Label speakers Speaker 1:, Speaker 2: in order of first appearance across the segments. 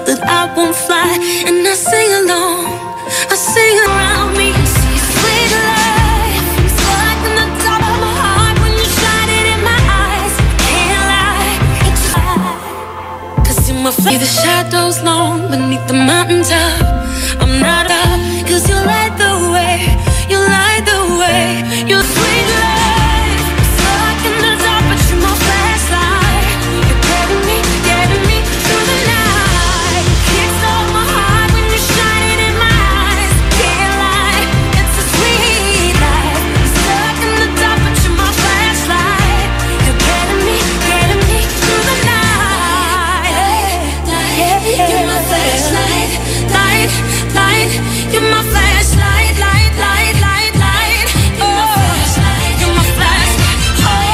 Speaker 1: that I won't fly. And I sing along, I sing around me. Sweet life, stuck in the top of my heart when you shine it in my eyes. Can't lie, it's fine. 'Cause in my flight, the shadows long beneath the mountaintop. I'm not up, 'cause you light the way, you light the way. You're sweet life, stuck in the dark, but you're my flashlight. You're getting me through the night. Kicks off my heart when you shine it in my eyes. Can't lie, it's a sweet life. Stuck in the dark, but you're my flashlight. You're getting me through the night. You're my flashlight, light, light. You're my flashlight, light, light, light, light. Oh, you're my flashlight. Oh,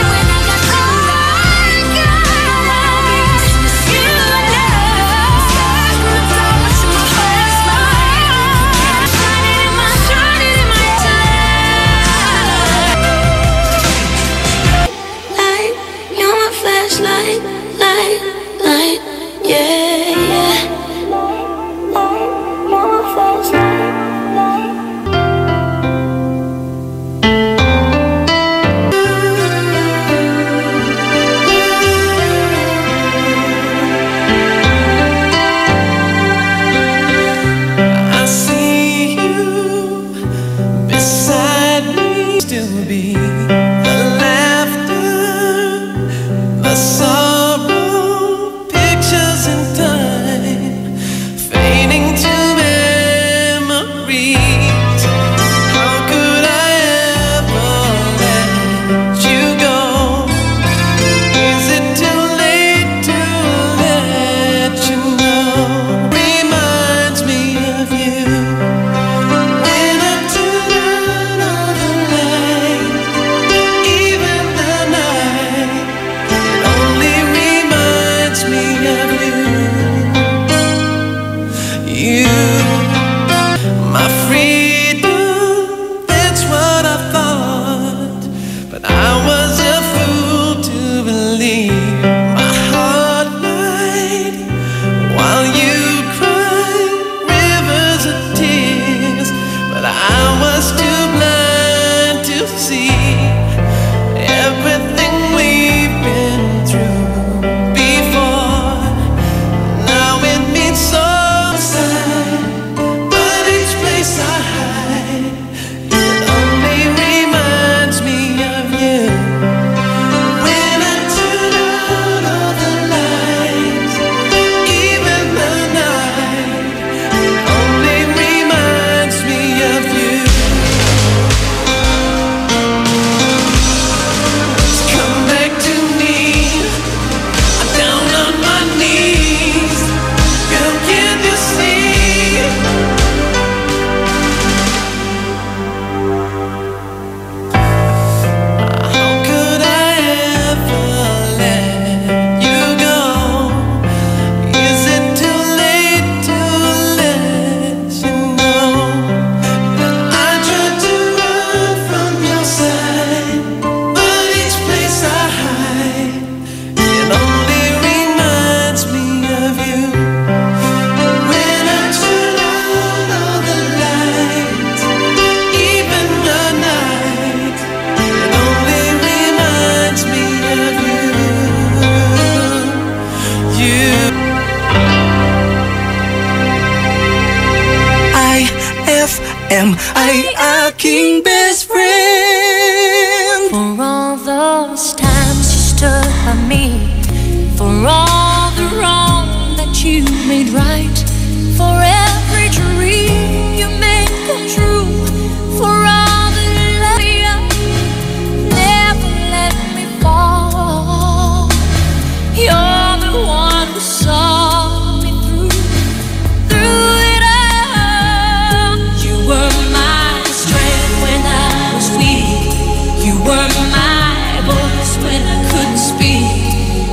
Speaker 1: when I got you, you my flashlight. Shining in my light. You're my flashlight, light, light. Yeah, yeah.
Speaker 2: I see you beside me. Still be the laughter, the sorrow, pictures in time, fading to memories. How could I ever let you go? Is it too late to let you know? Reminds me of you when I turn out all the light, even the night. It only reminds me of you. You, my freedom, that's what I thought. But I was a fool to believe my heart lied while you cried rivers of tears. But I was too blind to see everything we've been through before. Now it means so sad, but each place I hide, it only reminds me of you. When I turn out all the lights, even the night, it only reminds me of you. Come back to me, I'm down on my knees. Girl, can you see? How could I ever let you go? Is it too late to let you know that I tried to run from your side, but each place I hide, it only reminds me of you. When I turn out all the lights, even the night, it only reminds me of you. You.
Speaker 3: I king best friend.
Speaker 1: For all those times you stood by me, for all the wrong that you made right, for every dream you made come true, for all the love you never let me fall. You're the one who saw me through it all. You were my strength when I was weak. You were my voice when I couldn't speak.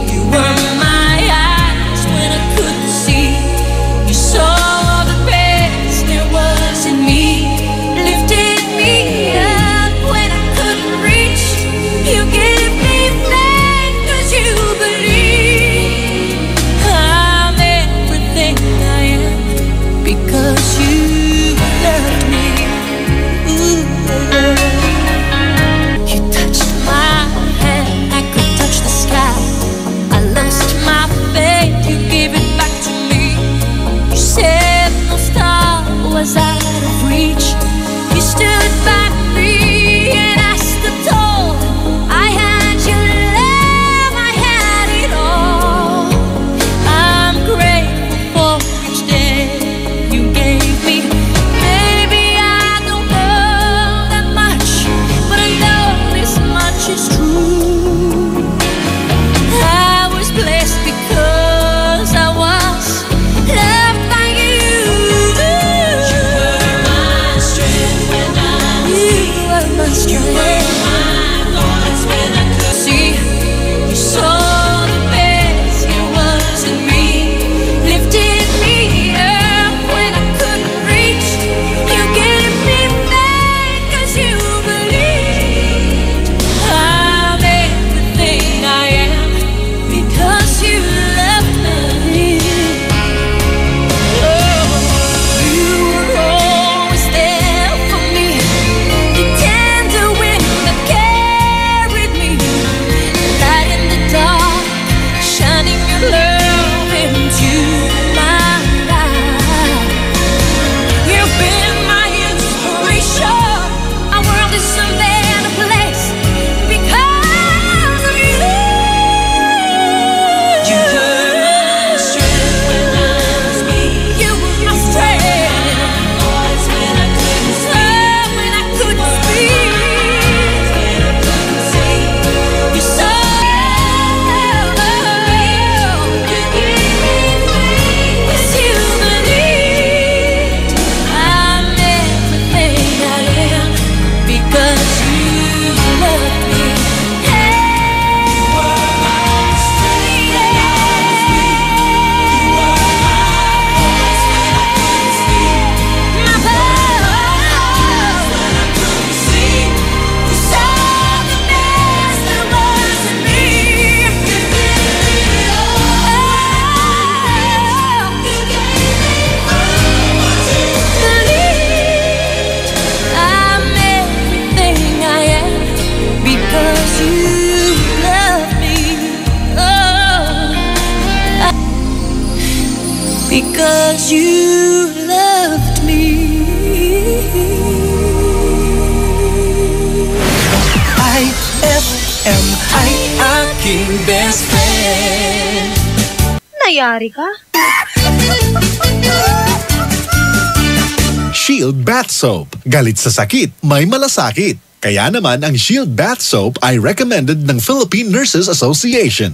Speaker 3: because you loved me. IFM ay aking best friend.
Speaker 4: Nayari ka?
Speaker 5: Shield Bath Soap. Galit sa sakit, may malasakit. Kaya naman ang Shield Bath Soap ay recommended ng Philippine Nurses Association.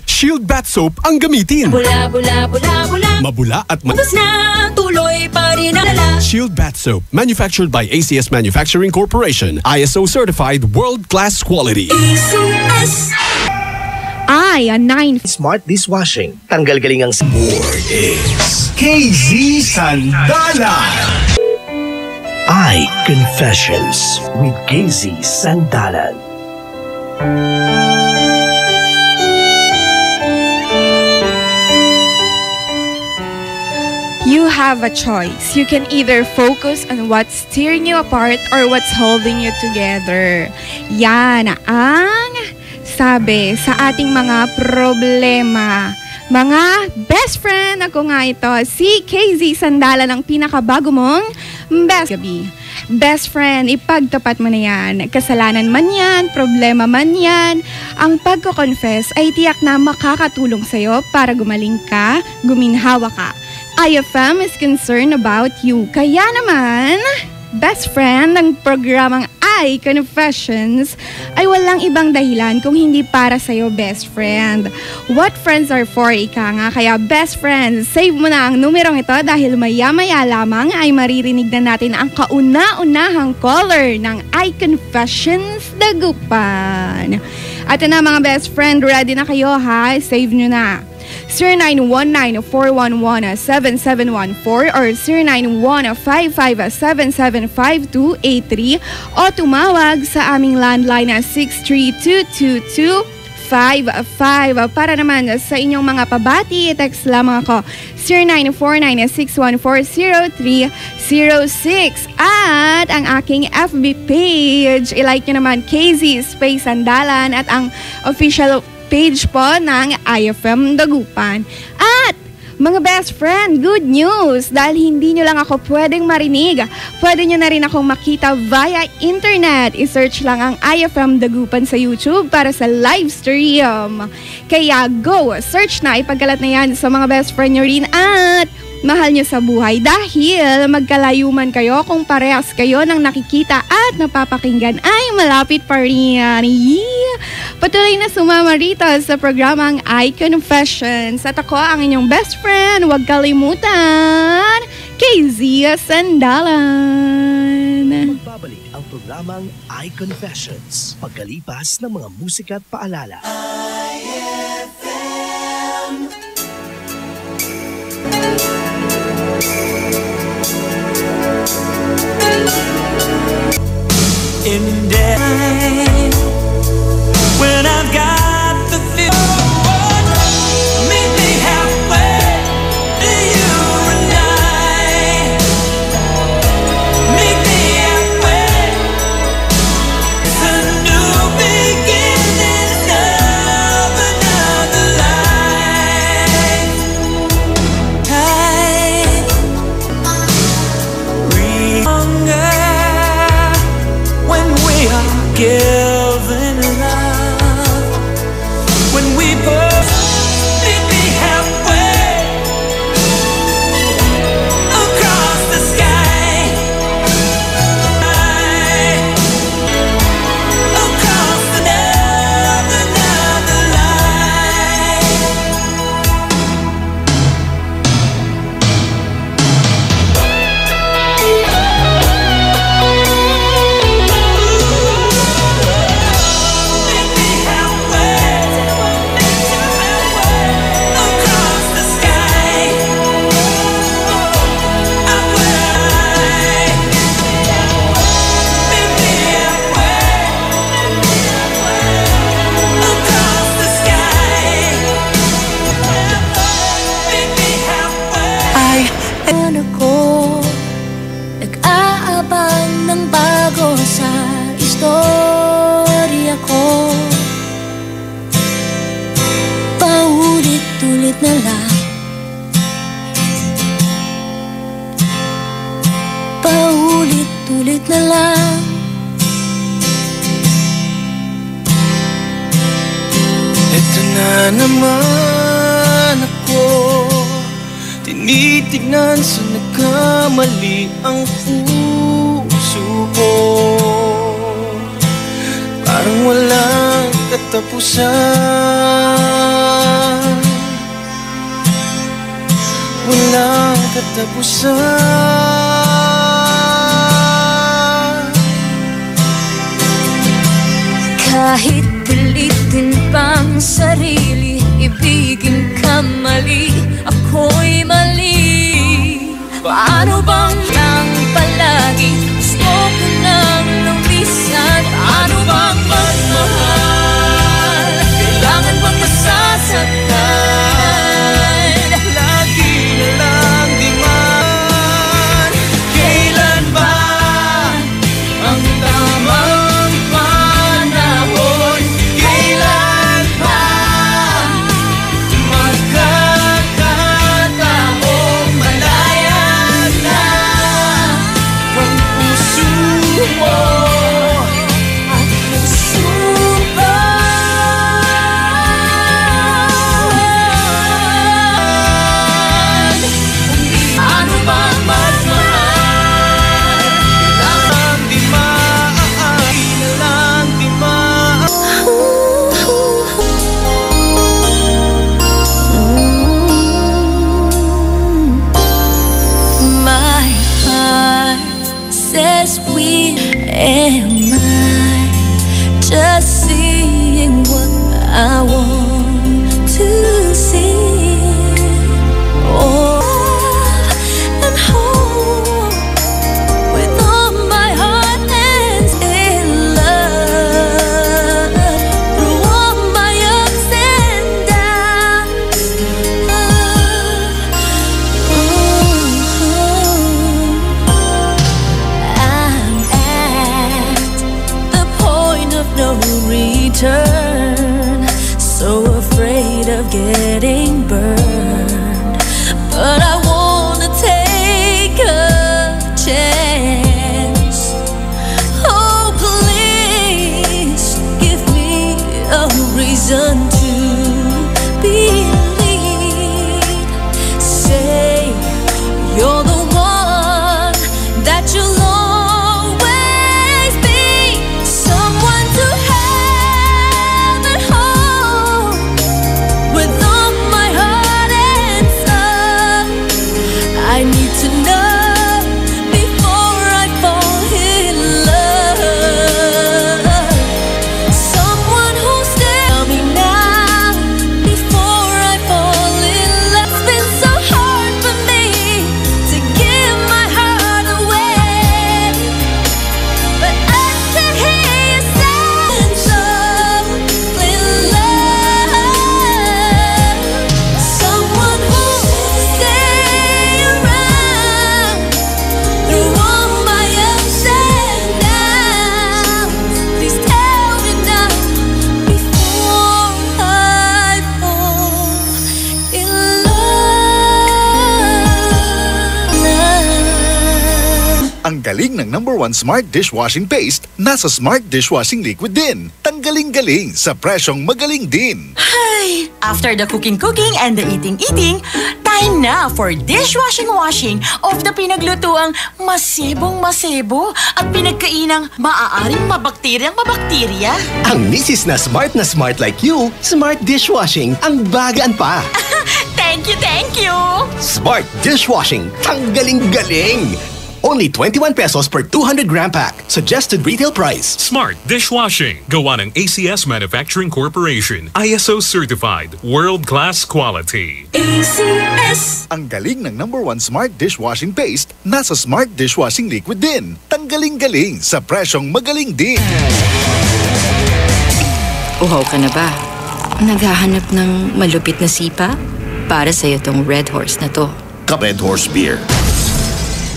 Speaker 6: Shield Bath Soap ang gamitin.
Speaker 1: Bula, bula, bula, bula.
Speaker 6: Mabula at
Speaker 1: Tapos na, tuloy pa rin ang lala.
Speaker 6: Shield Bath Soap, manufactured by ACS Manufacturing Corporation. ISO certified world-class quality.
Speaker 1: ACS.
Speaker 7: Ay, a 9.
Speaker 8: Smart dishwashing. Tanggal galing ang
Speaker 9: is KZ Sandalan.
Speaker 8: I Confessions with KZ Sandalan.
Speaker 7: You have a choice. You can either focus on what's tearing you apart or what's holding you together. Yan ang sabi sa ating mga problema. Mga best friend, ako nga ito, si KZ Sandalan, ang pinakabago mong best gabi. Best friend, ipagtapat mo na yan. Kasalanan man yan, problema man yan. Ang pagko-confess ay tiyak na makakatulong sa'yo para gumaling ka, guminhawa ka. IFM is concerned about you. Kaya naman, best friend, ng programang I Confessions ay walang ibang dahilan kung hindi para sa'yo, best friend. What friends are for, ika nga. Kaya best friend, save mo na ang numerong ito dahil maya-maya lamang ay maririnig na natin ang kauna-unahang caller ng I Confessions Dagupan. At na mga best friend, ready na kayo ha? Save nyo na. 0919-411-7714 or 0915577523 o tumawag sa aming landline na 6322255. Para naman sa inyong mga pabati, text lamang ako 0949-614-0306 at ang aking FB page. I-like nyo naman KZ Space Sandalan at ang official page po ng IFM Dagupan. At mga best friend, good news! Dahil hindi nyo lang ako pwedeng marinig, pwede nyo na rin akong makita via internet. I-search lang ang IFM Dagupan sa YouTube para sa live stream. Kaya go! Search na, ipagkalat na yan sa mga best friend nyo rin at mahal nyo sa buhay dahil magkalayo man kayo kung parehas kayo ng nakikita at napapakinggan ay malapit pa rin. Patuloy na sumama rito sa programang I Confessions at ako ang inyong best friend, huwag kalimutan, KZ Sandalan.
Speaker 8: Magbabalik ang programang I Confessions pagkalipas ng mga musika at paalala.
Speaker 3: In day when I've got the feel, meet me halfway, you and I. Meet me halfway, it's a new beginning of another life. Time, longer when we are given love, when we both meet me halfway across the sky, across another life. Meet me halfway across the sky. I will. Meet me halfway across the sky. Meet me halfway.
Speaker 1: Ako, nag-aabang ng bago sa istorya ko. Paulit-ulit na lang saglit na lang.
Speaker 2: Ito na naman ako, tinitignan sa nagkamali ang puso ko. Parang walang katapusan, walang katapusan.
Speaker 1: Kahit pilitin pang sarili, ibigin ka mali, ako'y mali. Paano bang lang palagi gusto ko nang lumisan? Paano bang magmahal? Kailangan bang masasaktan?
Speaker 2: Lagi na lang di man. Kailan ba ang tamang panahon? Kailan ba magkakataong malaya na ang puso mo
Speaker 1: at puso ko? Paano bang magmahal?
Speaker 2: lang di maaari na lang di
Speaker 1: My heart says we, am I just seeing what I want to see? Oh, and hope with all my heart and in love through all my ups and downs. I'm at the point of no return, so afraid of getting burned, but I wanna take a chance. Oh, please give me a reason to believe. Say you're the one, that you'll always be someone to have and hold with all my heart and soul. I need to know before I fall in love. Someone who'll tell me now before I fall in love. It's been so hard for me to give my heart away, but I can hear you saying so in love. Someone who'll stay around through all my ups and downs. Please tell me now before I fall in love.
Speaker 5: Ang galing ng #1 Smart Dishwashing Paste nasa Smart Dishwashing Liquid din. Tanggaling-galing sa presyong magaling din.
Speaker 10: Ay, after the cooking and the eating, time na for dishwashing of the pinaglutuang masibong-masibo at pinagkainang maaaring mabakterya.
Speaker 9: Ang misis na smart like you, Smart Dishwashing ang bagaan pa.
Speaker 10: Thank you!
Speaker 9: Smart Dishwashing, tanggaling-galing! Only 21 pesos per 200-gram pack. Suggested retail price.
Speaker 11: Smart Dishwashing. Gawa ng ACS Manufacturing Corporation. ISO certified. World-class quality.
Speaker 1: ACS.
Speaker 5: Ang galing ng #1 Smart Dishwashing Paste nasa Smart Dishwashing Liquid din. Tanggaling-galing sa presyong magaling din.
Speaker 12: Uhaw ka na ba? Naghahanap ng malupit na sipa? Para sa'yo tong Red Horse na to.
Speaker 9: Red Horse Beer.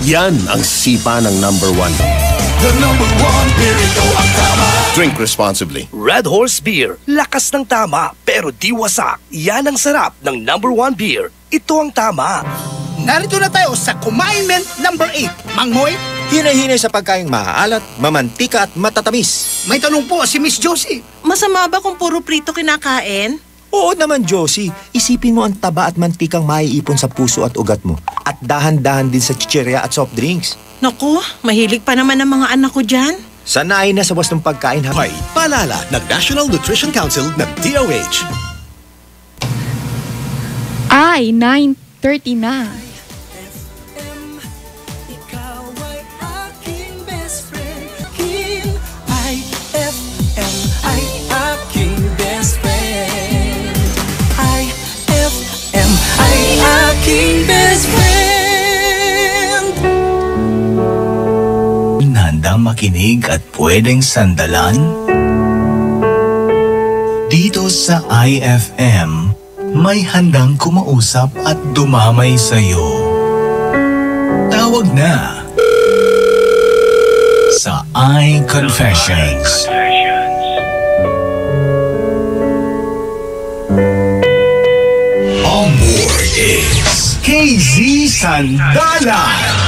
Speaker 9: Yan ang sipa ng #1.
Speaker 8: The #1 beer, ito ang tama.
Speaker 9: Drink responsibly.
Speaker 8: Red Horse Beer. Lakas ng tama, pero di wasak. Yan ang sarap ng #1 beer. Ito ang tama.
Speaker 13: Narito na tayo sa Consignment number 8. Mang Moy, Hinay-hinay sa pagkaing maaalat, mamantika at matatamis.
Speaker 14: May tanong po si Miss Josie.
Speaker 15: Masama ba kung puro prito kinakain?
Speaker 13: Oo naman, Josie. Isipin mo ang taba at mantikang maiipon sa puso at ugat mo. At dahan-dahan din sa chichirya at soft drinks.
Speaker 15: Naku, mahilig pa naman ang mga anak ko dyan.
Speaker 13: Sanayin na sa wastong pagkain ha.
Speaker 9: May paalala ng National Nutrition Council ng DOH.
Speaker 7: Ay, 9:30 na.
Speaker 3: IFM ay aking best friend. IFM ay aking best friend.
Speaker 16: Handang makinig at pwedeng sandalan? Dito sa IFM, may handang kumausap at dumamay sa'yo. Tawag na sa iConfessions. On board is KZ Sandalan.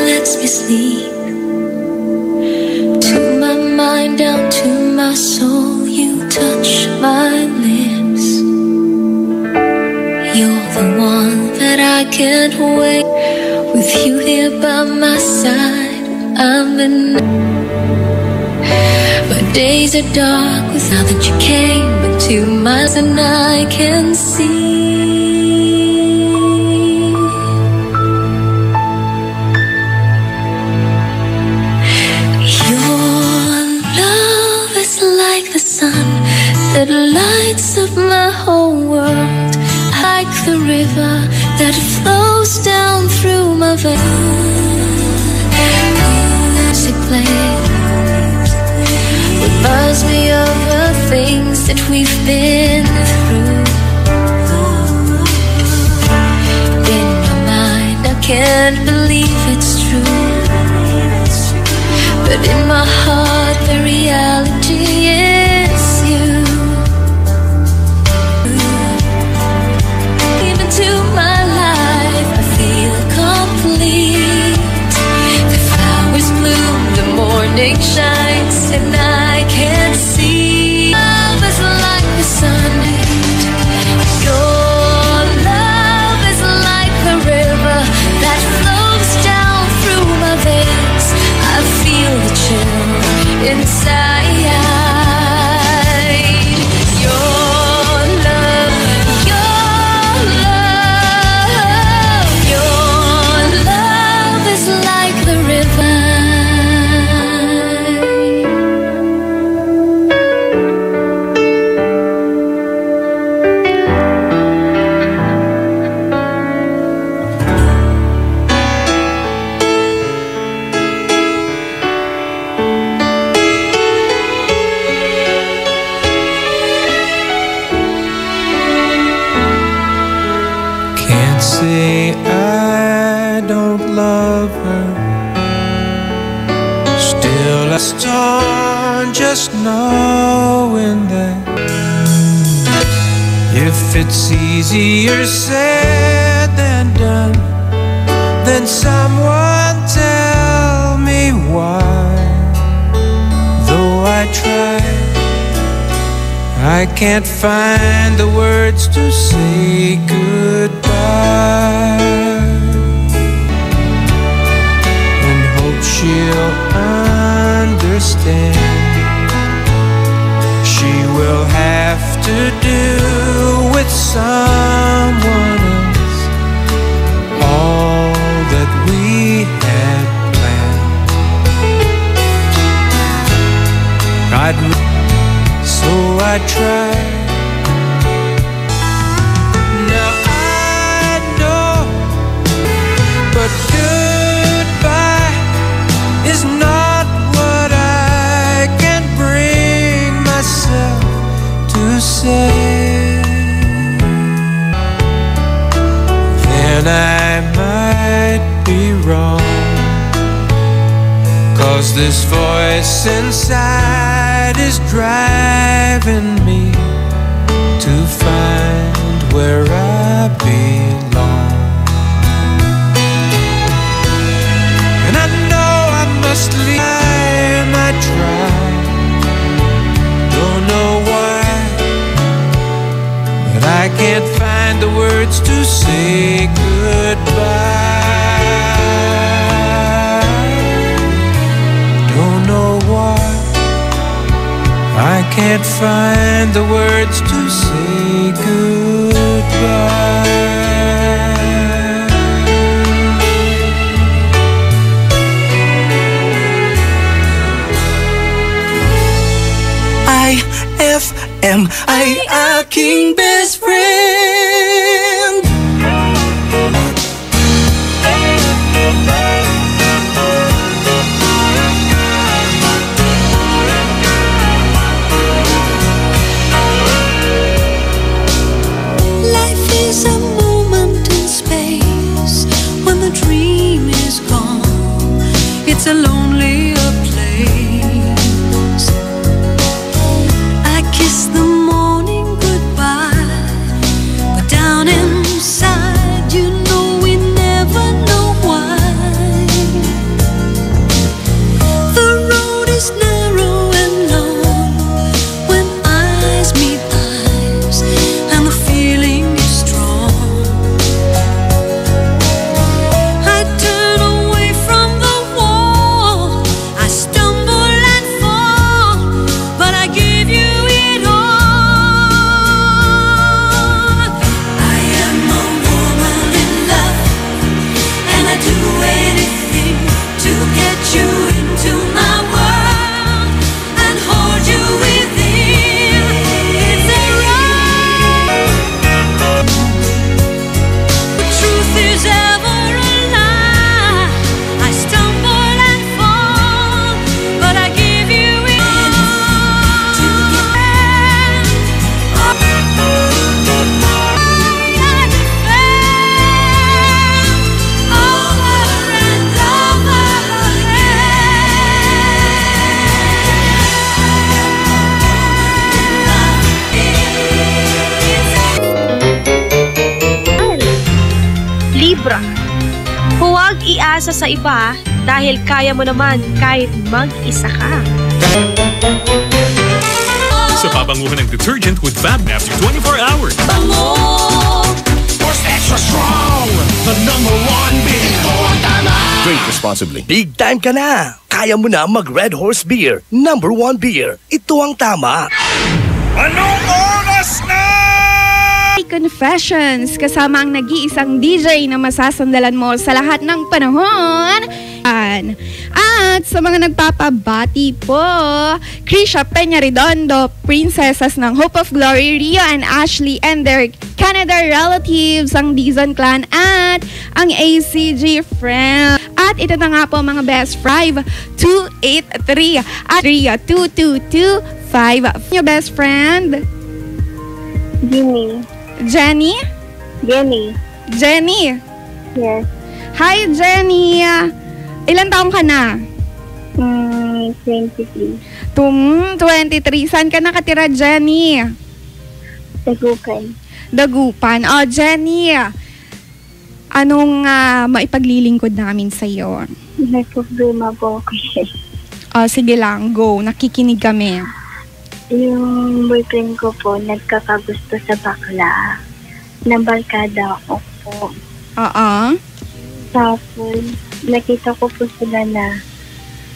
Speaker 1: Lets me sleep. To my mind, down to my soul, you touch my lips. You're the one that I can't wait. With you here by my side, I'm in. My days are dark without that you came, but 2 miles and I can see. That lights up my whole world, like the river that flows down through my veins. Music plays, reminds me of the things that we've been through. In my mind, I can't believe it's true, but in my heart, the reality is you. To my life, I feel complete. The flowers bloom, the morning shines, and I can see. Love is like the sun. Your love is like the river that flows down through my veins. I feel the chill inside.
Speaker 2: Say I don't love her, still I storm just knowing that if it's easier said than done, then someone tell me why. Though I try, I can't find the words to say goodbye. And hope she'll understand. She will have to do with someone else all that we had planned. So I tried. Now I know, but goodbye is not what I can bring myself to say. Then I might might be wrong, 'cause this voice inside is driving me to find where I belong. And I know I must leave, I might try, don't know why, but I can't find the words to say goodbye. Don't know why, I can't find the words to say goodbye.
Speaker 3: IFM ay aking best friend.
Speaker 1: Life is a moment in space when the dream is gone. It's a lonelier place. I kiss the morning goodbye, but down inside, you know we never know why. The road is narrow and long when eyes meet eyes, and the feeling is strong. I turn away from the wall, I stumble and fall, but I give you it all. I am a woman in love, and I do anything to get you into my world and hold you within. It's a ride. The truth is ever a lie. I stumble and fall, but I give you it all. To get all I defend, over and over
Speaker 4: Libra. Huwag iasa sa iba dahil kaya mo naman kahit mag-isa ka.
Speaker 11: Sa pabanguhan ng detergent with Fab after 24 hours.
Speaker 3: Force extra strong, the #1 beer.
Speaker 9: Drink responsibly.
Speaker 8: Big time ka na! Kaya mo na mag Red Horse Beer, #1 beer. Ito ang tama. Anong oras na?
Speaker 7: Confessions, kasama ang nag-iisang DJ na masasandalan mo sa lahat ng panahon. At sa mga nagpapabati po, Krisha Peña Redondo, princesses ng Hope of Glory, Rio and Ashley and their Canada relatives, ang Dizon Clan at ang ACG friend. At ito na nga po mga best 5283 at Rio 2225. Your best friend? Jenny? Jenny?
Speaker 14: Yes.
Speaker 7: Hi, Jenny. Ilan taong ka na?
Speaker 14: 23.
Speaker 7: 23. Saan ka nakatira, Jenny? Dagupan. Oh, Jenny. Anong maipaglilingkod namin sa'yo?
Speaker 14: May problema po ako.
Speaker 7: Oh, sige lang. Go. Nakikinig kami.
Speaker 14: Yung boyfriend ko po, nagkakagusto sa bakla. Nabarkada ako po.
Speaker 7: Oo.
Speaker 14: Tapos, nakita ko po sila na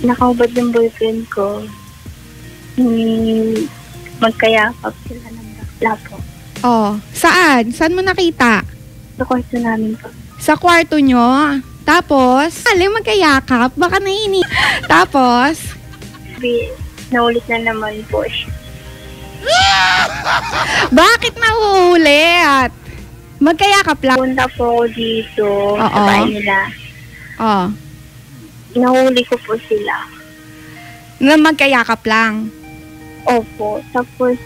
Speaker 14: nakaubad yung boyfriend ko. Magkayakap sila ng bakla po.
Speaker 7: Oh, saan? Saan mo nakita?
Speaker 14: Sa kwarto namin po.
Speaker 7: Sa kwarto nyo? Tapos, magkayakap? Baka naini. Tapos?
Speaker 14: Naulit na naman po siya.
Speaker 7: Bakit naulit? Magkayakap lang.
Speaker 14: Punta po dito sa bahay nila.
Speaker 7: Oo.
Speaker 14: Nahuli ko po sila.
Speaker 7: Na magkayakap lang?
Speaker 14: Opo. Tapos,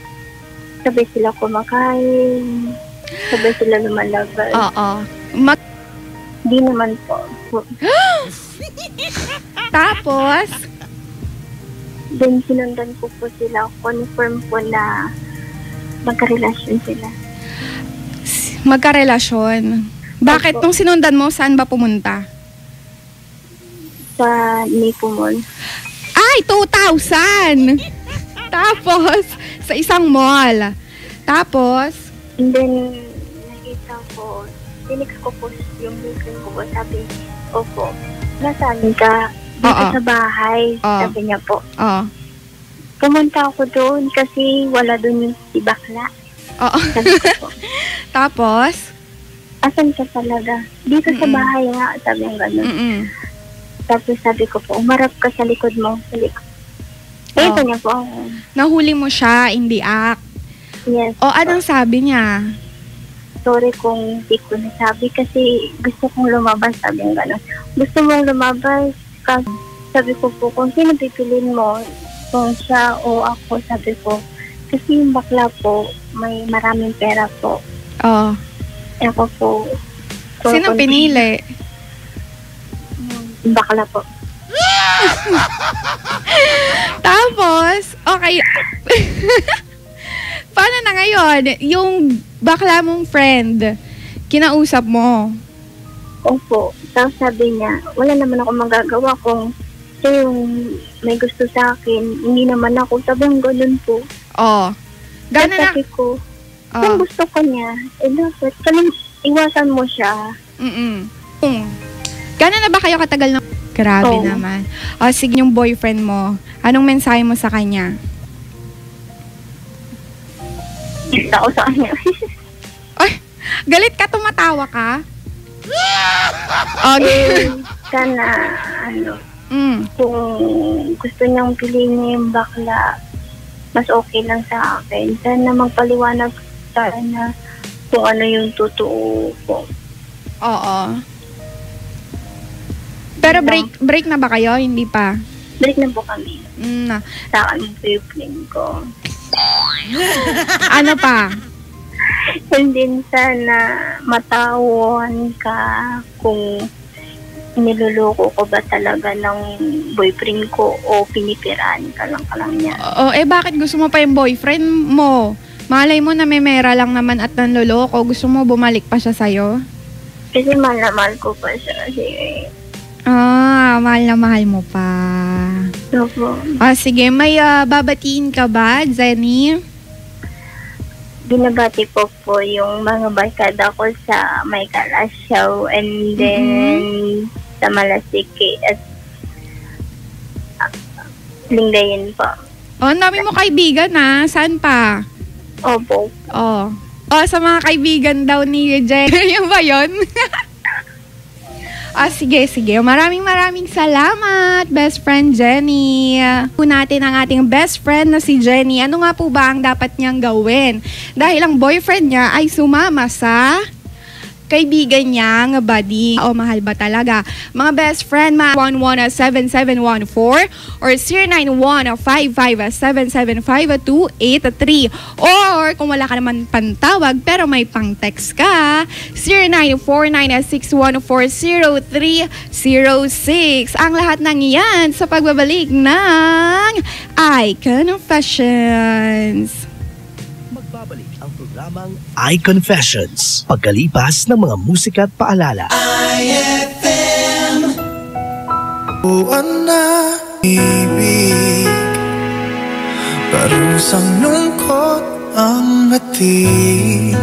Speaker 14: sabay sila kumakain. Sabay sila lumalabas.
Speaker 7: Oo.
Speaker 14: Di naman po.
Speaker 7: Tapos?
Speaker 14: Then sinundan ko po sila. Confirm po na magkarelasyon sila.
Speaker 7: Magkarelasyon. Bakit nung sinundan mo, saan ba pumunta?
Speaker 14: Sa Nipo Mall.
Speaker 7: Ay, 2,000! Tapos, sa isang mall. Tapos?
Speaker 14: And then, nakita ko, tinex ko po yung boyfriend ko. Sabi, opo, nasaan ka? Dito sa bahay. Sabi niya po. Pumunta ako doon kasi wala doon yung si bakla. Sabi ko po.
Speaker 7: Tapos?
Speaker 14: Asan ka talaga? Dito sa bahay nga. Sabi niya gano'n. Tapos sabi ko po, umarap ka sa likod mo. Sa likod. Ito niya po ako.
Speaker 7: Nahuli mo siya in the act.
Speaker 14: Yes.
Speaker 7: O, anong sabi niya?
Speaker 14: Sorry kung hindi ko nasabi kasi gusto kong lumabas. Sabi niya gano'n. Gusto mong lumabas? Sabi ko po, kung sino pipilin mo, kung siya o ako, sabi ko. Kasi yung bakla po, may maraming pera po. Ako po.
Speaker 7: Sino pinili?
Speaker 14: Bakla po.
Speaker 7: Tapos, okay. Paano na ngayon? Yung bakla mong friend, kinausap mo?
Speaker 14: Opo. Tapos sabi niya, wala naman ako magagawa kung siya yung may gusto sa akin. Hindi naman ako. Sabi ng ganun po.
Speaker 7: Gano'n na?
Speaker 14: Sabi ko, kung gusto ko niya, dapat iwasan mo siya.
Speaker 7: Gano'n na ba kayo katagal na? Grabe naman. Sige, yung boyfriend mo, anong mensahe mo sa kanya?
Speaker 14: Kita ko sa kanya.
Speaker 7: Ay, galit ka, tumatawa ka?
Speaker 14: Sana, kung gusto niyang piliin niya yung bakla, mas okay lang sa akin. Sana magpaliwanag sana kung ano yung totoo po.
Speaker 7: Pero break na ba kayo? Hindi pa?
Speaker 14: Break na po kami. Sa akin boyfriend ko.
Speaker 7: Ano pa?
Speaker 14: And then sana matawan ka kung niloloko ko ba talaga ng boyfriend ko o pinipiraan ka lang niya.
Speaker 7: Bakit gusto mo pa yung boyfriend mo? Malay mo na may mera lang naman at nanloloko. Gusto mo bumalik pa siya sa'yo?
Speaker 14: Kasi mahal na mahal ko pa siya.
Speaker 7: Mahal na mahal mo pa.
Speaker 14: Opo.
Speaker 7: Sige, may babatiin ka ba, Jenny?
Speaker 14: Binabati po yung mga barkada ko sa May Kalasyaw and then sa Malasiki at Lingayen po.
Speaker 7: Ang dami mo kaibigan Saan pa?
Speaker 14: Opo.
Speaker 7: Sa mga kaibigan daw ni Jenny. Yung ba yun? Sige. Maraming salamat, best friend Jenny. Natin ang ating best friend na si Jenny. Ano nga po ba ang dapat niyang gawin? Dahil ang boyfriend niya ay sumama sa kaibigan niya nga buddy. Mahal ba talaga? Mga best friend, 111-7714 or 091-55775-283 or kung wala ka naman pantawag pero may pang-text ka, 0949-614-0306. Ang lahat ng iyan sa pagbabalik ng I-Confessions.
Speaker 8: Magbabalik ang programang I-Confessions pagkalipas ng mga musika at paalala.
Speaker 2: IFM Buwan na ibig, parusang lungkot ang hatid,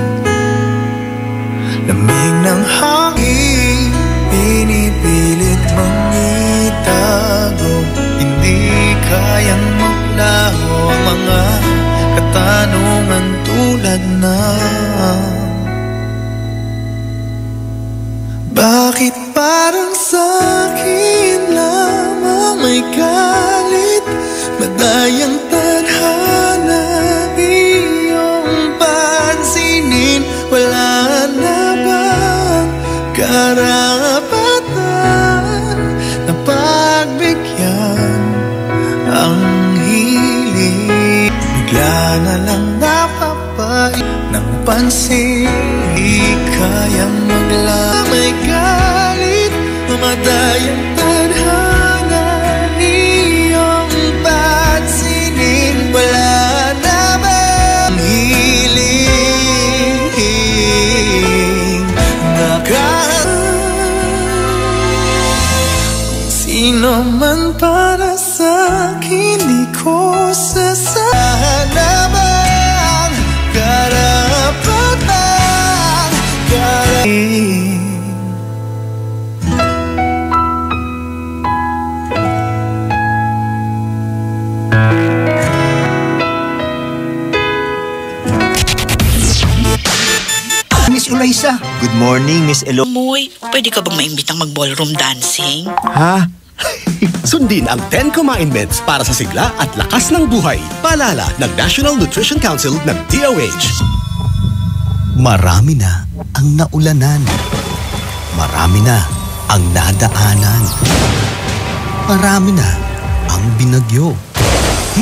Speaker 2: lamig ng hangin, pinipilit mong itago, hindi kayang maglaho ang mga katanungan tulad na bakit parang sa'kin lamang may galit, madayang tadhana iyong pansinin, wala na bang karapatan na pagbigyan ang hiling, bigla na lang napapain ng pansin, di kayang maglamay galit. Madayang tadhana iyong pansinin. Wala namang hiling kung sino man para sa'kin, di ko sasahan namang karapatang
Speaker 13: Miss Ulaysa. Good morning, Miss Elo.
Speaker 17: Moy, pwede ka bang maimbitang mag-ballroom dancing?
Speaker 13: Ha?
Speaker 9: Sundin ang 10 Kumain Meds para sa sigla at lakas ng buhay. Paalala ng National Nutrition Council ng DOH.
Speaker 18: Marami na ang naulanan. Marami na ang nadaanan. Marami na ang binagyo.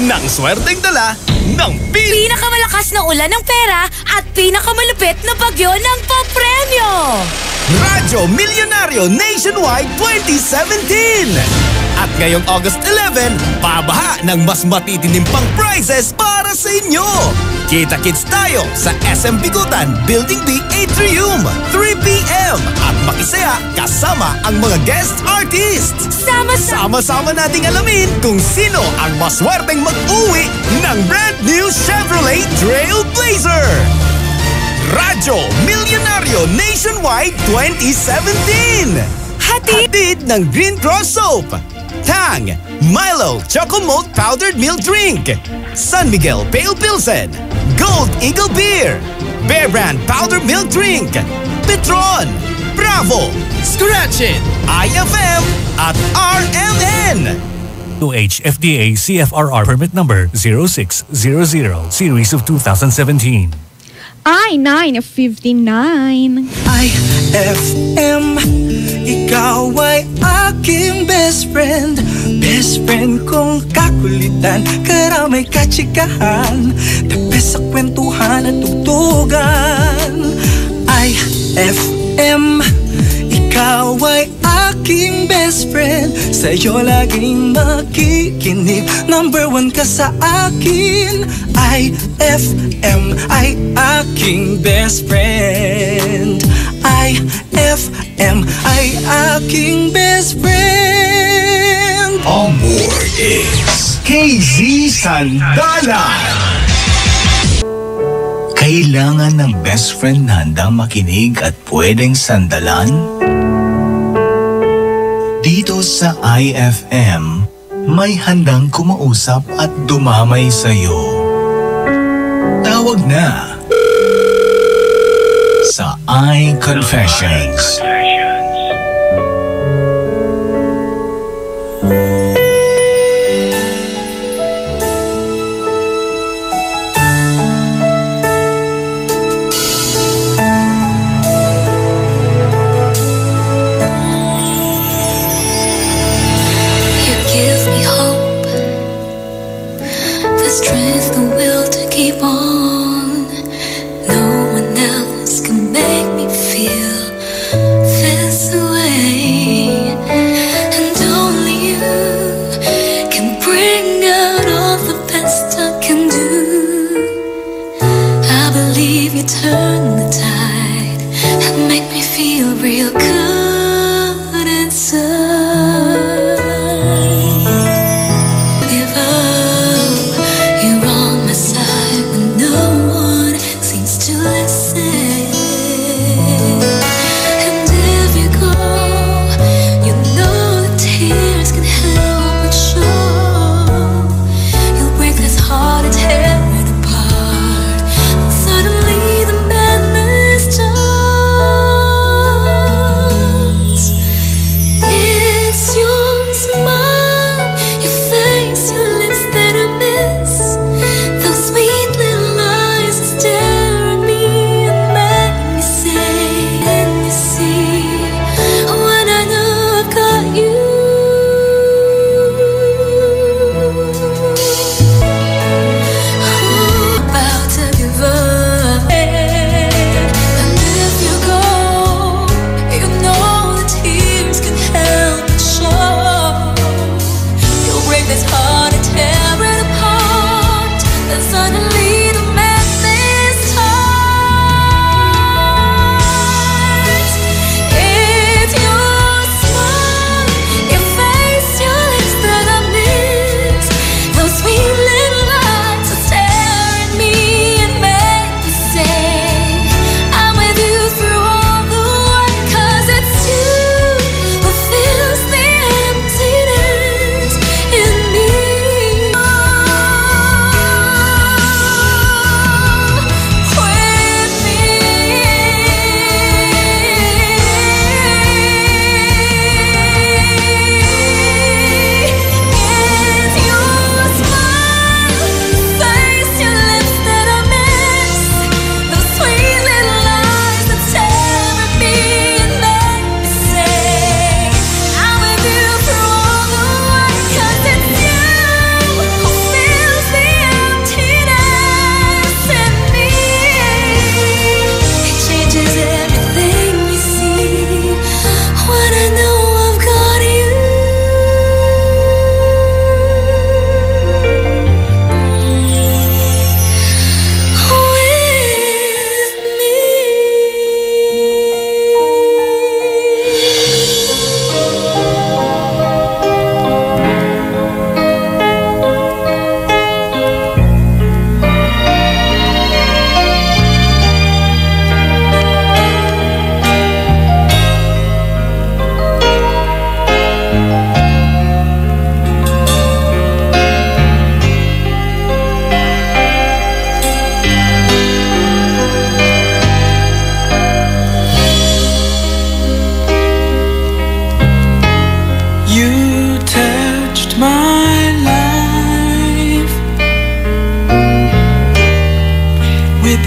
Speaker 9: Nang swerteng dala ng
Speaker 1: Pinakamalakas na ulan ng pera at pinakamalupit na bagyo ng papremyo.
Speaker 8: Radyo Milyonaryo Nationwide 2017! At ngayong August 11, pabaha ng mas matitinim pang prizes para sa inyo! Kita-kits tayo sa SM Bigutan, Building B Atrium, 3 p.m. At makisaya kasama ang mga guest artists! Sama-sama nating alamin kung sino ang maswerteng mag-uwi ng brand new Chevrolet Trailblazer! Radyo Milyonaryo Nationwide 2017! Hatid ng Green Cross Soap, Tang, Milo Choco Malt Powdered Milk Drink, San Miguel Pale Pilsen, Gold Eagle Beer, Bear Brand Powdered Milk Drink, Petron, Bravo, Scratch It, IFM, at RMN.
Speaker 19: DOH FDA CFRR permit number 0600 series of 2017.
Speaker 7: I-959.
Speaker 3: IFM, ikaw ay aking best friend. Best friend kong kakulitan, karamay katsikahan, the best sa kwentuhan at tugtugan. IFM, ikaw ay aking best friend. Sa'yo laging makikinig, number 1 ka sa akin. IFM ay aking best friend. IFM ay aking best friend.
Speaker 16: On board is KZ Sandalan. Kailangan ng best friend na handang makinig at pwedeng sandalan? Dito sa IFM, may handang kumausap at dumamay sa'yo. Tawag na sa iConfessions.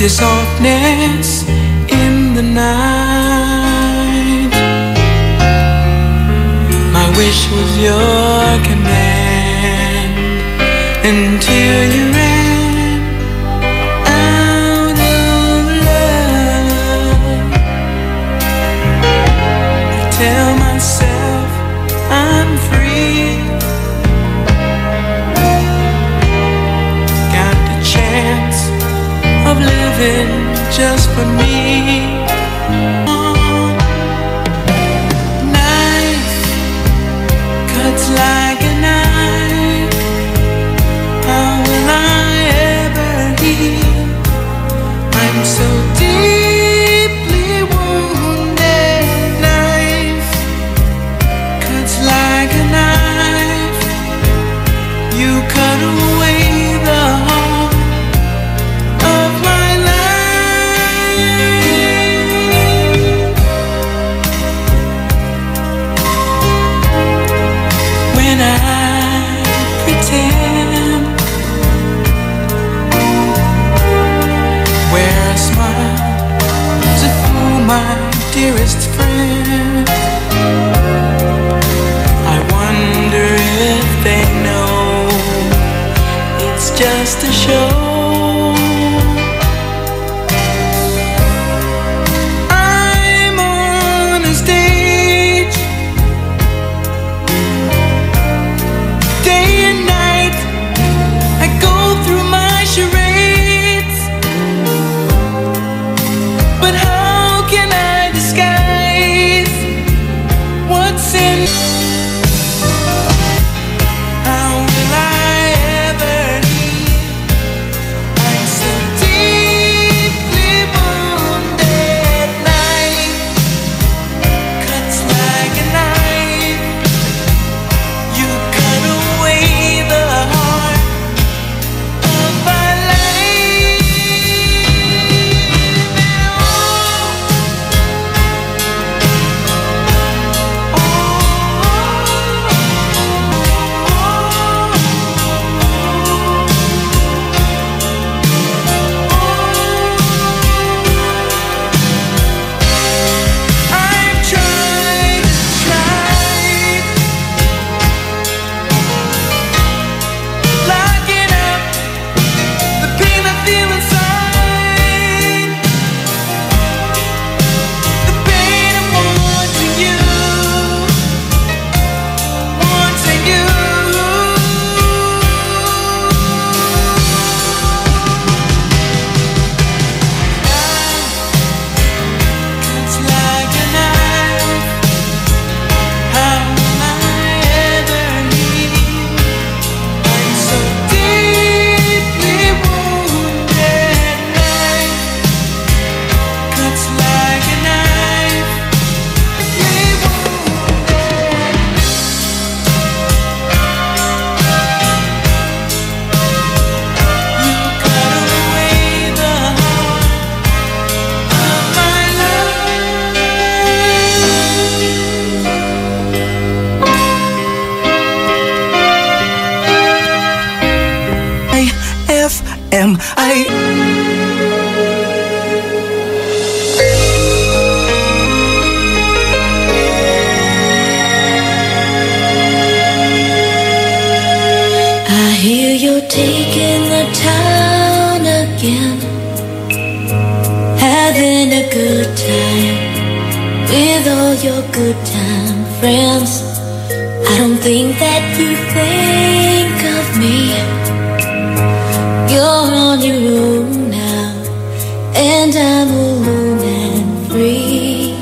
Speaker 2: your softness in the night. My wish was your command until you ran out of love. I tell myself I'm free, got the chance of living just for me. Knife cuts like a knife. How will I ever heal? I'm so deeply wounded. Knife cuts like a knife. You cut away the heart of my life. When I pretend, wear a smile to fool my dearest friend. I wonder if they know it's just a show. I'm on a stage, day and night. I go through my charades, but how can I disguise what's in? How will I ever heal? I'm so deeply wounded. Knife cuts like a knife. You cut away the heart of my life. I've tried, locking up the pain I feel inside, the pain of wanting you, wanting you. It's like a knife. How will I ever heal? I'm so deeply wounded. Knife cuts like a knife. Deeply wounded. You cut away the heart of my
Speaker 1: I hear you're taking the town again, having a good time with all your good time friends. I don't think that you think of me. You're on your own now, and I'm alone and free.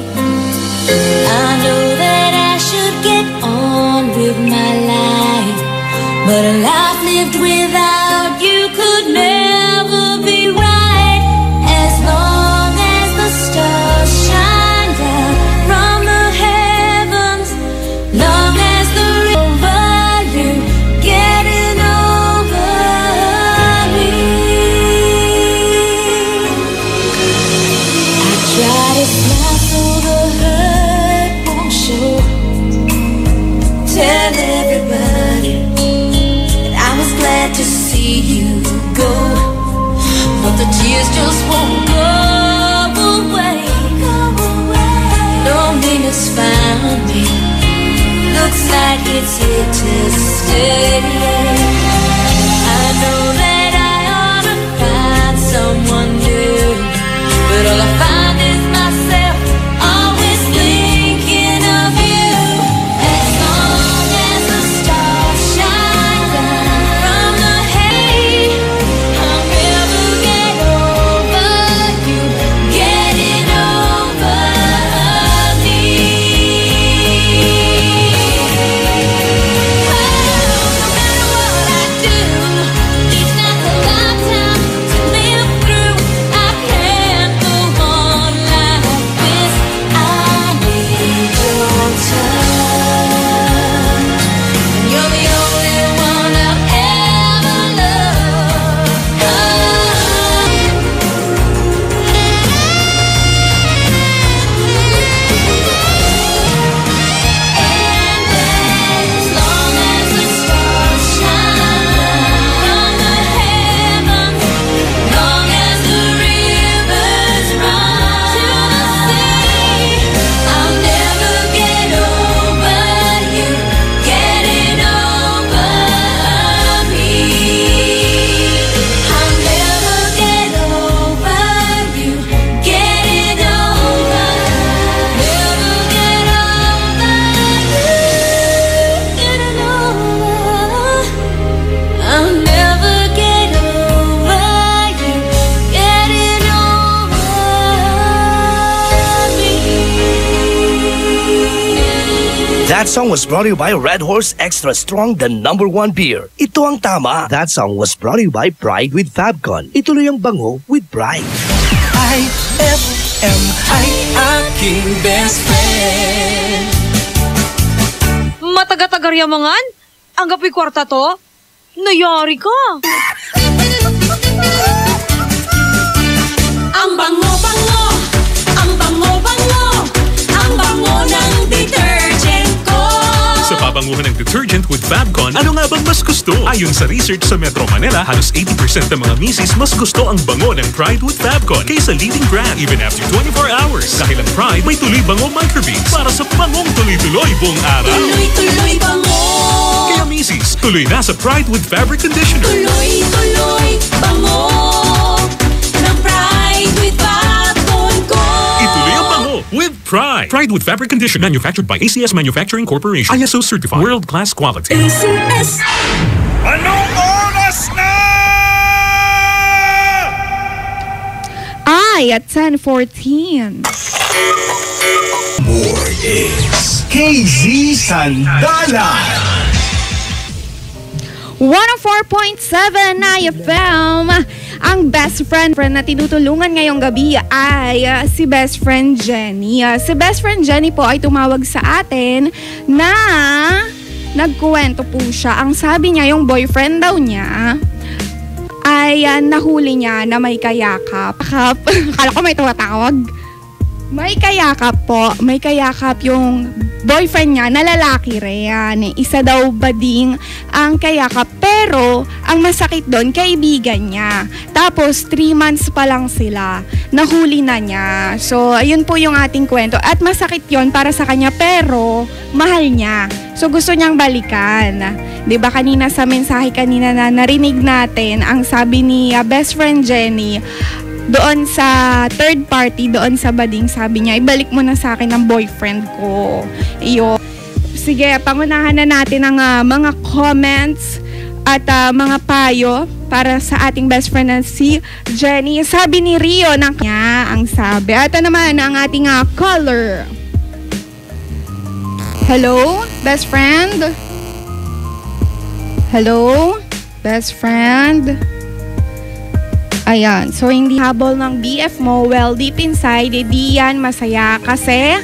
Speaker 1: I know that I should get on with my life, but a life lived without you could never be right. As long as the stars shine down from the heavens, long as the over you, getting over me. I try to smile so the hurt won't show. Tell everybody that I was glad to see you go. but the tears just won't go away. Loneliness found me. Looks like it's here to stay. I know that I ought to find someone new, but all I find is myself always thinking of you. As long as the stars shine down from the hay, I'll never get over you getting over me. No matter what I do, each night's a lifetime to live through. I can't go on like this. I need your touch, and you're the only one I'll ever love. As long as the stars shine from the heavens, long as the rivers run to the sea, I'll never get over you getting over me. I'll never get over you getting over. Never get over you getting over. I'll never get over you getting over me.
Speaker 20: That song was brought to you by Red Horse Extra Strong, the #1 beer. Ito ang tama. That song was brought to you by Pride with Fabcon. Ituloy ang bango with Pride.
Speaker 3: IFM ay aking best friend.
Speaker 4: Mataga-tagarya mangan? Ang gapi kwarta to? Nayari ka.
Speaker 1: Ang bango-bango, ang bango-bango, ang bango ng detergent ko.
Speaker 11: Sa pabanguhan ng detergent with Fabcon, ano nga bang mas gusto? Ayon sa research sa Metro Manila, halos 80% ng mga misis mas gusto ang bango ng Pride with Fabcon kaysa leading brand even after 24 hours. Dahil ang Pride may tuloy bango microbeads para sa bangong tuloy-tuloy buong araw.
Speaker 1: Tuloy-tuloy bango.
Speaker 11: Kaya misis, tuloy na sa Pride with Fabric Conditioner.
Speaker 1: Tuloy-tuloy bango ng Pride with Fabcon ko.
Speaker 11: Ituloy ang bango with Pride. Pride with Fabric Conditioner, manufactured by ACS Manufacturing Corporation. ISO certified, world-class quality.
Speaker 1: ACS.
Speaker 8: Anong oras na?
Speaker 7: Ay, at 10:14.
Speaker 16: More is KZ Sandalan.
Speaker 7: 104.7 na FM. Ang best friend na tinutulungan ngayong gabi ay si best friend Jenny. Si best friend Jenny po ay tumawag sa atin na nagkuwento po siya. Ang sabi niya, yung boyfriend daw niya ay nahuli niya na may kayakap. Akala ko may tumatawag. May kayakap po. May kayakap yung boyfriend niya na lalaki rin. Isa daw bading ang kayakap. Pero, ang masakit doon, kaibigan niya. Tapos, 3 months pa lang sila. Nahuli na niya. So, ayun po yung ating kwento. At masakit yon para sa kanya, pero mahal niya. So, gusto niyang balikan. 'Di ba kanina sa mensahe kanina na narinig natin, ang sabi ni best friend Jenny, doon sa third party, doon sa bading, sabi niya, ibalik mo na sa akin ang boyfriend ko. Iyo. Sige, pangunahan na natin ang mga comments at mga payo para sa ating best friend na si Jenny. Sabi ni Rio ng kanya, ang sabi. At naman ang ating caller. Hello, best friend? Hello, best friend? Ayan, so hindi habol ng BF mo, well, deep inside, di yan masaya kasi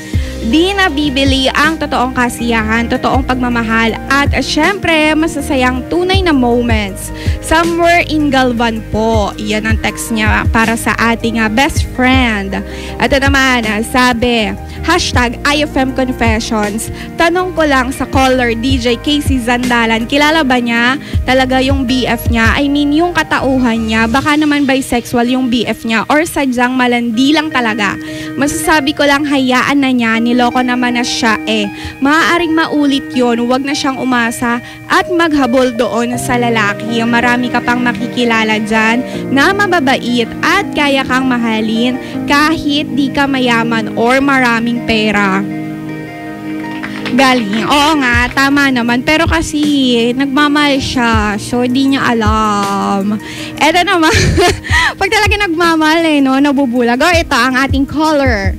Speaker 7: di nabibili ang totoong kasiyahan, totoong pagmamahal at syempre masasayang tunay na moments. Somewhere in Galvan po, yan ang text niya para sa ating best friend. At naman, sabi, #IFM Confessions. Tanong ko lang sa caller DJ Casey Zandalan, kilala ba niya talaga yung BF niya? I mean, yung katauhan niya. Baka naman bisexual yung BF niya or sadyang malandi lang talaga. Masasabi ko lang, hayaan na niya, niloko naman na siya eh. Maaaring maulit yon, huwag na siyang umasa at maghabol doon sa lalaki. Marami ka pang makikilala dyan na mababait at kaya kang mahalin kahit di ka mayaman or maraming pera. Galing. Oo nga, tama naman. Pero kasi, nagmamahal siya. So, di niya alam. Eto naman, pag talaga nagmamahal no, nabubulag. O, ito ang ating caller.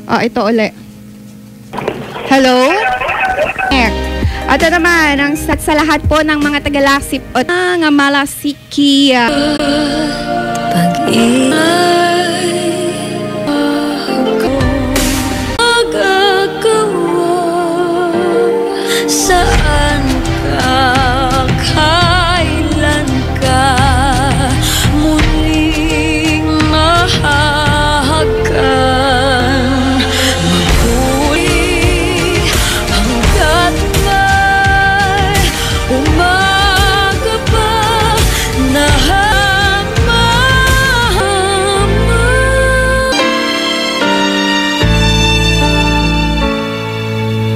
Speaker 7: O, ito uli. Hello? Ito naman, ang sa lahat po ng mga tagalaksip o nga malasiki.
Speaker 1: Saan ka, kailan ka muling mahahagan? Maguli hanggat may umaga pa na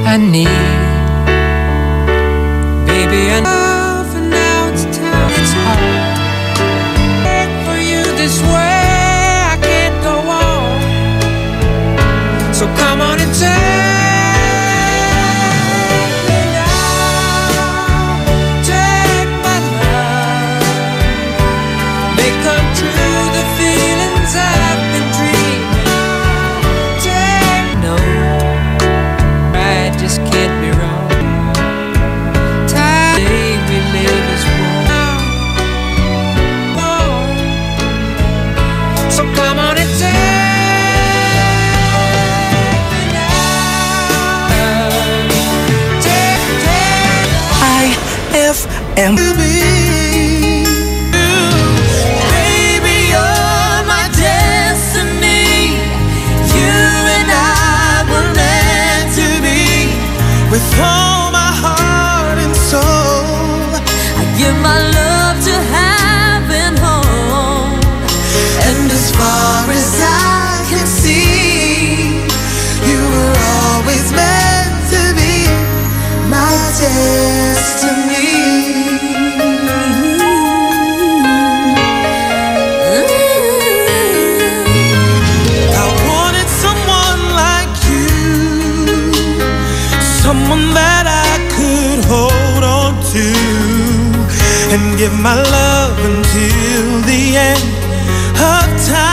Speaker 2: I need, baby, I know for now it's time. It's hard for you this way. I can't go on. So come on and take me now. Take my love. Make come true the feelings I've been dreaming. Take no. I just can't be wrong. Time we live is wrong. So come on and take me now. Take
Speaker 3: IFM.
Speaker 2: Baby, you're my destiny. You and I were meant to be. With all my heart and soul, I give my love to heaven home. And as far as I can see, you were always meant to be my destiny. I wanted someone like you, someone that I could hold on to and give my love until the end of time.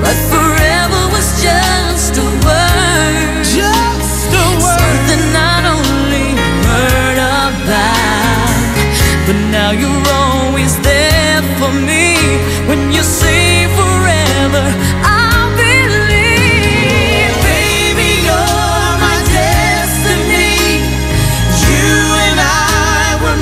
Speaker 2: But forever was just a word, just a word, something not only heard about, but now you're always there for me. When you say forever, I'll believe. Baby, you're my destiny. You and I were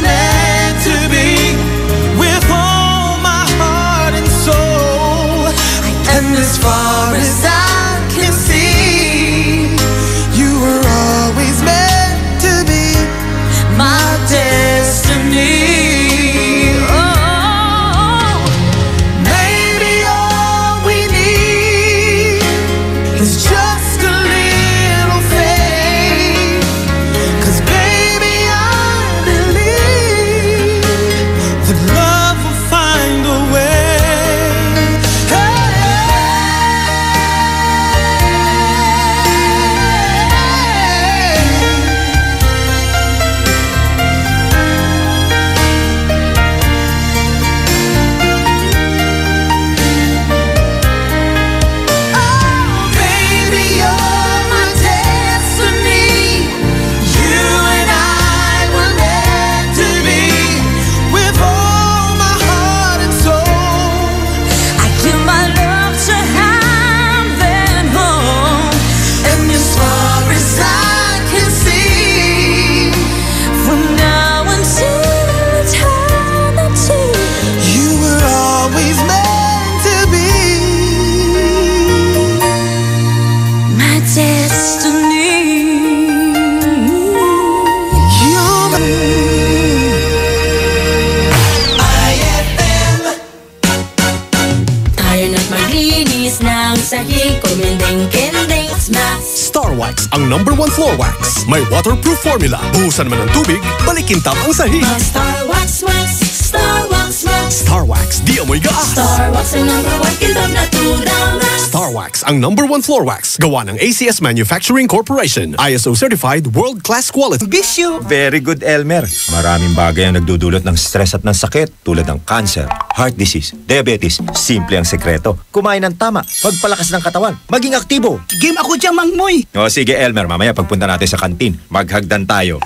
Speaker 1: Malinis ng sahig, kuminding-kinding, smash.
Speaker 6: Star Wax ang #1 floor wax. May waterproof formula. Buhusan man ng tubig, balikintab ang sahig.
Speaker 1: Star Wax Wax, Star Wax Wax.
Speaker 6: Star Wax, di amoy gaas.
Speaker 1: Star Wax ang #1 kintab natural wax.
Speaker 6: Star Wax ang #1 floor wax. Gawa ng ACS Manufacturing Corporation. ISO certified world-class quality.
Speaker 13: Bisyo! Very good, Elmer. Maraming bagay ang nagdudulot ng stress at ng sakit tulad ng cancer, heart disease, diabetes. Simple ang sekreto. Kumain ng tama, pagpalakas ng katawan, maging aktibo.
Speaker 3: Game ako dyan, Mang Moy.
Speaker 13: O sige, Elmer, mamaya pagpunta natin sa kantin, maghagdan tayo.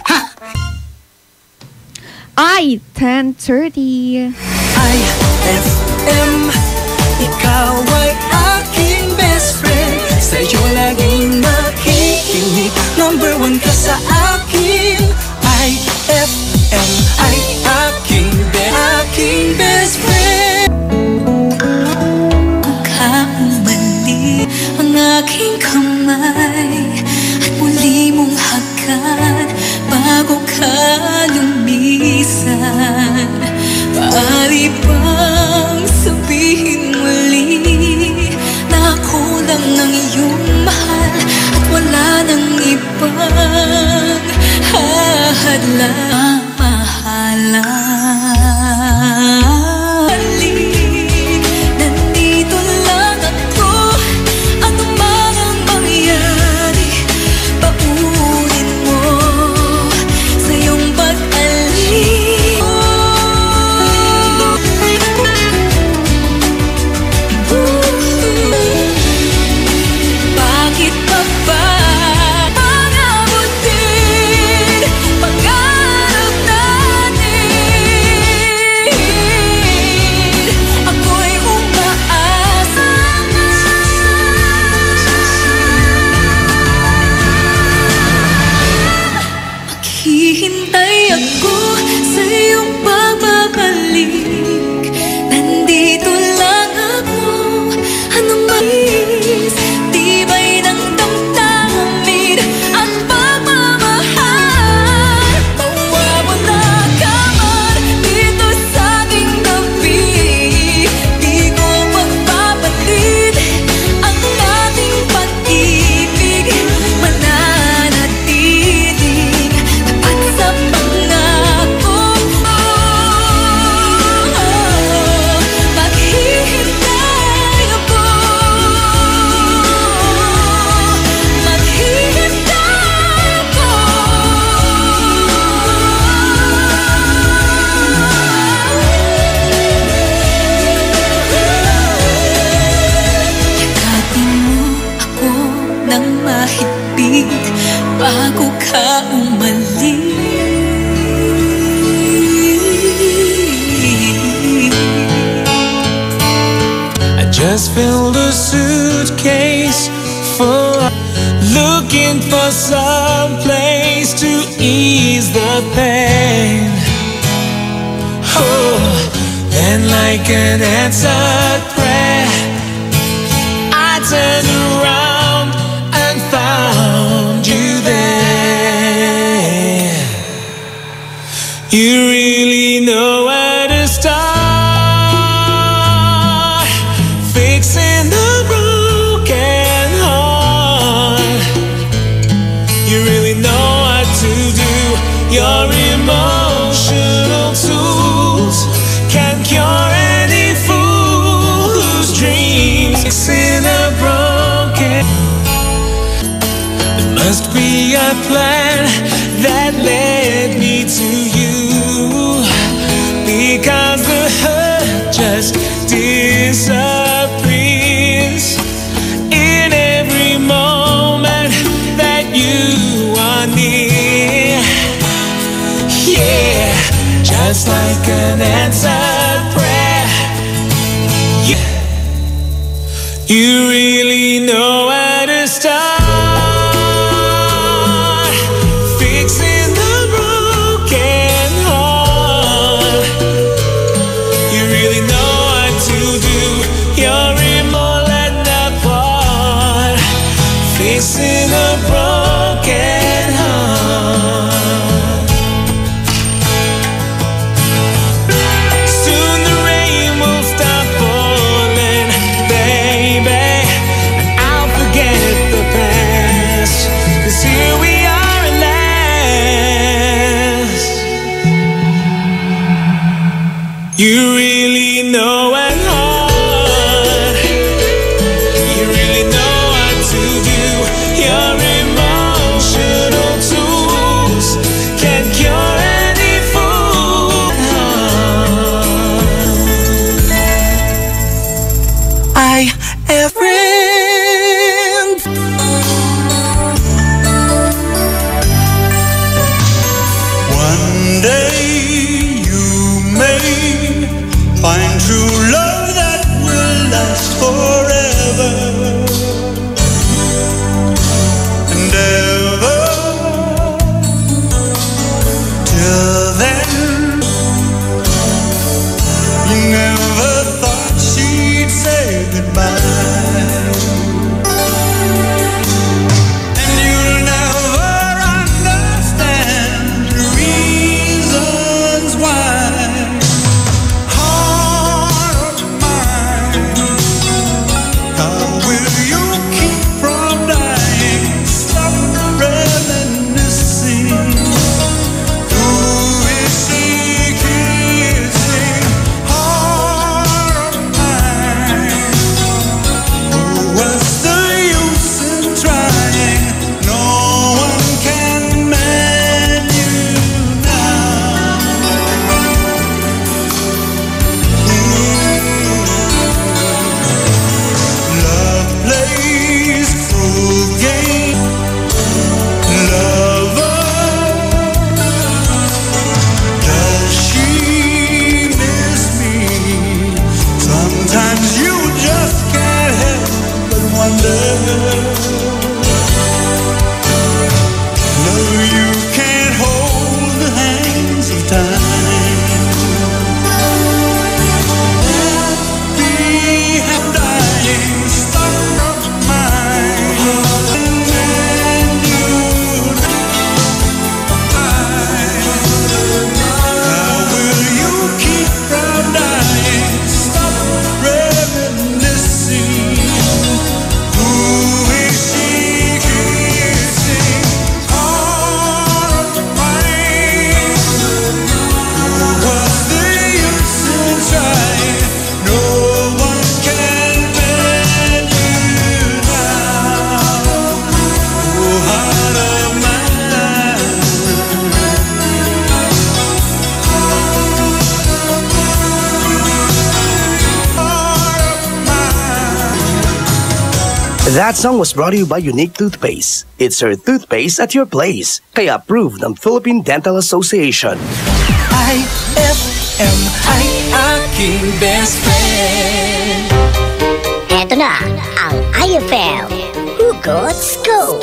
Speaker 7: Ay, 10:30.
Speaker 3: IFM, ikaw ay aking best friend. Sa'yo laging makikinig, #1 ka sa akin. IFM ay aking best friend.
Speaker 1: Kung kaumali ang aking kamay at muli mong hagkan bago ka lumisan, maaari bang sabihin muli na ako lang ang iyong mahal at wala nang ibang hahadlang mahalan. Nandito lang ako, ano man ang mangyari, paunin mo sa iyong pag-alis. Bakit pa ba pangabutin pangarap natin? Ako'y umaasa, maghihintay ako sa iyong pagbabalik. Nandito lang ako, ano mais, tibay ng damdamin at pagmamahal. Mawawala ka man dito sa aking tabi, di ko magpapalit ang ating pag-ibig. Mananatiling tapat sa pangako mo. Maghihintay ako, maghihintay ako. Yakapin mo ako ng mahigpit bago ka umalis.
Speaker 2: I just filled a suitcase full, looking for some place to ease the pain. Oh, then like an answered prayer, I turned around and found you there. You really know where to start, fixing the broken heart. You really know what to do. Your emotional tools can cure any fool whose dreams in a broken. There must be a plan that led me to you, because the hurt just disappears in every moment that you are near. Yeah, just like an answered prayer. Yeah, you really know where to start, fixing the broken heart. You really know what to do. You're immortal apart, fixing a broken heart. Soon the rain will stop falling. They goodbye. And you'll never understand the reasons why. Heart of mine, how will you keep from dying? Stop reminiscing. Who is she kissing? Heart of mine, what's the use in trying? No one can mend you now. Love plays cruel game. Lover, does she miss me? Sometimes you just can't help but wonder. No, you can't hold the hands of time. Happy and dying, star of mine. And you how will you keep from dying? Stop reminiscing. Who is she kissing? Heart of mine, what's the use in trying? No one can mend you now. Oh, heart of mine.
Speaker 20: That song was brought to you by Unique Toothpaste. It's your toothpaste at your place. Kaya approved ng Philippine Dental Association.
Speaker 3: IFM ay aking best friend.
Speaker 21: Eto na ang IFL Hugot Scoop.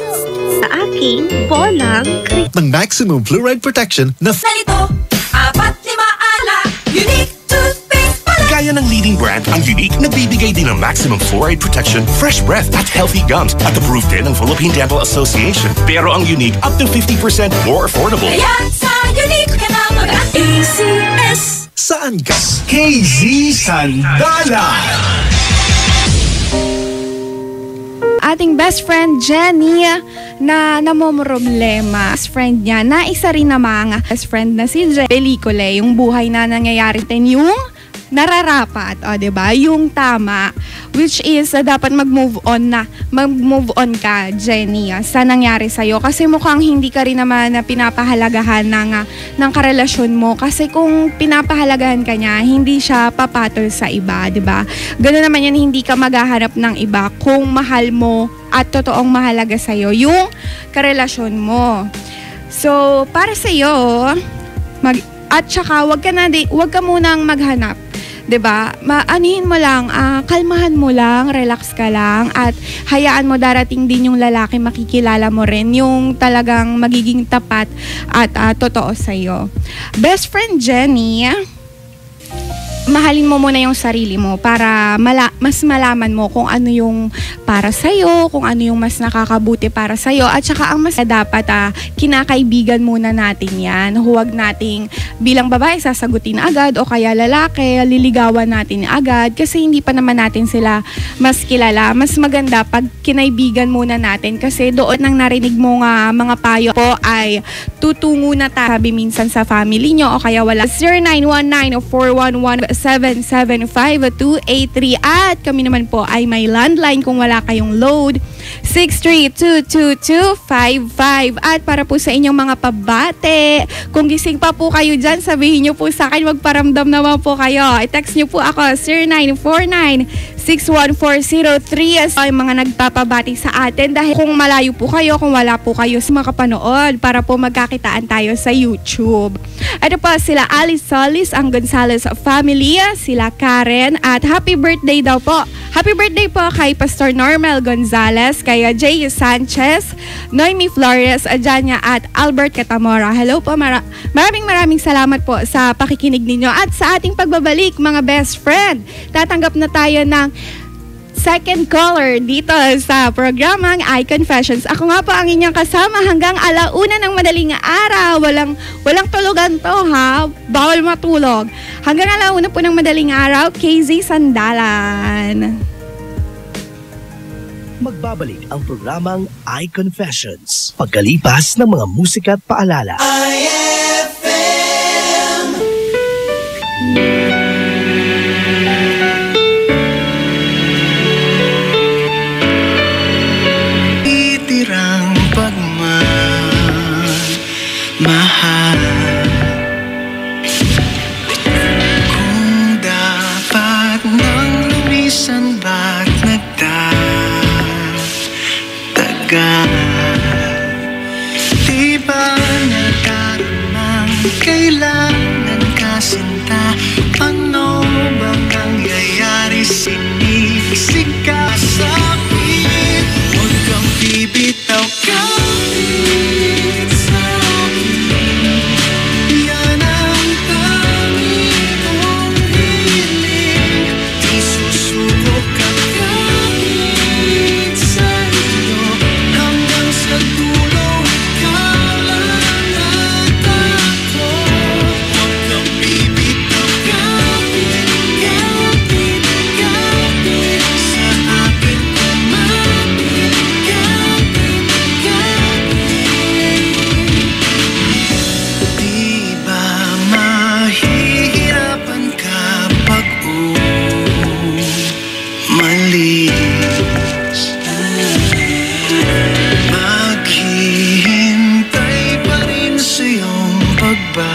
Speaker 4: Sa aking bolang
Speaker 5: ng maximum fluoride protection na
Speaker 1: Nalito, 4-5 ala, Unique Toothpaste pala.
Speaker 22: Gaya ng leading brand, ang Unique nagbibigay din ng maximum fluoride protection, fresh breath at healthy gums at approved din ng Philippine Dental Association. Pero ang Unique up to 50% more affordable.
Speaker 1: Kaya sa Unique ka na mag-ACS.
Speaker 5: Saan ka?
Speaker 16: KZ Sandalan.
Speaker 7: Ating best friend Jenny na namomroblema. Best friend niya na isa rin namang best friend na si Jenny Pelikule. Yung buhay na nangyayari din yung nararapat, o diba? Yung tama, which is dapat mag-move on ka, Jenny, sa nangyari sa'yo. Kasi mukhang hindi ka rin naman na pinapahalagahan ng karelasyon mo. Kasi kung pinapahalagahan ka niya, hindi siya papatol sa iba, diba? Ganoon naman yan, hindi ka maghahanap ng iba kung mahal mo at totoong mahalaga sa'yo yung karelasyon mo. So, para sa'yo, at saka wag ka munang maghanap. 'Di ba? Maanuhin mo lang, kalmahan mo lang, relax ka lang at hayaan mo darating din yung lalaki, makikilala mo rin yung talagang magiging tapat at totoo sa iyo. Best friend Jenny, mahalin mo muna yung sarili mo para mas malaman mo kung ano yung para sa'yo, kung ano yung mas nakakabuti para sa'yo, at saka ang mas dapat kinakaibigan muna natin yan. Huwag nating bilang babae sasagutin agad o kaya lalaki, liligawan natin agad kasi hindi pa naman natin sila mas kilala. Mas maganda pag kinaibigan muna natin kasi doon nang narinig mo nga mga payo po ay tutungo na sabi minsan sa family nyo o kaya wala. 0919-411-775-283 at kami naman po ay may landline kung wala kayong load 6322255. At para po sa inyong mga pabate, kung gising pa po kayo dyan, sabihin nyo po sa akin, magparamdam naman po kayo. I-text nyo po ako 0949-61403 ay mga nagpapabati sa atin dahil kung malayo po kayo, kung wala po kayo sa makapanood para po magkakitaan tayo sa YouTube. Ito po sila Alice Solis, ang Gonzales family, sila Karen, at happy birthday daw po. Happy birthday po kay Pastor Normal Gonzales, kay Jay Sanchez, Noemi Flores, Adjania at Albert Catamora. Hello po, maraming salamat po sa pakikinig ninyo at sa ating pagbabalik mga best friend. Tatanggap na tayo ng second caller dito sa programang iConfessions. Ako nga po ang inyong kasama hanggang 1:00 ng madaling araw. Walang tulugan to ha. Bawal matulog. Hanggang 1:00 po ng madaling araw, KZ Sandalan.
Speaker 20: Magbabalik ang programang iConfessions pagkalipas ng mga musika at paalala.
Speaker 2: Itirang pagmamahal, kung dapat nang lumisan ba't nagtatagal? Di ba nagkaramang kailangan kasinta? Ano bang nangyayari? Sinisig ka sa akin, huwag kang bibitaw kahit sa akin. Yan ang tanging kong hiling, di susuko ka kahit sa iyo. Hanggang sa dulo, ikaw lang at ako. Huwag kang bibitaw kahit sa akin. Kumapit di ba mahihirapan kapag umalis? Maghihintay pa rin sa iyong pagbabalik.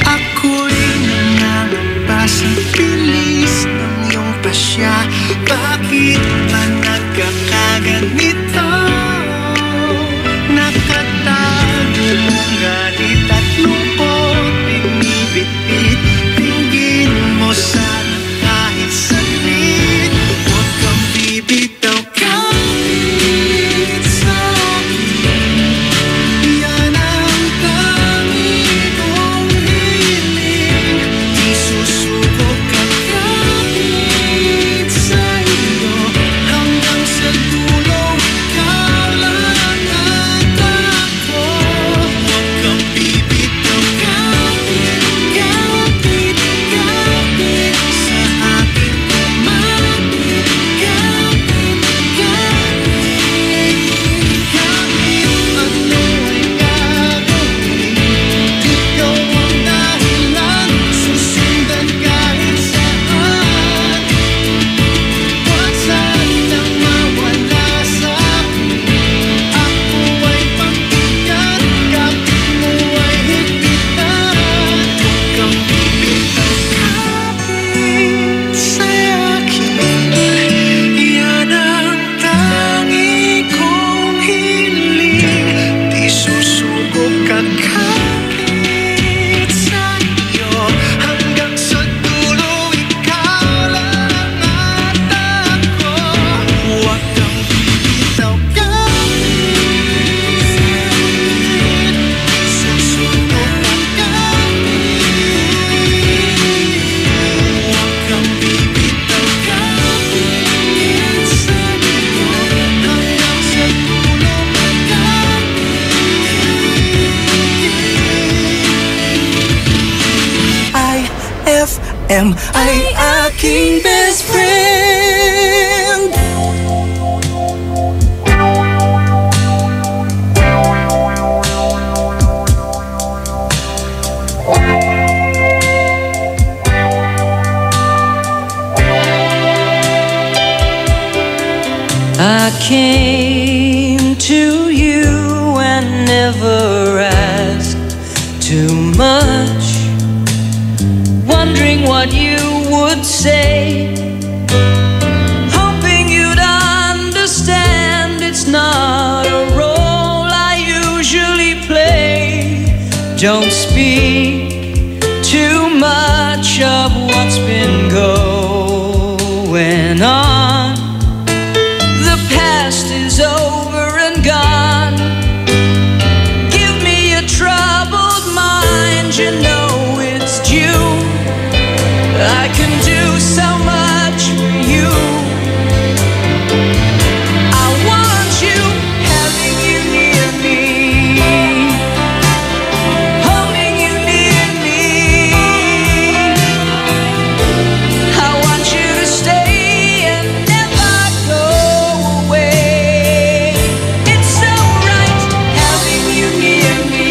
Speaker 2: Ako'y nangangamba sa bilis ng iyong pasya. Bakit ba nagkakaganito? Nakatago mong galit at lungkot, binibitbit. Tingin mo sana kahit saglit. Huwag kang bibitaw kahit sa akin. Yan ang tanging kong hiling, di susuko ka kahit sa iyo. Hanggang sa dulo, ikaw lang at ako. Huwag kang bibitaw kahit sa akin. Kumapit kahit ano ay gagawin. Ikaw ang dahilan, susundan kahit saan. Huwag sanang mawala sa akin. Ako ay pagtigan, kapit mo ay higpitan. Huwag kang bibitaw kahit sa akin. Yan ang tanging kong hiling, di susuko ka kahit sa iyo. Hanggang sa dulo, ikaw lang at ako. Huwag kang bibitaw kahit susuko ka kahit. Huwag kang bibitaw kahit sa iyo. Hanggang sa dulo, IFM ay aking best friend.
Speaker 3: I came to you and never asked too much, wondering what you would say, hoping you'd understand it's not a role I usually play. Don't speak too much of what's been going on. The past is over and gone. Give me a troubled mind, you know it's due. I can do so much for you. I want you, having you near me, holding you near me. I want you to stay and never go away. It's so right, having you near me,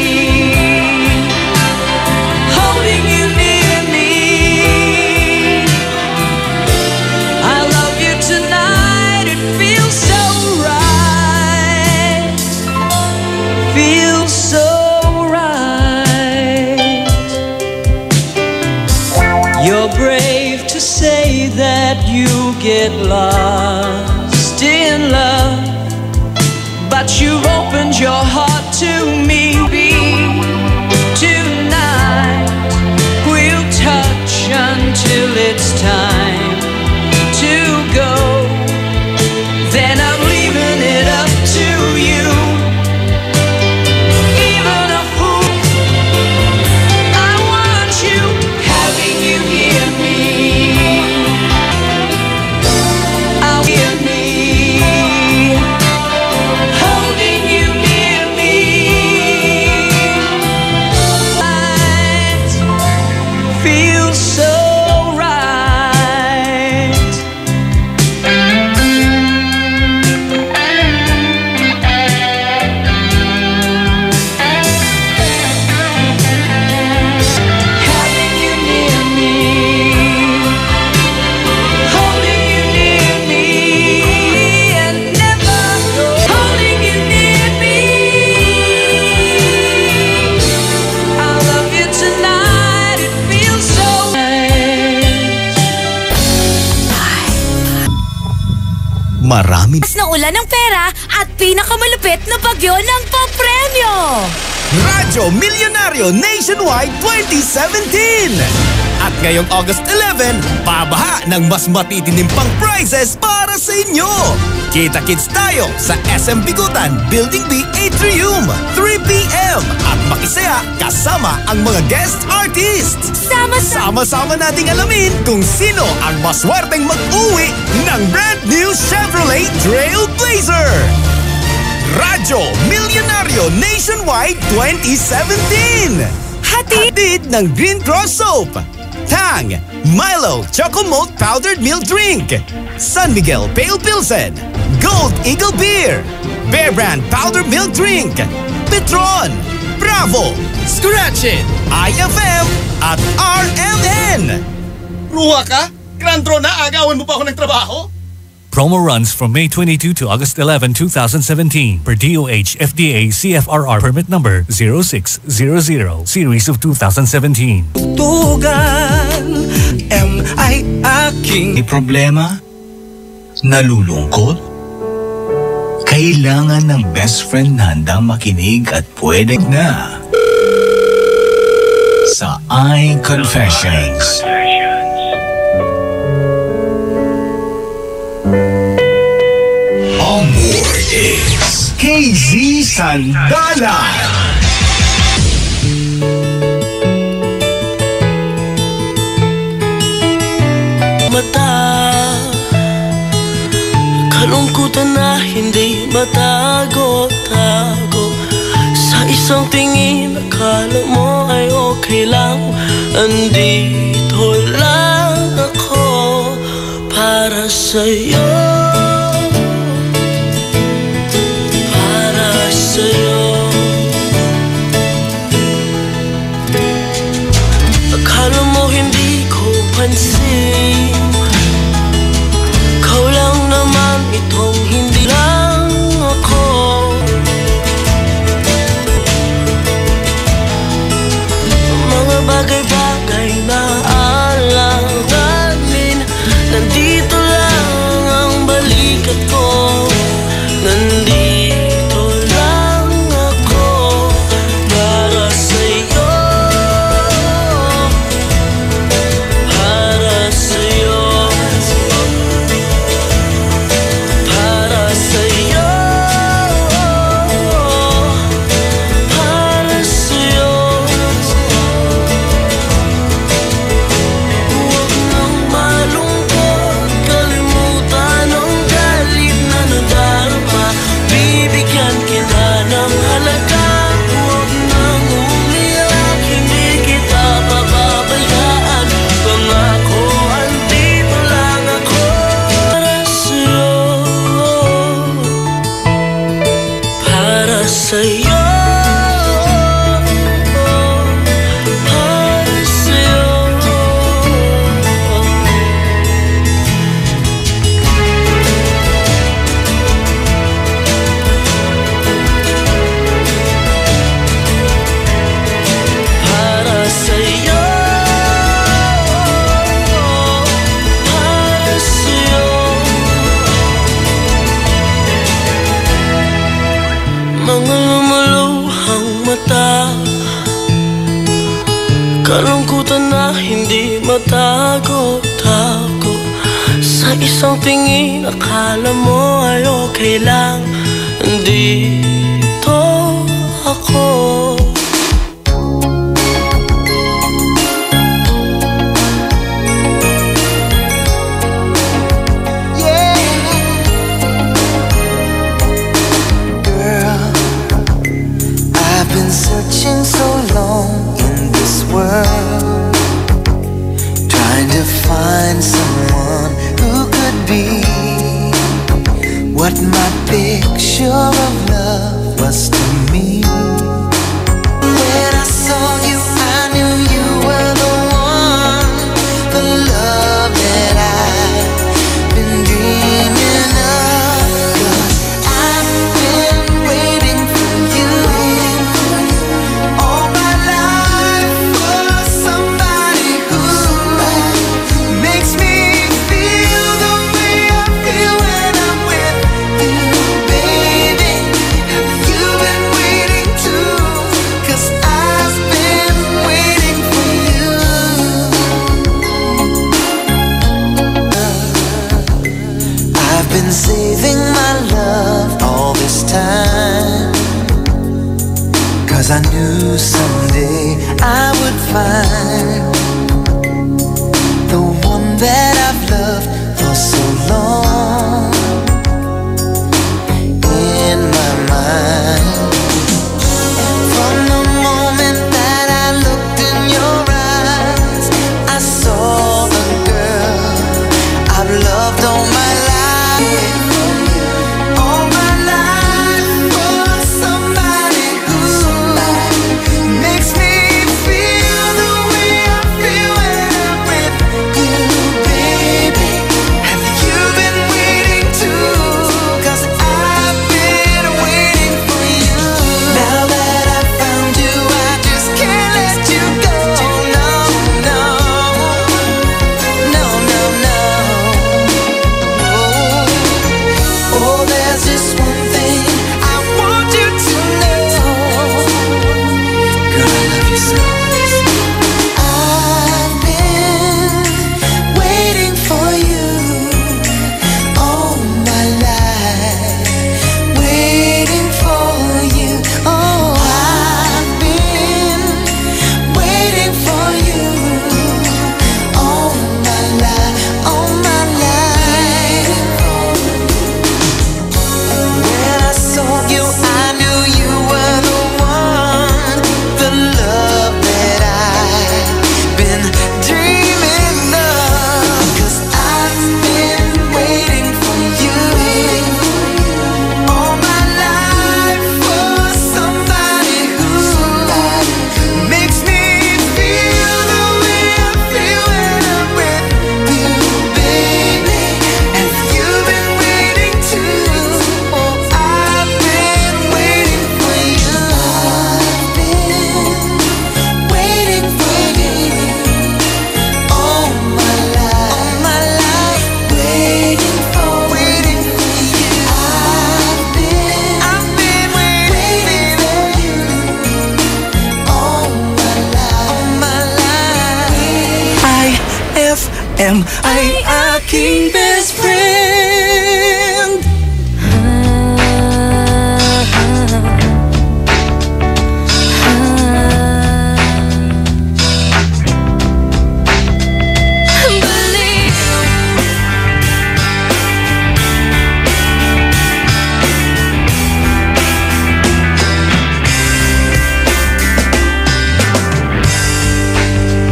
Speaker 3: holding you near me. I love you tonight, it feels so right, feels so right. You're brave to say that you get lost in love, but you've opened your heart to me. Tonight we'll touch until it's time to go. Then I'm leaving it up to you. Even a fool, I want you, having you near me. I'll hear me, holding you near me. Feels so right. Having you near me, holding you near me, and never go. Holding you near me, I love you tonight. It feels so right.
Speaker 18: Marami
Speaker 1: Mas na ulan ng pera at pinakamalupit na bagyo ng papremyo.
Speaker 8: Radyo Milyonaryo Nationwide 2017! At ngayong August 11, pabaha ng mas matitinim pang prizes para sa inyo! Kita-kits tayo sa SM Bigutan, Building B Atrium, 3 p.m. At makisaya kasama ang mga guest artists! Sama-sama nating alamin kung sino ang maswerteng mag-uwi ng brand new Chevrolet Trailblazer! Radyo Milyonaryo Nationwide 2017! Hatid ng Green Cross Soap, Tang, Milo Choco Malt Powdered Milk Drink, San Miguel Pale Pilsen, Gold Eagle Beer, Bear Brand Powdered Milk Drink, Petron, Bravo, Scratch It, IFM, at RMN!
Speaker 10: Ruha ka? Grandro na, agawan mo pa ako ng trabaho?
Speaker 19: Promo runs from May 22 to August 11, 2017 per DOH FDA CFRR permit number 0600 series of 2017.
Speaker 16: Tugan, ay aking may problema? Nalulungkot? Kailangan ng best friend na handang makinig at pwedeng na sa iConfessions. On board is KZ Sandalan.
Speaker 2: Mata, kalungkutan na hindi matago-tago. Sa isang tingin, akala mo ay okay lang. Andito lang ako para sa'yo. Para sa'yo. Akala mo hindi ko pansin. Ikaw lang naman itong hindi lang ako. Mga bagay-bagay na alanganin, nandito lang ang balikat ko. Nandito lang ako para sa'yo. Para matago-tago. Sa isang tingin, akala mo ay okay lang. Dito ako. Searching so long in this world, trying to find someone who could be what my picture of love was to me. When I saw you, I knew you were the one, the love that I've been dreaming of. 'Cause I've been waiting for you. Saving my love all this time, 'cause I knew someday I would find the one that I've loved for so long in my mind. From the moment that I looked in your eyes, I saw the girl I've loved all my life. Am I aking best friend?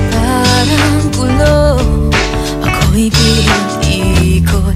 Speaker 1: Parang gulo, ako'y ikot-ikot.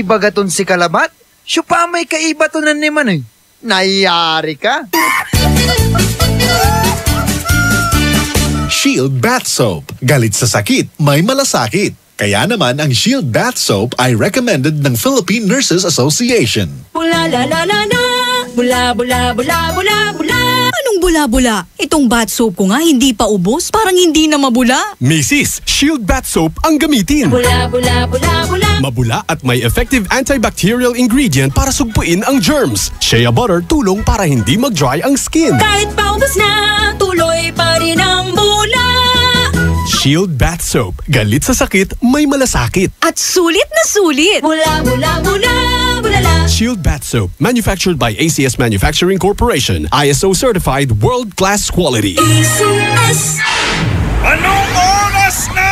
Speaker 12: ibagaton si Kalabat. Siya pa may kaibatonan ni man eh. Nayari ka.
Speaker 5: Shield Bath Soap. Galit sa sakit, may malasakit. Kaya naman ang Shield Bath Soap ay recommended ng Philippine Nurses Association.
Speaker 1: Bula la la la la, bula bula bula bula bula. Anong bula-bula? Itong bath soap ko nga hindi pa ubos, parang hindi na mabula.
Speaker 6: Mrs. Shield Bath Soap ang gamitin.
Speaker 1: Bula bula bula bula.
Speaker 6: Mabula at may effective antibacterial ingredient para sugpuin ang germs. Shea butter tulong para hindi mag-dry ang skin.
Speaker 1: Kahit pa ubos na, tuloy pa rin ang bula.
Speaker 6: Shield Bath Soap. Galit sa sakit, may malasakit.
Speaker 1: At sulit na sulit. Bula bula bula bula la.
Speaker 6: Shield Bath Soap. Manufactured by ACS Manufacturing Corporation. ISO certified world-class quality.
Speaker 1: ACS.
Speaker 8: Anong oras na?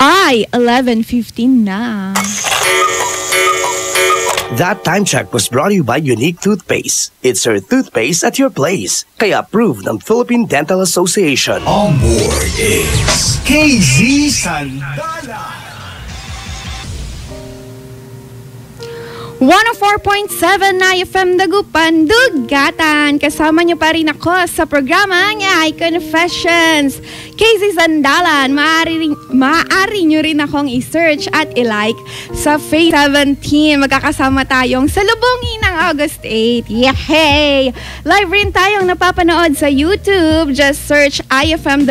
Speaker 7: Ay, 11:15 na.
Speaker 20: That time check was brought to you by Unique Toothpaste. It's your toothpaste at your place. Kaya approved ng Philippine Dental Association.
Speaker 16: On board is KZ Sandala.
Speaker 7: 104.7 na FM Dagupan, Dugatan. Kasama niyo pa rin ako sa programang I Confessions. KZ Sandalan, maaari niyo rin akong i-search at i-like sa Face 17. Magkakasama tayong sa lubungin ng August 8. Yehey! Live rin tayong napapanood sa YouTube. Just search IFM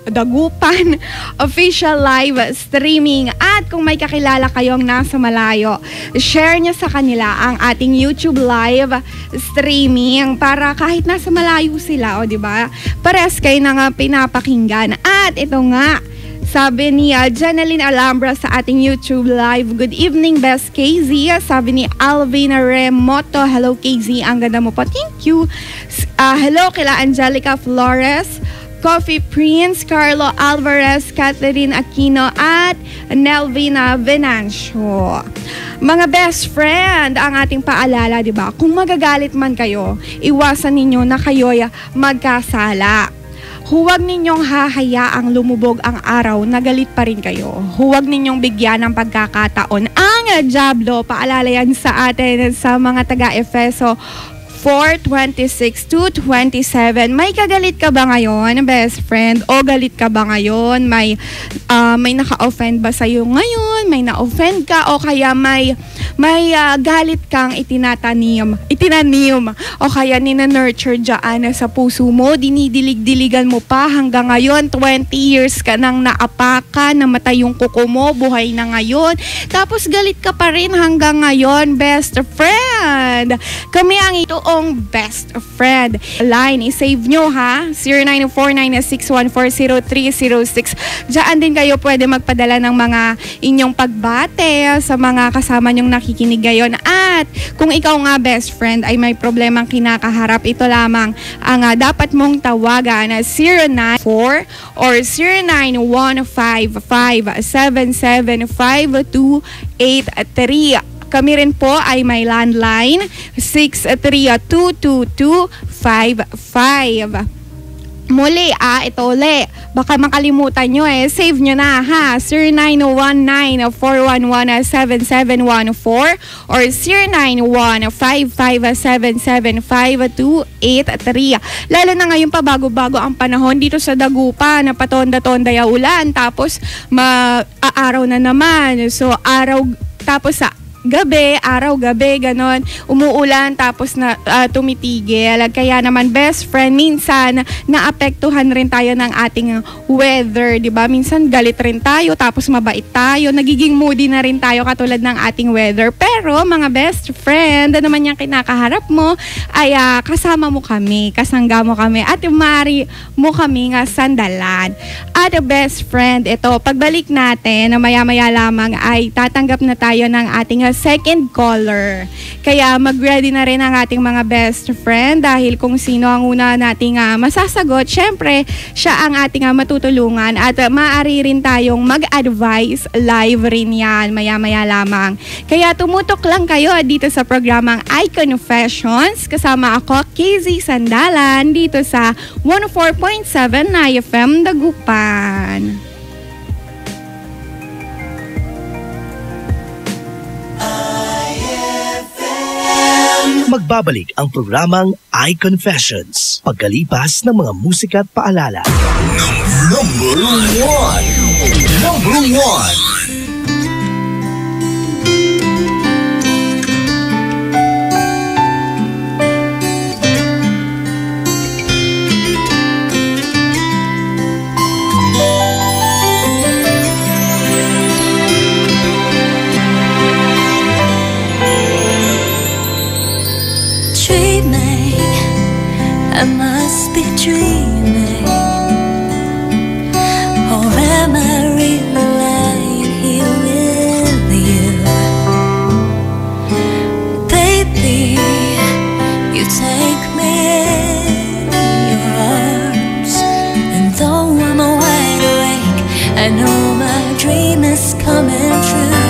Speaker 7: Dagupan official live streaming. At kung may kakilala kayong nasa malayo, share nyo sa kanila ang ating YouTube live streaming para kahit nasa malayo sila, o diba? Pares kayo na nga pinapakinggan. At ito nga, sabi ni Janeline Alhambra sa ating YouTube live, good evening best KZ. Sabi ni Alvin Remoto, hello KZ, ang ganda mo po, thank you. Hello kila Angelica Flores, Coffee Prince, Carlo Alvarez, Catherine Aquino, at Nelvina Venancio. Mga best friend, ang ating paalala, di ba? Kung magagalit man kayo, iwasan ninyo na kayo'y magkasala. Huwag ninyong hahayaang lumubog ang araw na galit pa rin kayo. Huwag ninyong bigyan ng pagkakataon ang Diablo. Paalala yan sa atin sa mga taga-Efeso 4:26-27. May kagalit ka ba ngayon, best friend? O galit ka ba ngayon? May naka-offend ba sa'yo ngayon? May na-offend ka? O kaya may galit kang itinanim? O kaya nina-nurture dyan sa puso mo? Dinidilig-diligan mo pa hanggang ngayon? 20 years ka nang naapakan, namatay yung kuko mo, buhay na ngayon. Tapos galit ka pa rin hanggang ngayon, best friend. Kami ang ito best friend. Line, i-save nyo ha. 0949-614-0306. Diyan din kayo pwede magpadala ng mga inyong pagbate sa mga kasama nyong nakikinig ngayon. At kung ikaw nga best friend ay may problemang kinakaharap, ito lamang ang dapat mong tawagan na 094 or 0915-577-5283. Kami rin po ay may landline 6322255. Muli, ito ulit. Baka makalimutan nyo save nyo na ha. 0919-411-7714 or 0915-577-5283. Lalo na ngayon pa bago-bago ang panahon dito sa Dagupan na patonda-tonda ya ulan. Tapos araw na naman. So tapos sa araw-gabi, ganon, umuulan tapos na tumitigil. Kaya naman best friend, minsan naapektuhan rin tayo ng ating weather, di ba? Minsan galit rin tayo, tapos mabait tayo, nagiging moody na rin tayo katulad ng ating weather. Pero mga best friend, ano naman yung kinakaharap mo, ay kasama mo kami, kasangga mo kami, at mari mo kami nga sandalan. At best friend, ito, pagbalik natin, na maya-maya lamang ay tatanggap na tayo ng ating second caller. Kaya mag-ready na rin ang ating mga best friend dahil kung sino ang una nating masasagot, syempre, siya ang ating matutulungan at maaari rin tayong mag-advise live rin yan maya-maya lamang. Kaya tumutok lang kayo dito sa programang I Confessions. Kasama ako, KZ Sandalan, dito sa 104.7 na FM Dagupan.
Speaker 20: Magbabalik ang programang iConfessions pagkalipas ng mga musika at paalala.
Speaker 8: Number one. Number one.
Speaker 1: I must be dreaming, or am I really lying here with you? Baby, you take me in your arms, and though I'm wide awake, I know my dream is coming true.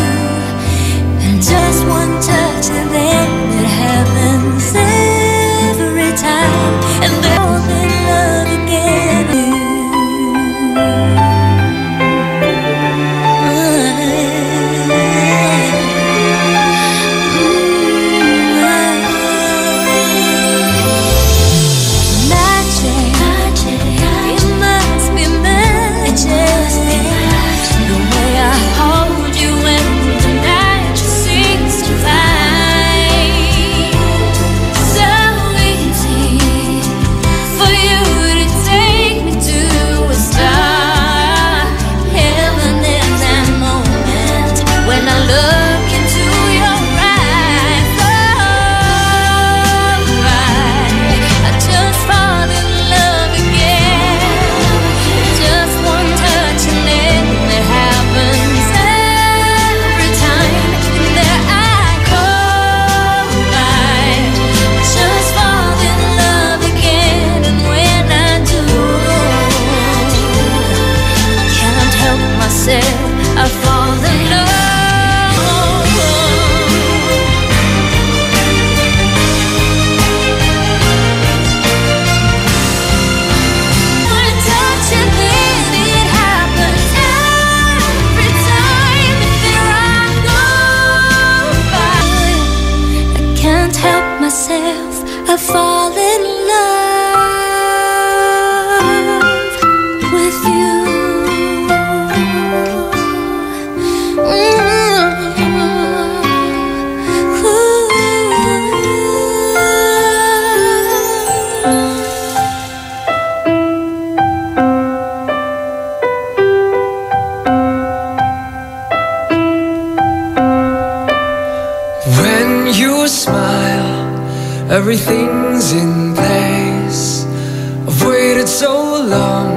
Speaker 1: And just one touch and then it happens every time. And they're all in love again. Magic, it must be magic. The way I hold you in the night just seems to find so easy for you to take me to a star. Heaven in that moment when I look into your eyes. Oh, I just fall in love again. Just one touch and then it happens every time. And there I go, I just fall in love again. And when I do, can't help myself, I fall in love. One touch and then it happens every time. There I go, I can't help myself, I fall in love with you.
Speaker 3: When you smile, everything's in place. I've waited so long,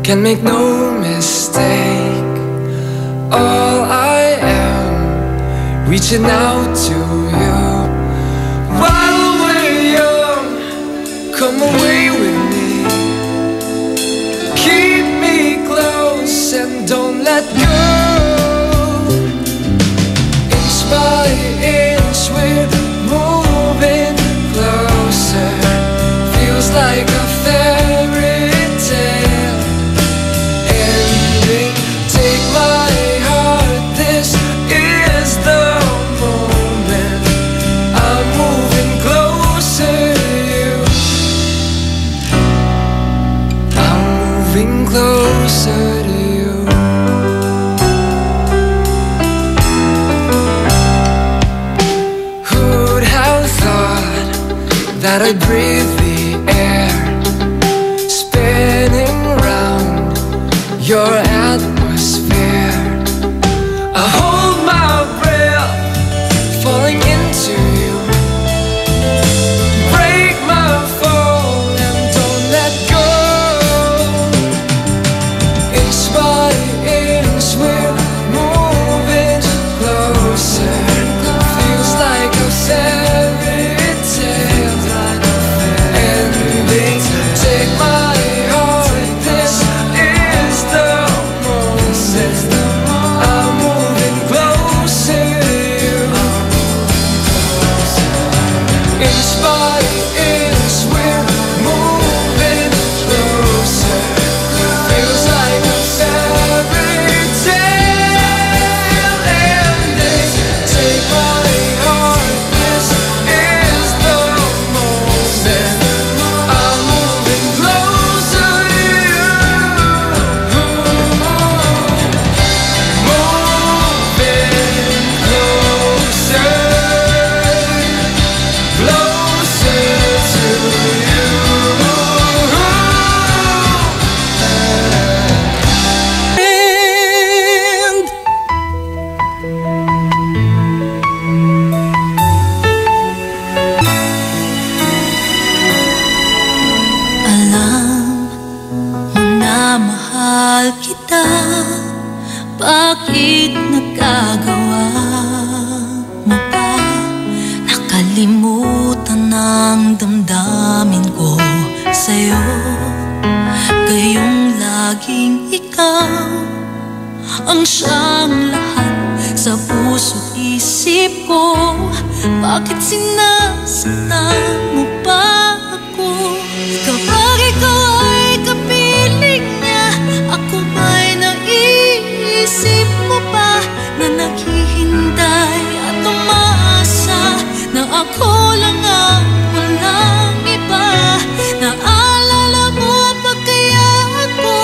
Speaker 3: can make no mistake. All I am, reaching out to you. While we're young, come away with me. Keep me close and don't let go. Inch by inch we're moving closer. Feels like a fairy tale ending. Take my heart, this is the moment. I'm moving closer to you. I'm moving closer to you. Who'd have thought that I'd breathe the air, spinning round your atmosphere. I hold my breath, falling into you. Break my fall and don't let go. Inch by inch we're moving closer. Feels like a fairy tale
Speaker 1: Bakit nagagawa mo pa? Nakalimutan ang damdamin ko sa'yo. Gayong laging ikaw ang siyang lahat sa puso't isip ko. Bakit sinasaktan mo pa ako? Kapag ikaw ay kapiling niya, ako ba'y naiisip mo pa na naghihintay at umaasa na ako lang ang walang iba? Naalala mo pa kaya ako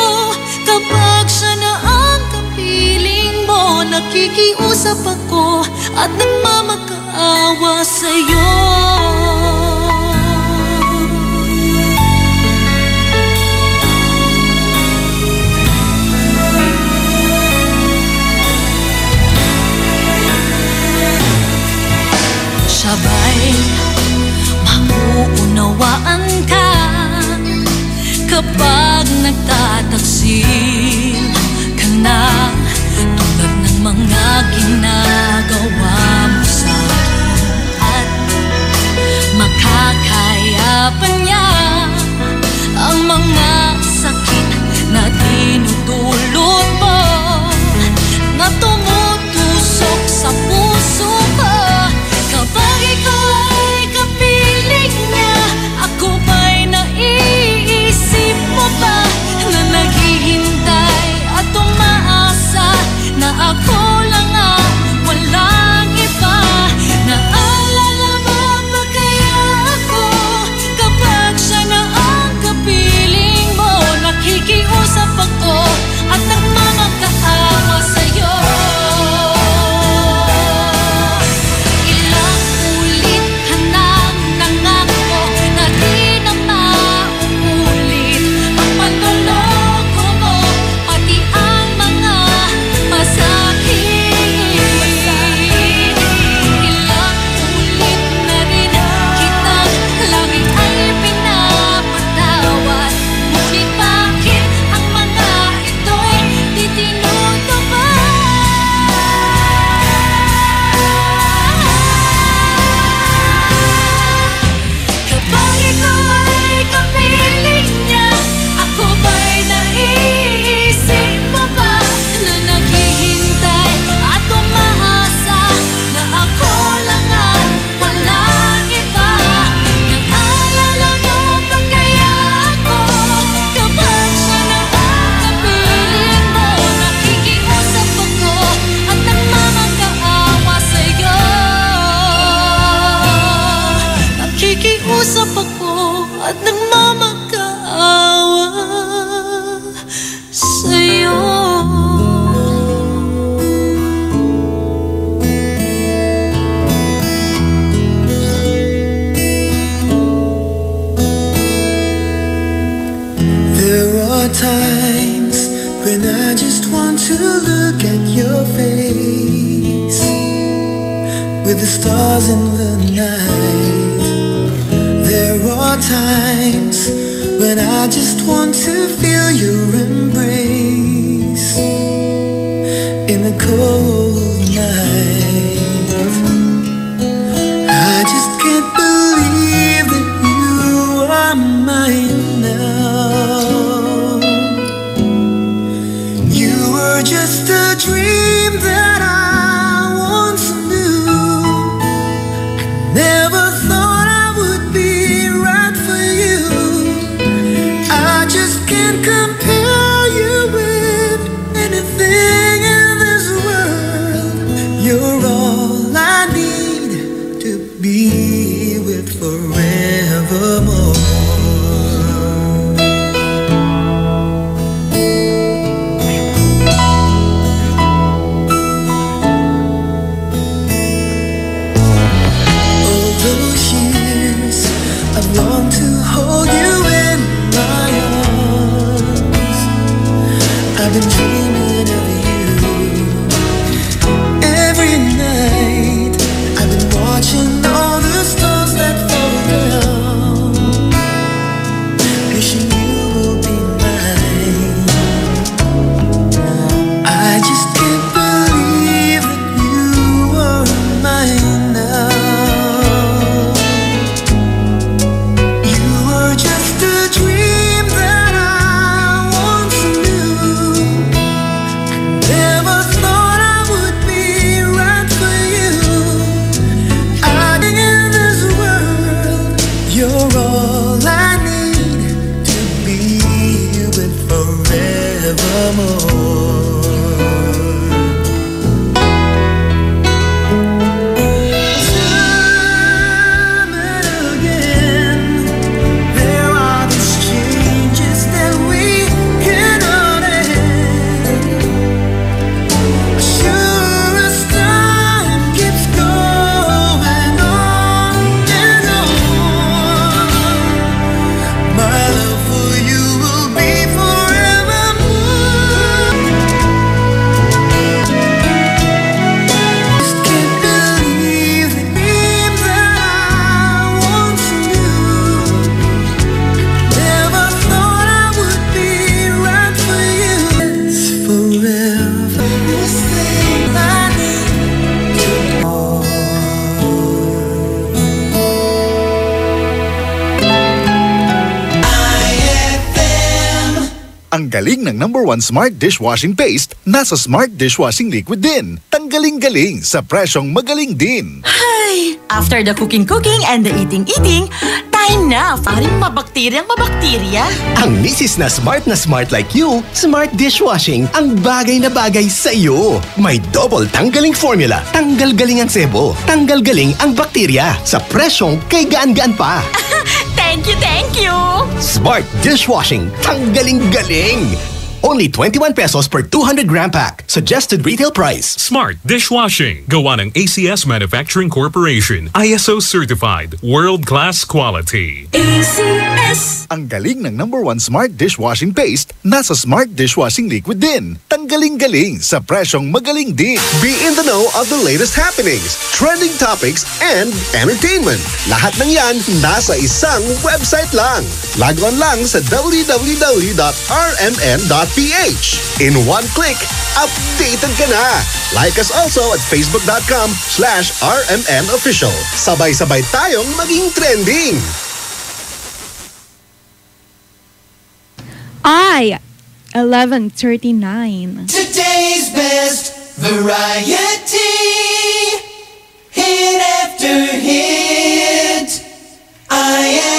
Speaker 1: kapag siya na ang kapiling mo? Nakikiusap ako at nagmamakaawa sa'yo. Sabay mauunawaan ka kapag nagtataksil ka na, tulad ng mga ginagawa mo sa akin, at makakaya pa niya ang mga sakit na dinudulot mo, na tumutusok sa puso ko. Kapag ikaw ay kapiling niya, ako ba'y naiisip mo ba na naghihintay at umaasa na ako lang ang walang iba? Naalala mo ba kaya ako kapag siya na ang kapiling mo? Nakikiusap ako at nagmamakaawa sa'yo. Nakikiusap ako at nagmamakaawa sa'yo.
Speaker 2: There are times when I just want to look at your face, with the stars in the night. There are times when I just want to feel your embrace in the cold night. I just can't believe that you are mine now. You were just a dream that I once knew. I never thought I would be right for you. I just can't compare you with anything in this world. You're all I need to be
Speaker 5: Ang galing ng #1 Smart Dishwashing Paste, nasa Smart Dishwashing Liquid din. Tanggaling-galing sa presyong magaling din.
Speaker 14: Ay, after the cooking and the eating, time na para rin mabakteryang mabakterya.
Speaker 9: Ang misis na smart like you, Smart Dishwashing ang bagay na bagay sa iyo. May double tanggaling formula, tanggal galing ang sebo, tanggal galing ang bakterya sa presyong kay gaan-gaan pa.
Speaker 14: Thank you!
Speaker 9: Smart Dishwashing, tanggaling-galing! Only 21 pesos per 200-gram pack. Suggested retail price.
Speaker 11: Smart Dishwashing. Gawa ng ACS Manufacturing Corporation. ISO certified. World-class quality.
Speaker 5: ACS! Ang galing ng #1 Smart Dishwashing Paste, nasa Smart Dishwashing Liquid din. Tanggaling-galing sa presyong magaling din.
Speaker 9: Be in the know of the latest happenings, trending topics, and entertainment. Lahat ng yan nasa isang website lang. Log on lang sa www.rmn.ph. In one click, updated ka na. Like us also at facebook.com/RMNofficial. Sabay-sabay tayong maging trending.
Speaker 7: I 11:39.
Speaker 2: Today's best variety. Hit after hit. IFM.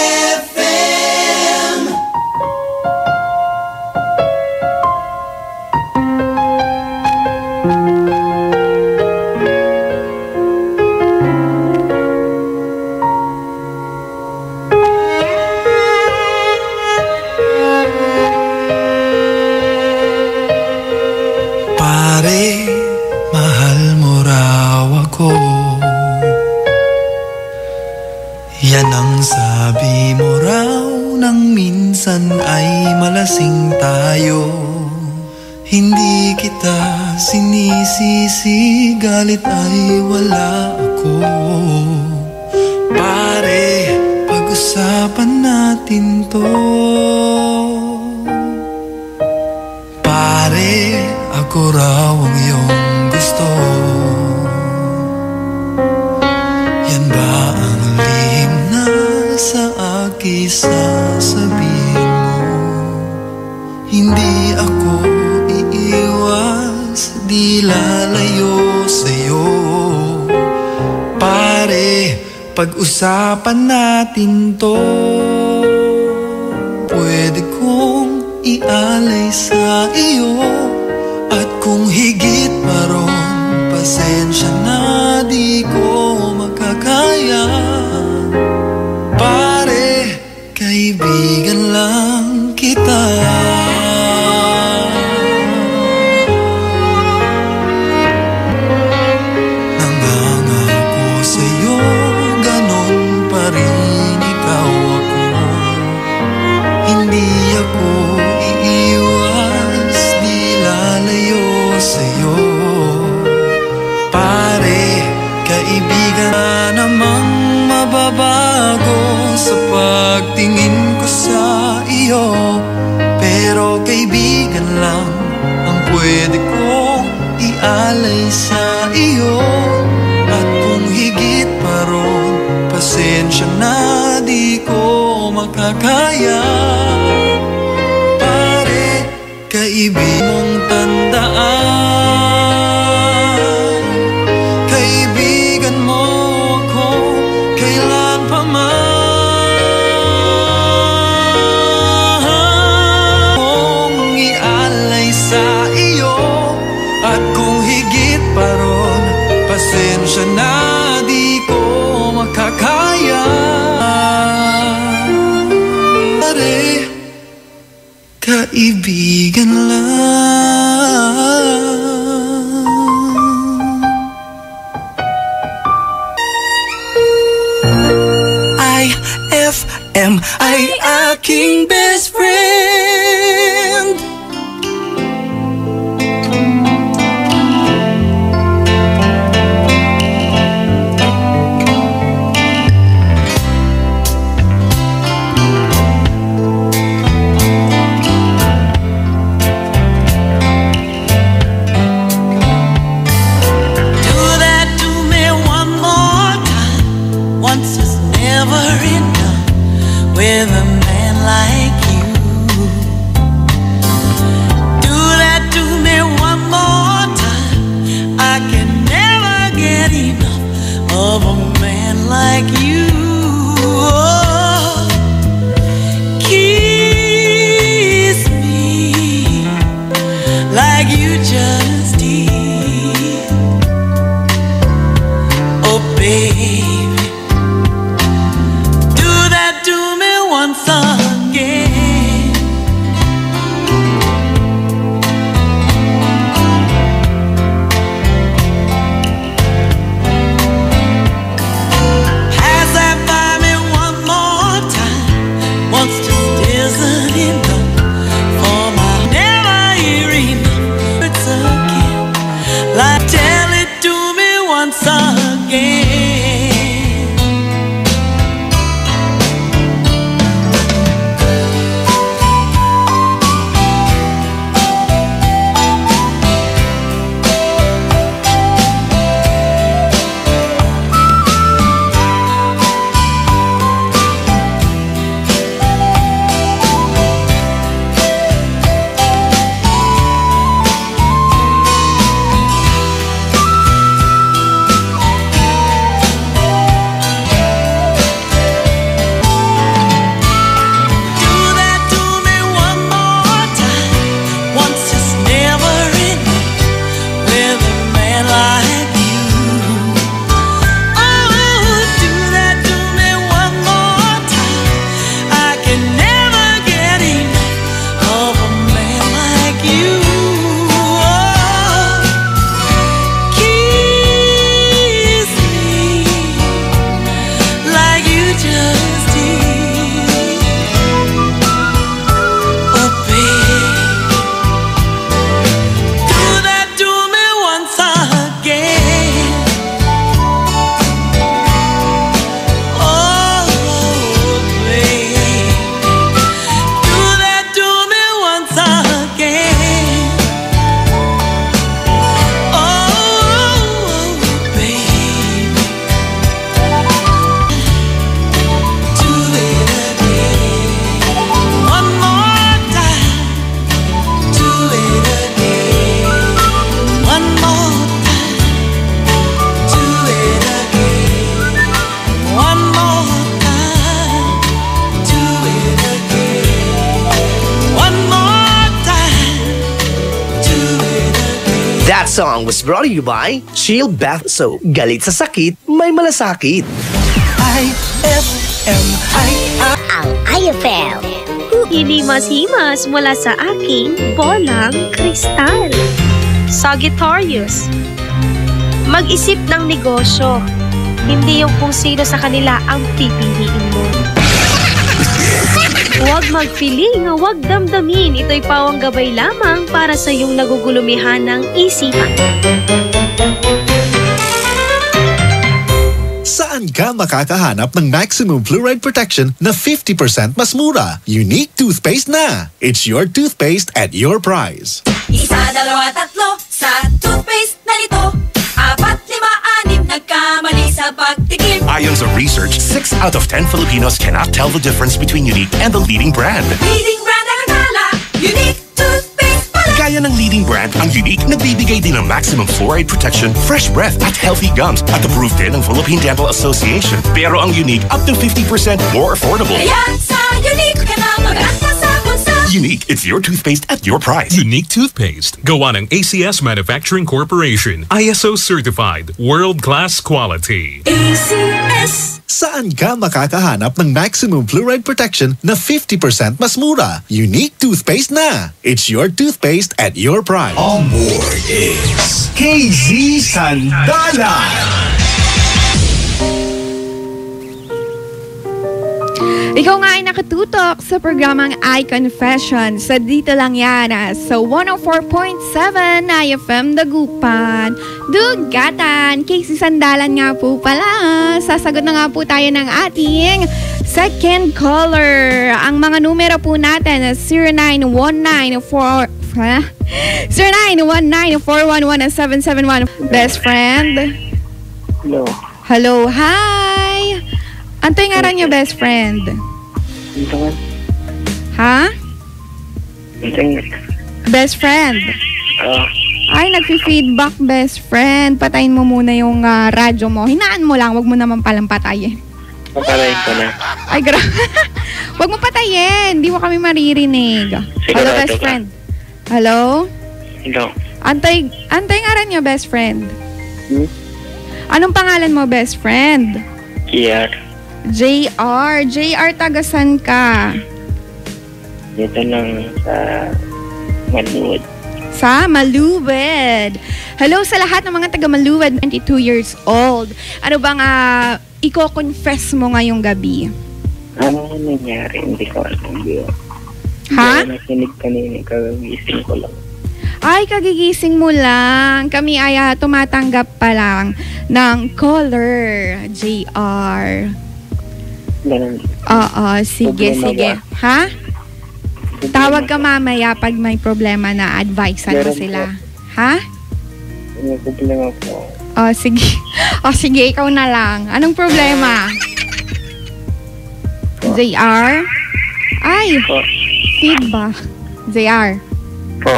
Speaker 2: Yan ang sabi mo raw nang minsan ay malasing tayo. Hindi kita sinisisi, galit ay wala ako. Pare, pag-usapan natin to. Pare, ako raw ang iyong gusto. Yan ba ang lihim na sa akin sasabihin mo? Hindi ako iiwas, di lalayo sa'yo. Pare, pag-usapan natin to. Pwede kong ialay sa iyo. At kung higit pa ron, pasensya na di ko makakaya. Pare, kaibigan lang kita. Nangangako sa'yo, ganon pa rin ikaw ako. Hindi ako iiwas, di lalayo sa'yo. Pare, kaibigan na namang mababago sa pagtingin ko sa iyo. Pero kaibigan lang ang pwede kong ialay sa iyo. At kung higit pa ron, pasensya na di ko makakaya. Pare, kaibigan mong tandaan, kaibigan mo ako kailan pa man. Kung ialay sa iyo, at kung higit pa ron, pasensya na di ko makakaya. Pare, kaibigan lang. IFM ay aking best friend. Do that to me one more time. Once is never enough with a man like like you. Oh, kiss me like you just did. Oh, baby, do that to me once again. Tell it to me once again.
Speaker 20: That song was brought to you by Shield Bath Soap. Galit sa sakit, may malasakit.
Speaker 21: IFM. Ang IFM.
Speaker 4: Hinimas-himas mula sa aking bolang kristal. Sagittarius. Mag-isip ng negosyo. Hindi yung kung sino sa kanila ang pipiliin mo. Huwag magpiling, huwag damdamin. Ito'y pawang gabay lamang para sa iyong nagugulumihan ng isipan.
Speaker 5: Saan ka makakahanap ng maximum fluoride protection na 50% mas mura? Unique toothpaste na! It's your toothpaste at your price.
Speaker 1: Isa, dalawa, tatlo sa toothpaste na ito. 4, 5, 6 nagkamali sa pagtikim.
Speaker 22: Ayon sa research, 6 out of 10 Filipinos cannot tell the difference between Unique and the leading brand.
Speaker 1: Leading brand ang akala, Unique toothpaste pala.
Speaker 22: Gaya ng leading brand, ang Unique nagbibigay din ng maximum fluoride protection, fresh breath at healthy gums at approved din ng Philippine Dental Association. Pero ang Unique up to 50% more affordable.
Speaker 1: Kaya sa Unique ka na mag-anta sa bulsa.
Speaker 22: Unique, it's your toothpaste at your price.
Speaker 11: Unique toothpaste. Gawa ng ACS Manufacturing Corporation. ISO certified. World-class quality.
Speaker 1: ACS.
Speaker 5: Saan ka makakahanap ng maximum fluoride protection na 50% mas mura? Unique toothpaste na! It's your toothpaste at your price.
Speaker 16: On board is KZ Sandalan.
Speaker 7: Ikaw nga ay nakatutok sa programang iConfession. Sa dito lang yan sa 104.7 IFM Dagupan. Dugatan, Casey Sandalan nga po pala. Sasagot na nga po tayo ng ating second caller. Ang mga numero po natin 0919-411-771. Best friend.
Speaker 15: Hello.
Speaker 7: Hello, hi. Anto yung ngaran niyo, best friend?
Speaker 15: Intangan.
Speaker 7: Ha?
Speaker 15: Intangan.
Speaker 7: Best friend? Ay, nagfi-feedback, best friend. Patayin mo muna yung radyo mo. Hinaan mo lang, wag mo naman palang patayin.
Speaker 15: Papalayin ko na.
Speaker 7: Ay, wag mo patayin. Hindi mo kami maririnig. Hello, best friend. Hello?
Speaker 15: Hello.
Speaker 7: Antay ngaran niyo, best friend. Anong pangalan mo, best friend?
Speaker 15: JR.
Speaker 7: JR, tagasan ka?
Speaker 15: Dito lang sa Maluwed.
Speaker 7: Sa Maluwed. Hello sa lahat ng mga taga Maluwed, 22 years old. Ano bang i-confess mo ngayong gabi?
Speaker 15: Ano nangyari? Hindi ko alam.
Speaker 7: Ha?
Speaker 15: Hindi ko nakinig kanina. Kagagising ko lang.
Speaker 7: Ay, kagigising mo lang. Kami ay tumatanggap pa lang ng caller, JR.
Speaker 15: Ganun.
Speaker 7: Oo, sige. Ha? Tawag ka mamaya pag may problema na advice-an mo sila. Ha?
Speaker 15: May problema po.
Speaker 7: Sige. Sige, ikaw na lang. Anong problema? JR? Ay, feedback. JR?
Speaker 15: Po.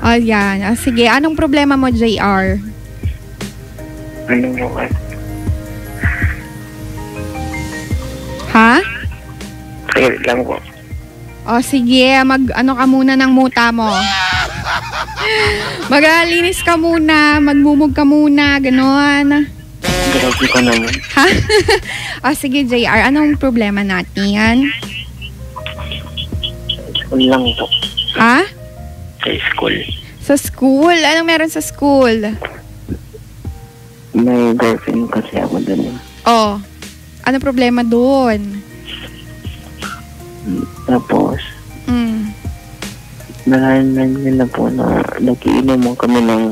Speaker 7: Yan. Sige, anong problema mo, JR?
Speaker 15: Ano mo ka?
Speaker 7: Ha?
Speaker 15: Sige lang po.
Speaker 7: Sige, ano ka muna ng muta mo. Maglinis ka muna, magmumug ka muna, ganon.
Speaker 15: Grabe ko naman.
Speaker 7: Ha? Sige, JR, anong problema natin?
Speaker 15: School lang po.
Speaker 7: Ha?
Speaker 15: Sa school.
Speaker 7: Sa school? Anong meron sa school?
Speaker 15: May girlfriend kasi ako dun.
Speaker 7: Anong problema doon?
Speaker 15: Tapos, nalaman nila po na nagiinuman kami ng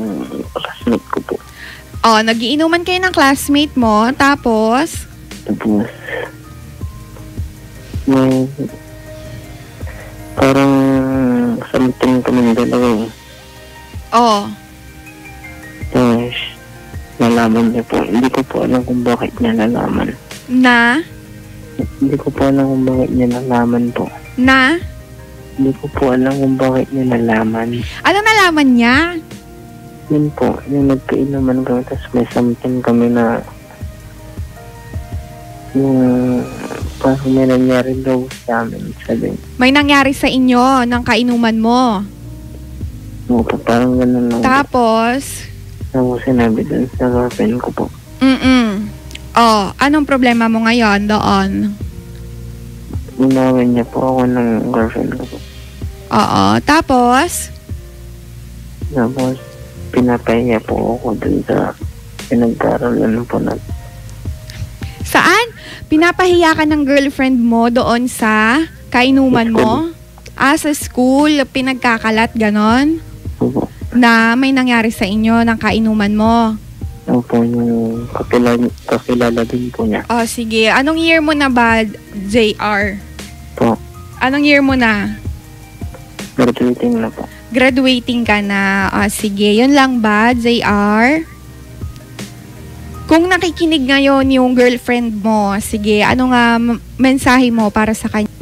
Speaker 15: classmate ko po.
Speaker 7: Nagiinuman kayo ng classmate mo, tapos?
Speaker 15: Tapos, may parang something kami dalawa eh. Tapos, nalaman niya po. Hindi ko po alam kung bakit niya nalaman. Hindi ko po alam kung bakit niya nalaman po. Hindi ko po alam kung bakit niya nalaman.
Speaker 7: Ano nalaman niya?
Speaker 15: Yun po, yung nagkainuman kami, tapos may something kami na yung parang may nangyari daw sa amin. Sabi.
Speaker 7: May nangyari sa inyo ng kainuman mo?
Speaker 15: Opo, parang gano'n lang.
Speaker 7: Tapos?
Speaker 15: Tapos sinabi dun sa girlfriend ko po.
Speaker 7: Anong problema mo ngayon doon?
Speaker 15: Inawin niya po ako ng girlfriend ko po.
Speaker 7: Tapos?
Speaker 15: Tapos, pinapahiya po ako dun sa pinagkaralan po natin.
Speaker 7: Saan? Pinapahiya ka ng girlfriend mo doon sa kainuman mo? Sa school, pinagkakalat, ganon?
Speaker 15: Opo.
Speaker 7: Na may nangyari sa inyo ng kainuman mo?
Speaker 15: Opo, yung kakilala din po niya.
Speaker 7: Sige. Anong year mo na ba, JR?
Speaker 15: Po.
Speaker 7: Anong year mo na?
Speaker 15: Graduating na po.
Speaker 7: Graduating ka na. Sige. Yun lang ba, JR? Kung nakikinig ngayon yung girlfriend mo, sige, ano nga mensahe mo para sa kanya?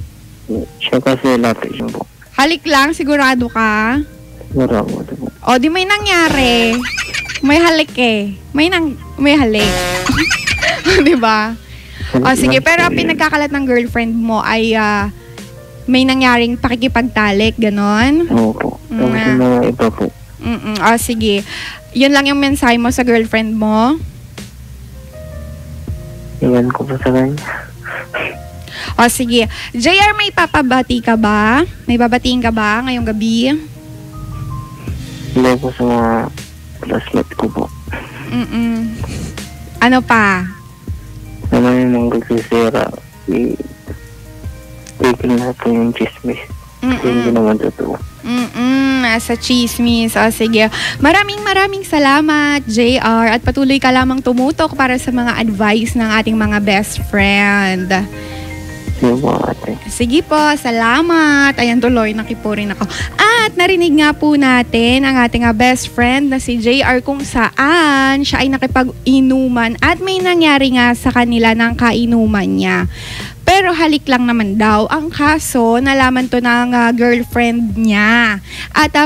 Speaker 15: Siya kasi lapit siya po.
Speaker 7: Halik lang, sigurado ka?
Speaker 15: Sigurado po.
Speaker 7: Di may nangyari. May halik eh. May halik. Diba? Sige, pero ang pinagkakalat ng girlfriend mo ay may nangyaring pakikipagtalik, ganon?
Speaker 15: Opo. Tapos yung mga iba po.
Speaker 7: Sige. Yun lang yung mensahe mo sa girlfriend mo?
Speaker 15: Iwan ko po sa kanya.
Speaker 7: Sige. JR, may papabati ka ba? May babatiin ka ba ngayong gabi?
Speaker 15: Hindi po sa mga classmate ko po.
Speaker 7: Ano pa?
Speaker 15: Naman yung mga nagsisira. Tigil na po yung chismis. Hindi naman totoo.
Speaker 7: Sa chismis. Sige. Maraming salamat, JR. At patuloy ka lamang tumutok para sa mga advice ng ating mga best friend.
Speaker 15: Sige po, ate.
Speaker 7: Sige po, salamat. Ayan, tuloy, nakipo rin ako. At narinig nga po natin ang ating best friend na si JR kung saan siya ay nakipag-inuman at may nangyari nga sa kanila ng kainuman niya. Pero halik lang naman daw. Ang kaso, nalaman to ng girlfriend niya. At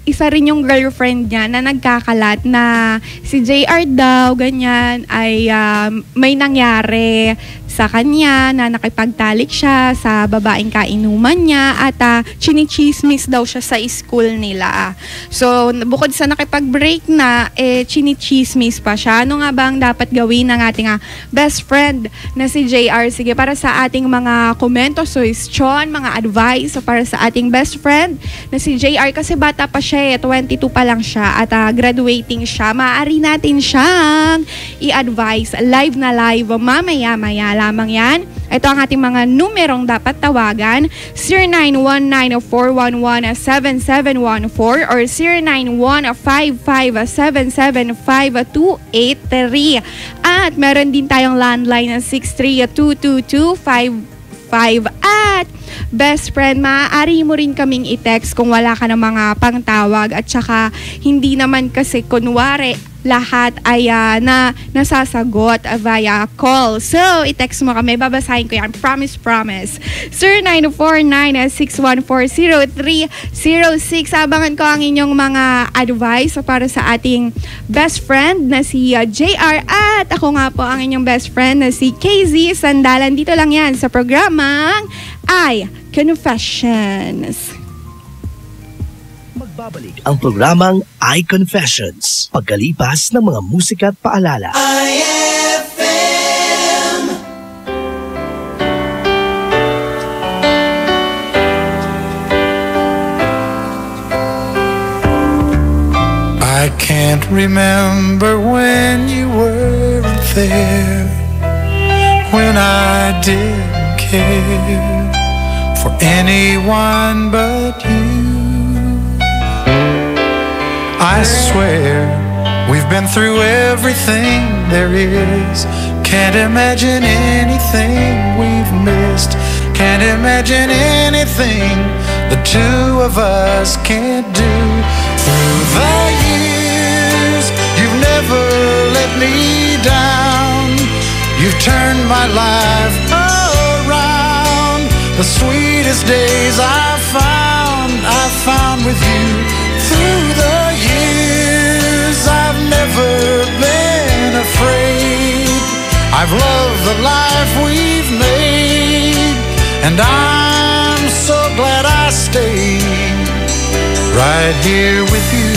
Speaker 7: isa rin yung girlfriend niya na nagkakalat na si JR daw, ganyan, ay may nangyari sa kanya na nakipagtalik siya sa babaeng kainuman niya at chinichismis daw siya sa school nila. So, bukod sa nakipag-break na, chinichismis pa siya. Ano nga ba ang dapat gawin ng ating best friend na si JR? Sige, para sa ating mga komento, suggestion, mga advice para sa ating best friend na si JR, kasi bata pa siya, 22 pa lang siya at graduating siya. Maaari natin siyang i-advise live na live mamaya-maya lamang yan. Ito ang ating mga numerong dapat tawagan: 0919-411-7714 or 0915577523. At meron din tayong landline na 6322255. At best friend, maaari mo rin kaming i-text kung wala ka ng mga pangtawag, at saka hindi naman kasi kunwari lahat ay nasasagot via call. So, i-text mo kami. Babasahin ko yan. Promise. 0949-614-0306. Abangan ko ang inyong mga advice para sa ating best friend na si JR. At ako nga po ang inyong best friend na si KZ Sandalan. Dito lang yan sa programang iConfessions.
Speaker 20: Magbabalik ang programang iConfessions pagkalipas ng mga musika at paalala.
Speaker 2: IFM.
Speaker 13: I can't remember when you weren't there, when I didn't care for anyone but you. I swear we've been through everything there is. Can't imagine anything we've missed. Can't imagine anything the two of us can't do. Through the years, you've never let me down. You've turned my life around. The sweetest days I've found with you. Through the years, I've never been afraid. I've loved the life we've made, and I'm so glad I stayed right here with you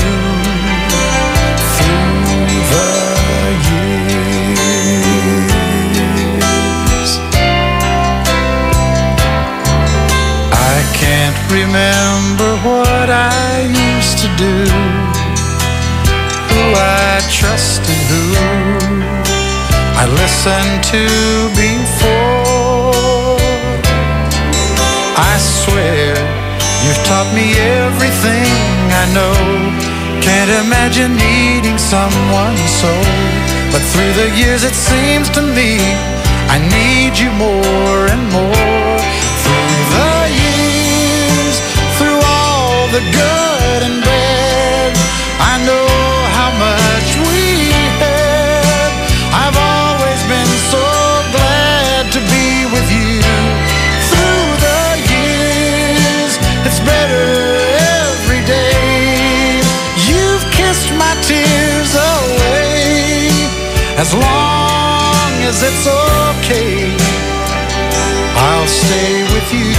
Speaker 13: through the years. I can't remember what I used to do, who I trusted, who I listened to before. I swear you've taught me everything I know. Can't imagine needing someone so, but through the years it seems to me I need you more and more. Through the years, through all the good and bad, I know how much we had. I've always been so glad to be with you. Through the years, it's better every day. You've kissed my tears away. As long as it's okay, I'll stay with you.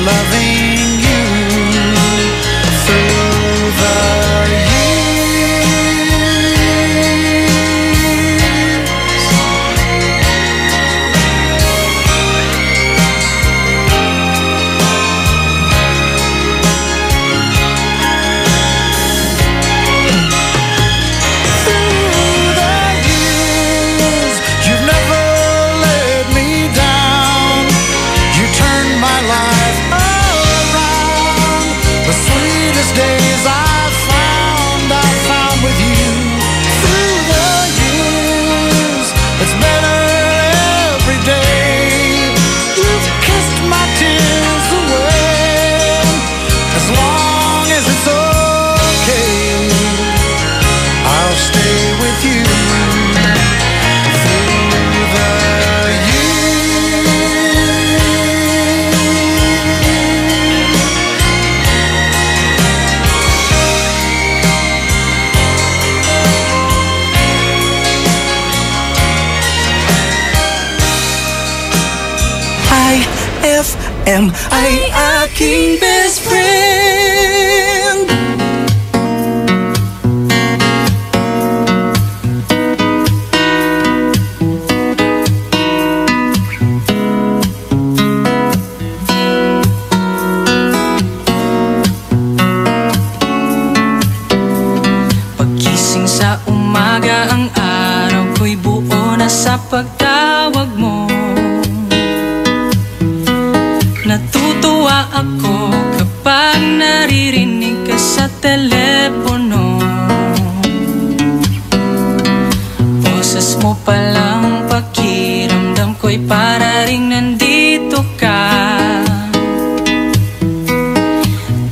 Speaker 13: Loving you through the years.
Speaker 2: IFM ay aking best friend.
Speaker 3: Pagkising sa umaga, ang araw ko'y buo na sa pagtawag mo. Natutuwa ako kapag naririnig ka sa telepono. Boses mo palang pakiramdam ko'y para ring nandito ka.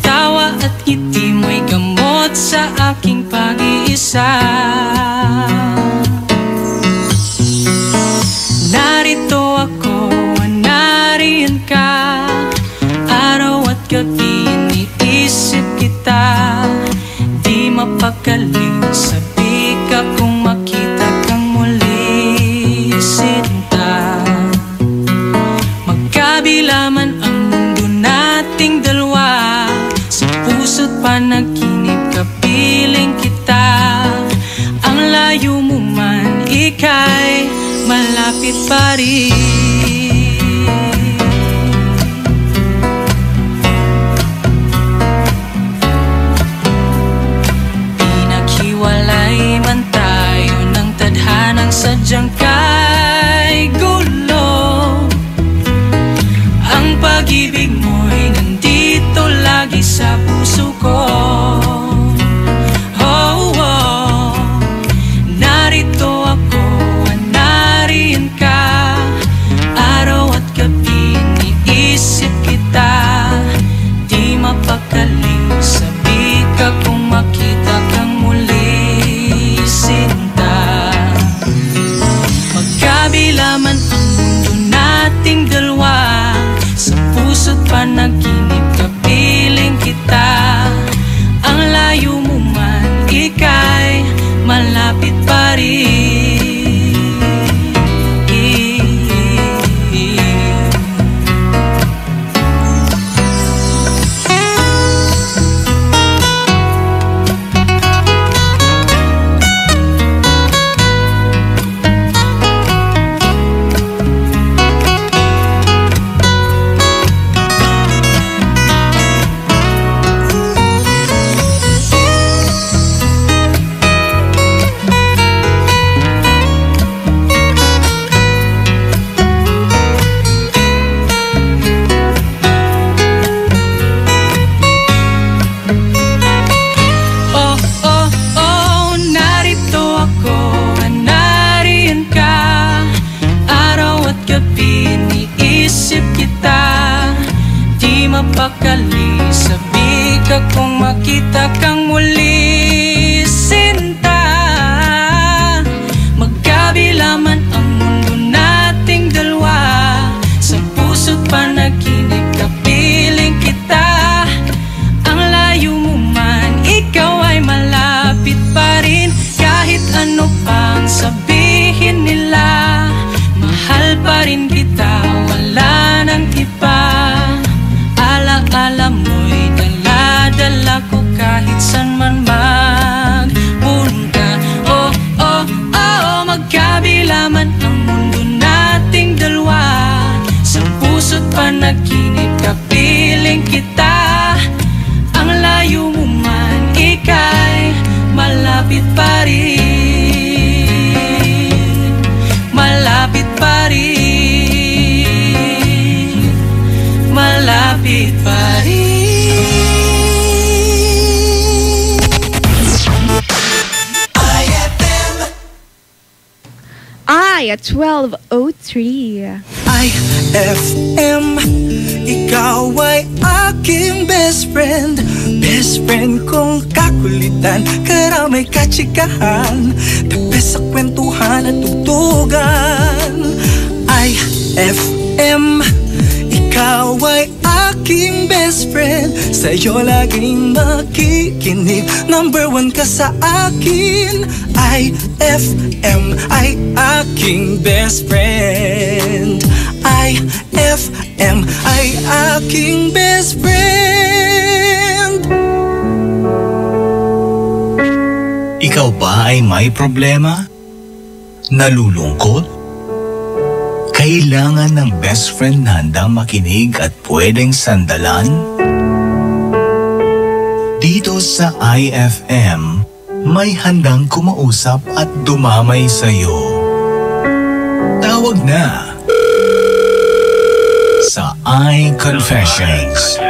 Speaker 3: Tawa at ngiti mo'y gamot sa aking pag-iisa. Narito ako, nariyan ka. Araw at gabi iniisip kita. Di mapakali, sabi ka kung makita kang muli, sinta. Magkabila man ang mundo nating dalawa, sa puso't panaginip kapiling kita. Ang layo mo man, ika'y malapit pa rin. Pinaghiwalay man tayo ng tadhanang sadyang kay gulo. Ang pag-ibig mo'y nandito lagi sa puso ko. Oh, oh. Narito ako, nariyan ka. Araw at gabi iniisip kita. Di mapakali, sabi ka kung makita kang muli, sinta. Magkabila man ang mundo nating dalawa, sa puso't panaginip kapiling kita. Ang layo mo man, ika'y malapit pa rin. Mapakali, sabi ka kung makita kang muli, sinta. Magkabila man ang mundo nating dalawa, sa puso't panaginip kapiling kita. Ang layo mo man, ikaw ay malapit pa rin. Kahit ano pang sabihin nila, mahal pa rin kita, wala nang iba. Alaala mo'y dala-dala ko kahit saan man magpunta. Oh, oh, oh, magkabila man ang mundo nating dalawa, sa puso't panaginip kapiling kita. Ang layo mo man, ika'y malapit pa rin. Malapit pa rin. Malapit pa rin.
Speaker 7: Ay, at 12:03.
Speaker 2: IFM, ikaw ay aking best friend. Best friend kong kakulitan, karamay katsikahan, the best sa kwentuhan at tugtugan. IFM, ikaw ay aking best friend. Sa'yo laging makikinig, number one ka sa akin. IFM ay aking best friend. IFM ay aking best friend.
Speaker 16: Ikaw ba ay may problema? Nalulungkot? Kailangan ng best friend na handang makinig at pwedeng sandalan? Dito sa IFM, may handang kumausap at dumamay sa'yo. Tawag na sa iConfessions.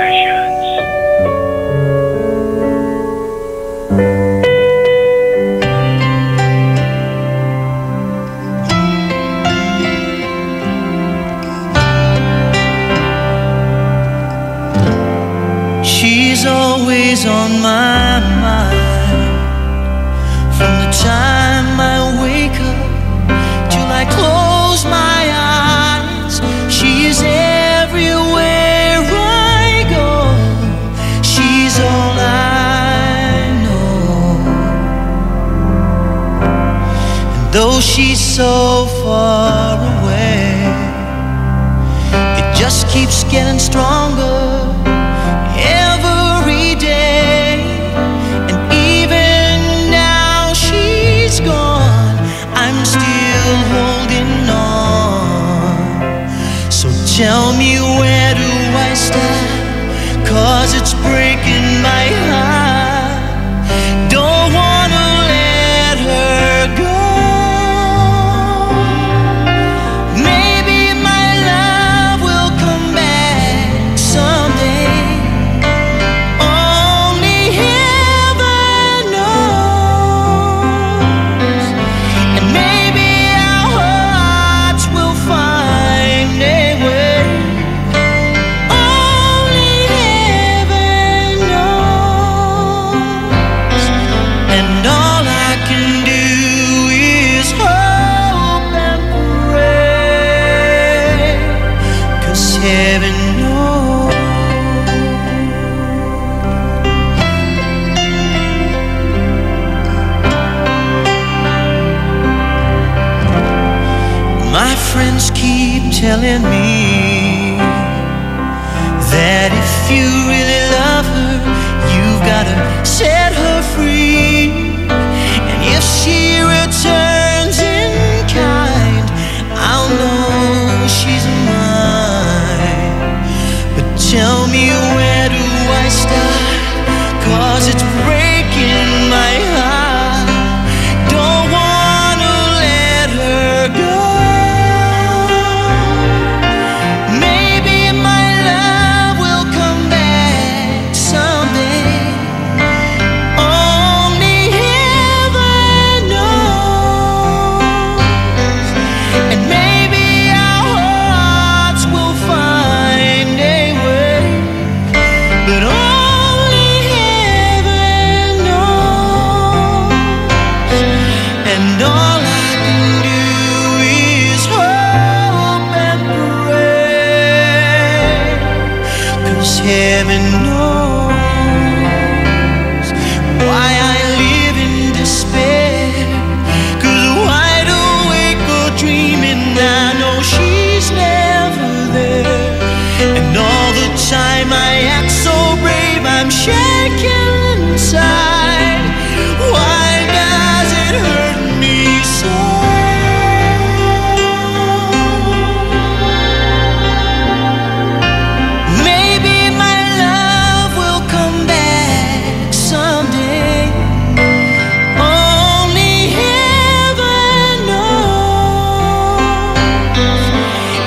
Speaker 2: She's always on my mind. From the time I wake up till I close my eyes, she is everywhere I go. She's all I know. And though she's so far away, it just keeps getting stronger every day. And even now she's gone, I'm still holding on. So tell me, where do I start? 'Cause it's breaking my heart. Don't wanna let her go. Maybe my love will come back someday. Only heaven knows. And maybe our hearts will find a way. Only heaven knows. And all I can do is hope and pray, 'cause heaven knows. My friends keep telling me that if you really love her, you've gotta set her free. And if she returns in kind, I'll know she's mine. But tell me, where do I start? 'Cause it's breaking my heart. Don't wanna let her go. Maybe my love will come back someday. Only heaven knows. And maybe our hearts will find a way. But only heaven knows. And all I can do is hope and pray, 'cause heaven knows why I live in despair. 'Cause wide awake or dreaming, I know she's never there. And all the time I act so brave, I'm shaking inside. Why does it hurt me so? Maybe my love will come back someday. Only heaven knows.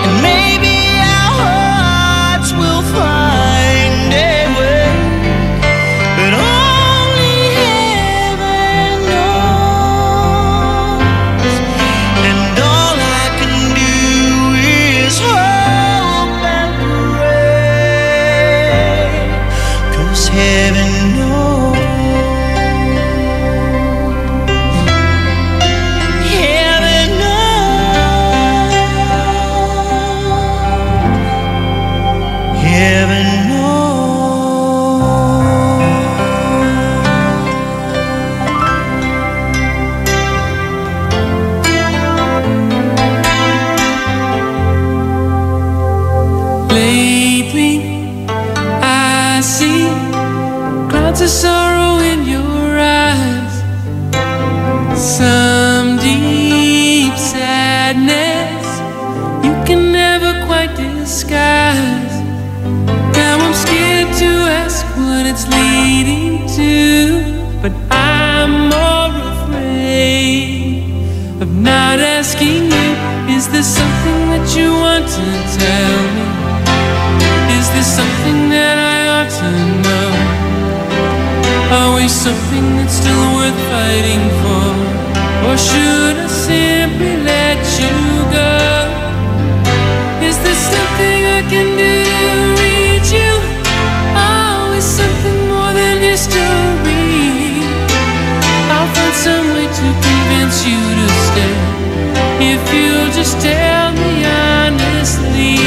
Speaker 2: And maybe our hearts will find a way. But only see clouds of sorrow in your eyes, some deep sadness you can never quite disguise. Now I'm scared to ask what it's leading to, but I'm more afraid of not asking you. Is there something that you want to tell me? Is there something that I ought to know? Always something that's still worth fighting for? Or should I simply let you go? Is there something I can do to reach you? Always something more than history. I'll find some way to convince you to stay, if you'll just tell me honestly.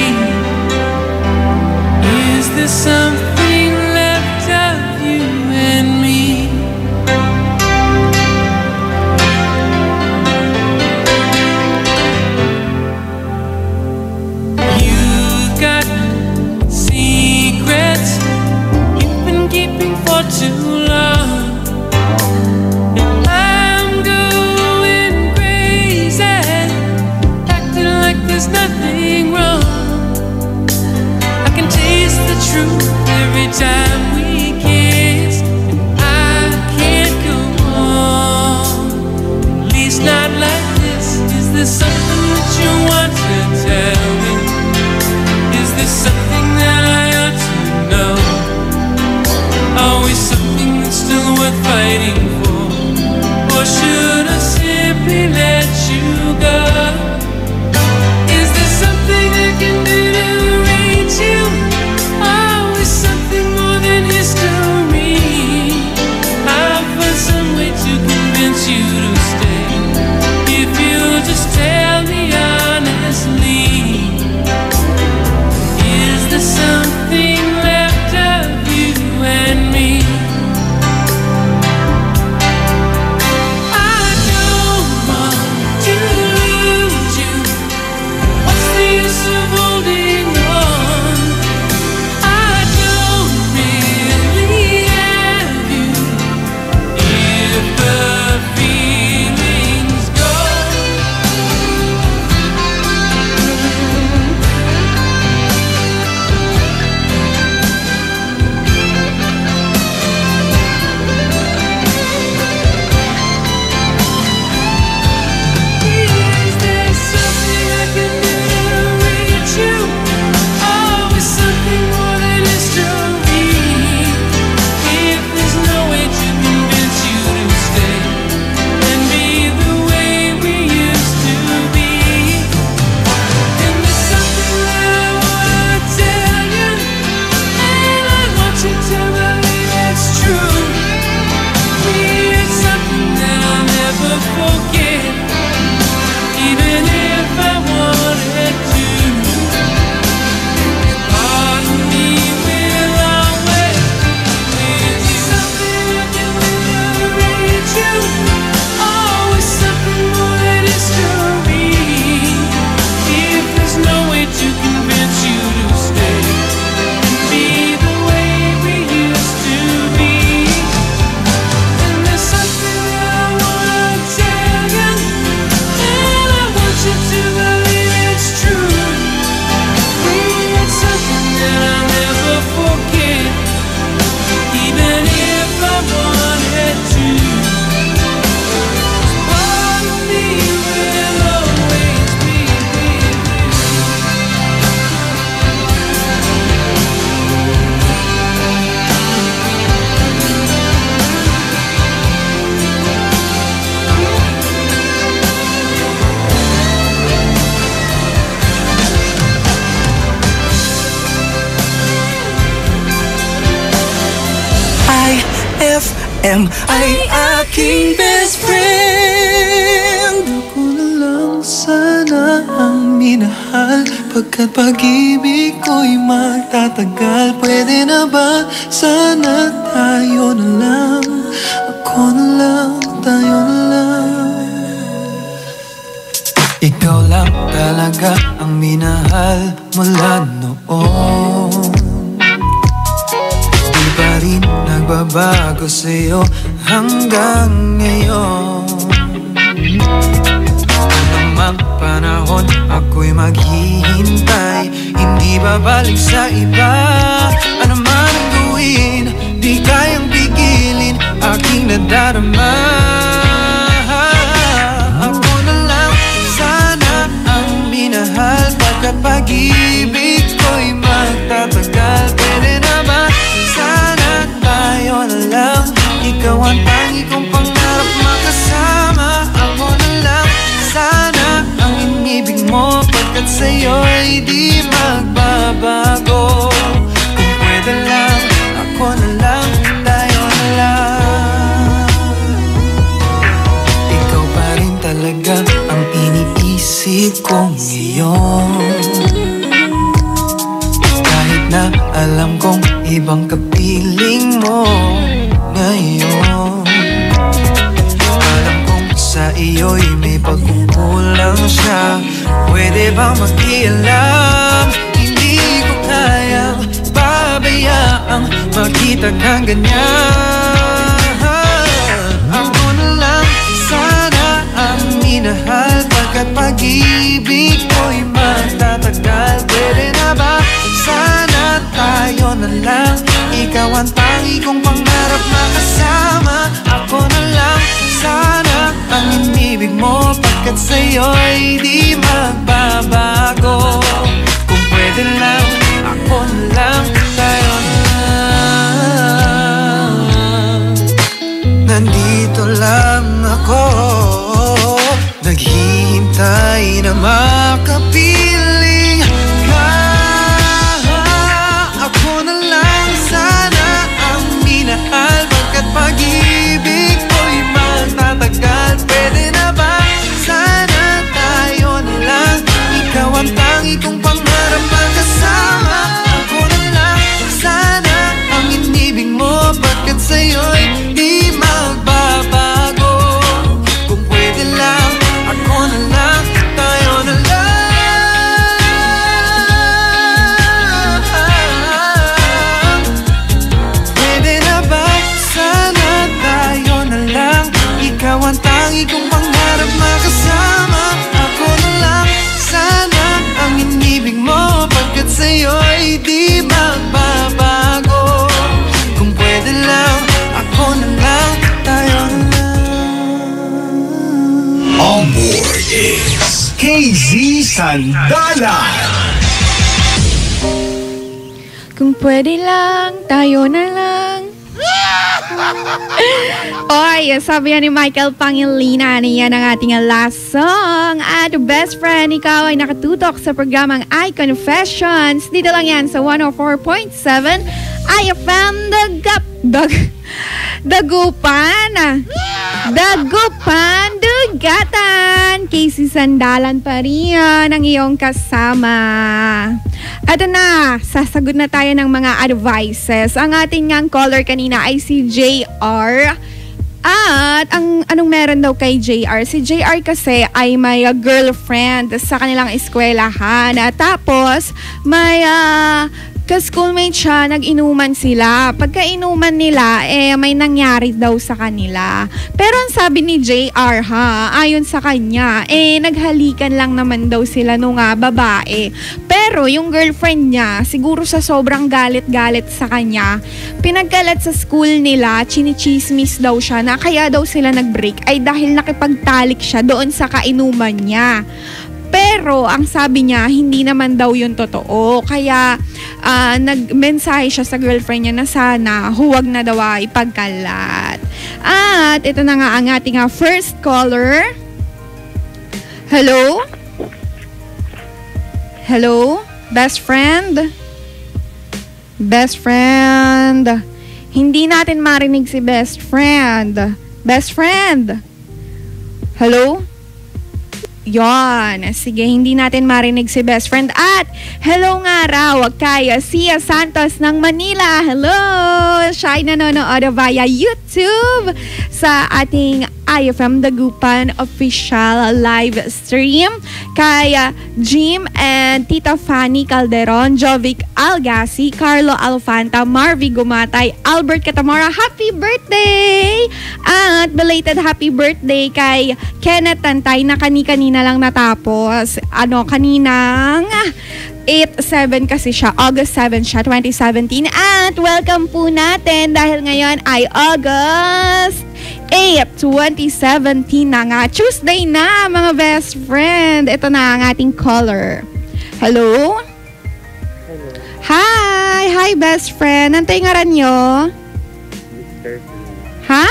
Speaker 2: Is there something left of you and me? You've got secrets you've been keeping for too long. There's nothing wrong. I can taste the truth every time we kiss, and I can't go on, at least not like this. Is there something that you want to tell me? Is there something that I ought to know? Always something that's still worth fighting for? Or should I simply let you go? Can do to reach you? Always something more than history. I'll find some way to convince you to stay, if you'll just tell me honestly. Is there something left of you and me? I don't want to lose you. What's the use of holding on? I don't really have you if the feeling's gone. Is there something I can do to reach you? Always something more than history. If there's no way to convince you to stay and be the way we used to be, then there's something that I wanna tell you, and I want you to believe it's true. It's something that I'll never forget, even if I wanted to. Part of me will always be with you. Something I can do to reach you. Always something more than history. If there's no way to convince you to stay and be the way we used to be, then there's something that I wanna tell you, and I want you to believe it's true. It's something that I'll never forget, even if I wanted to. Part of me will always be with IFM ay aking best friend. Ako na lang sana ang minahal, pagkat pag-ibig ko'y matatagal. Pwede na ba sana tayo na lang? Ako na lang, tayo na lang. Ikaw lang talaga ang minahal mula noon. magbabago sa'yo hanggang ngayon. Anumang panahon ako'y maghihintay, hindi babalik sa iba. Ano man ang gawin, di kayang pigilin aking nadarama. Ako na lang sana ang minahal, pagkat pag-ibig ko'y magtatagal. Pwede na ba sana tayo na lang, ikaw ang tangi kong pangarap makasama. Ako na lang sana ang inibig mo, pagkat sa'yo'y di magbabago. Kung pwede lang, ako na lang, tayo na lang. Ikaw pa rin talaga ang iniisip ko ngayon, kahit na alam kong ibang kapiling mo ngayon. Alam kong sa iyo'y may pagkukulang siya, pwede bang makialam? Hindi ko kayang babayaang makita kang ganyan. Ako na lang sana ang minahal, pagkat pag-ibig ko'y magtatagal. Pwede na ba sana tayo na lang, ikaw ang tangi kong pangarap makasama. Ako na lang sana ang inibig mo, pagkat sa'yo'y di magbabago. Kung pwede lang, ako na lang, tayo na lang. Nandito lang ako, naghihintay na makapiling ka. Ako na lang sana ang minahal, pagkat pag-ibig ko'y magtatagal. Pwede na ba sana tayo na lang, ikaw ang tangi kong pangarap magkasama. Ako na lang sana ang inibig mo, pagkat sa'yo'y di magbabago. Kung pwede lang, ako na lang, tayo na lang. Pwede na ba sana tayo na lang, ikaw ang tangi kong pangarap makasama. Ako na lang sana ang inibig mo, pagkat sa'yo'y di magbabago. Kung pwede lang, ako na lang, tayo na lang.
Speaker 9: On board is KZ Sandalan.
Speaker 7: Kung pwede lang, tayo na lang. Oy, sabi yan ni Michael Pangilinan, yan ang ating last song. At best friend, ikaw ay nakatutok sa programang iConfessions. Dito lang yan sa 104.7 IFM Dagupan, Dugatan. Casey Sandalan pa rin ang iyong kasama. At na, sasagot na tayo ng mga advices. Ang ating ngang caller kanina ay si JR. At anong meron daw kay JR? Si JR kasi ay may girlfriend sa kanilang eskwelahan. Tapos may ka-schoolmate siya, nag-inuman sila. Pagka-inuman nila, may nangyari daw sa kanila. Pero ang sabi ni JR ayon sa kanya, naghalikan lang naman daw sila nung babae. Pero yung girlfriend niya, siguro sa sobrang galit-galit sa kanya, pinagkalat sa school nila, chinichismis daw siya na kaya daw sila nag-break ay dahil nakipagtalik siya doon sa kainuman niya. Pero ang sabi niya, hindi naman daw yun totoo. Kaya nagmensahe siya sa girlfriend niya na sana huwag na daw ipagkalat. At ito na nga ang ating first caller. Hello? Hello? Best friend? Best friend? Hindi natin marinig si best friend. Best friend? Hello? Yon, sige, hindi natin marinig si best friend. At hello nga raw kay Sia Santos ng Manila. Hello! Siya ay nanonood via YouTube sa ating IFM Dagupan official live stream. Kay Jim and Tita Fanny Calderon, Jovic Algasi, Carlo Alfanta, Marvy Gumatay, Albert Catamora, happy birthday! At belated happy birthday kay Kenneth Tantay na kanina lang natapos. Kaninang 8-7 kasi siya. August 7 siya, 2017. At welcome po natin dahil ngayon ay August 8, 2017 na nga. Tuesday na, mga best friend. Ito na ang ating caller. Hello?
Speaker 15: Hello.
Speaker 7: Hi! Hi, best friend. Antay ngaran nyo?
Speaker 15: Mr.
Speaker 7: Ha?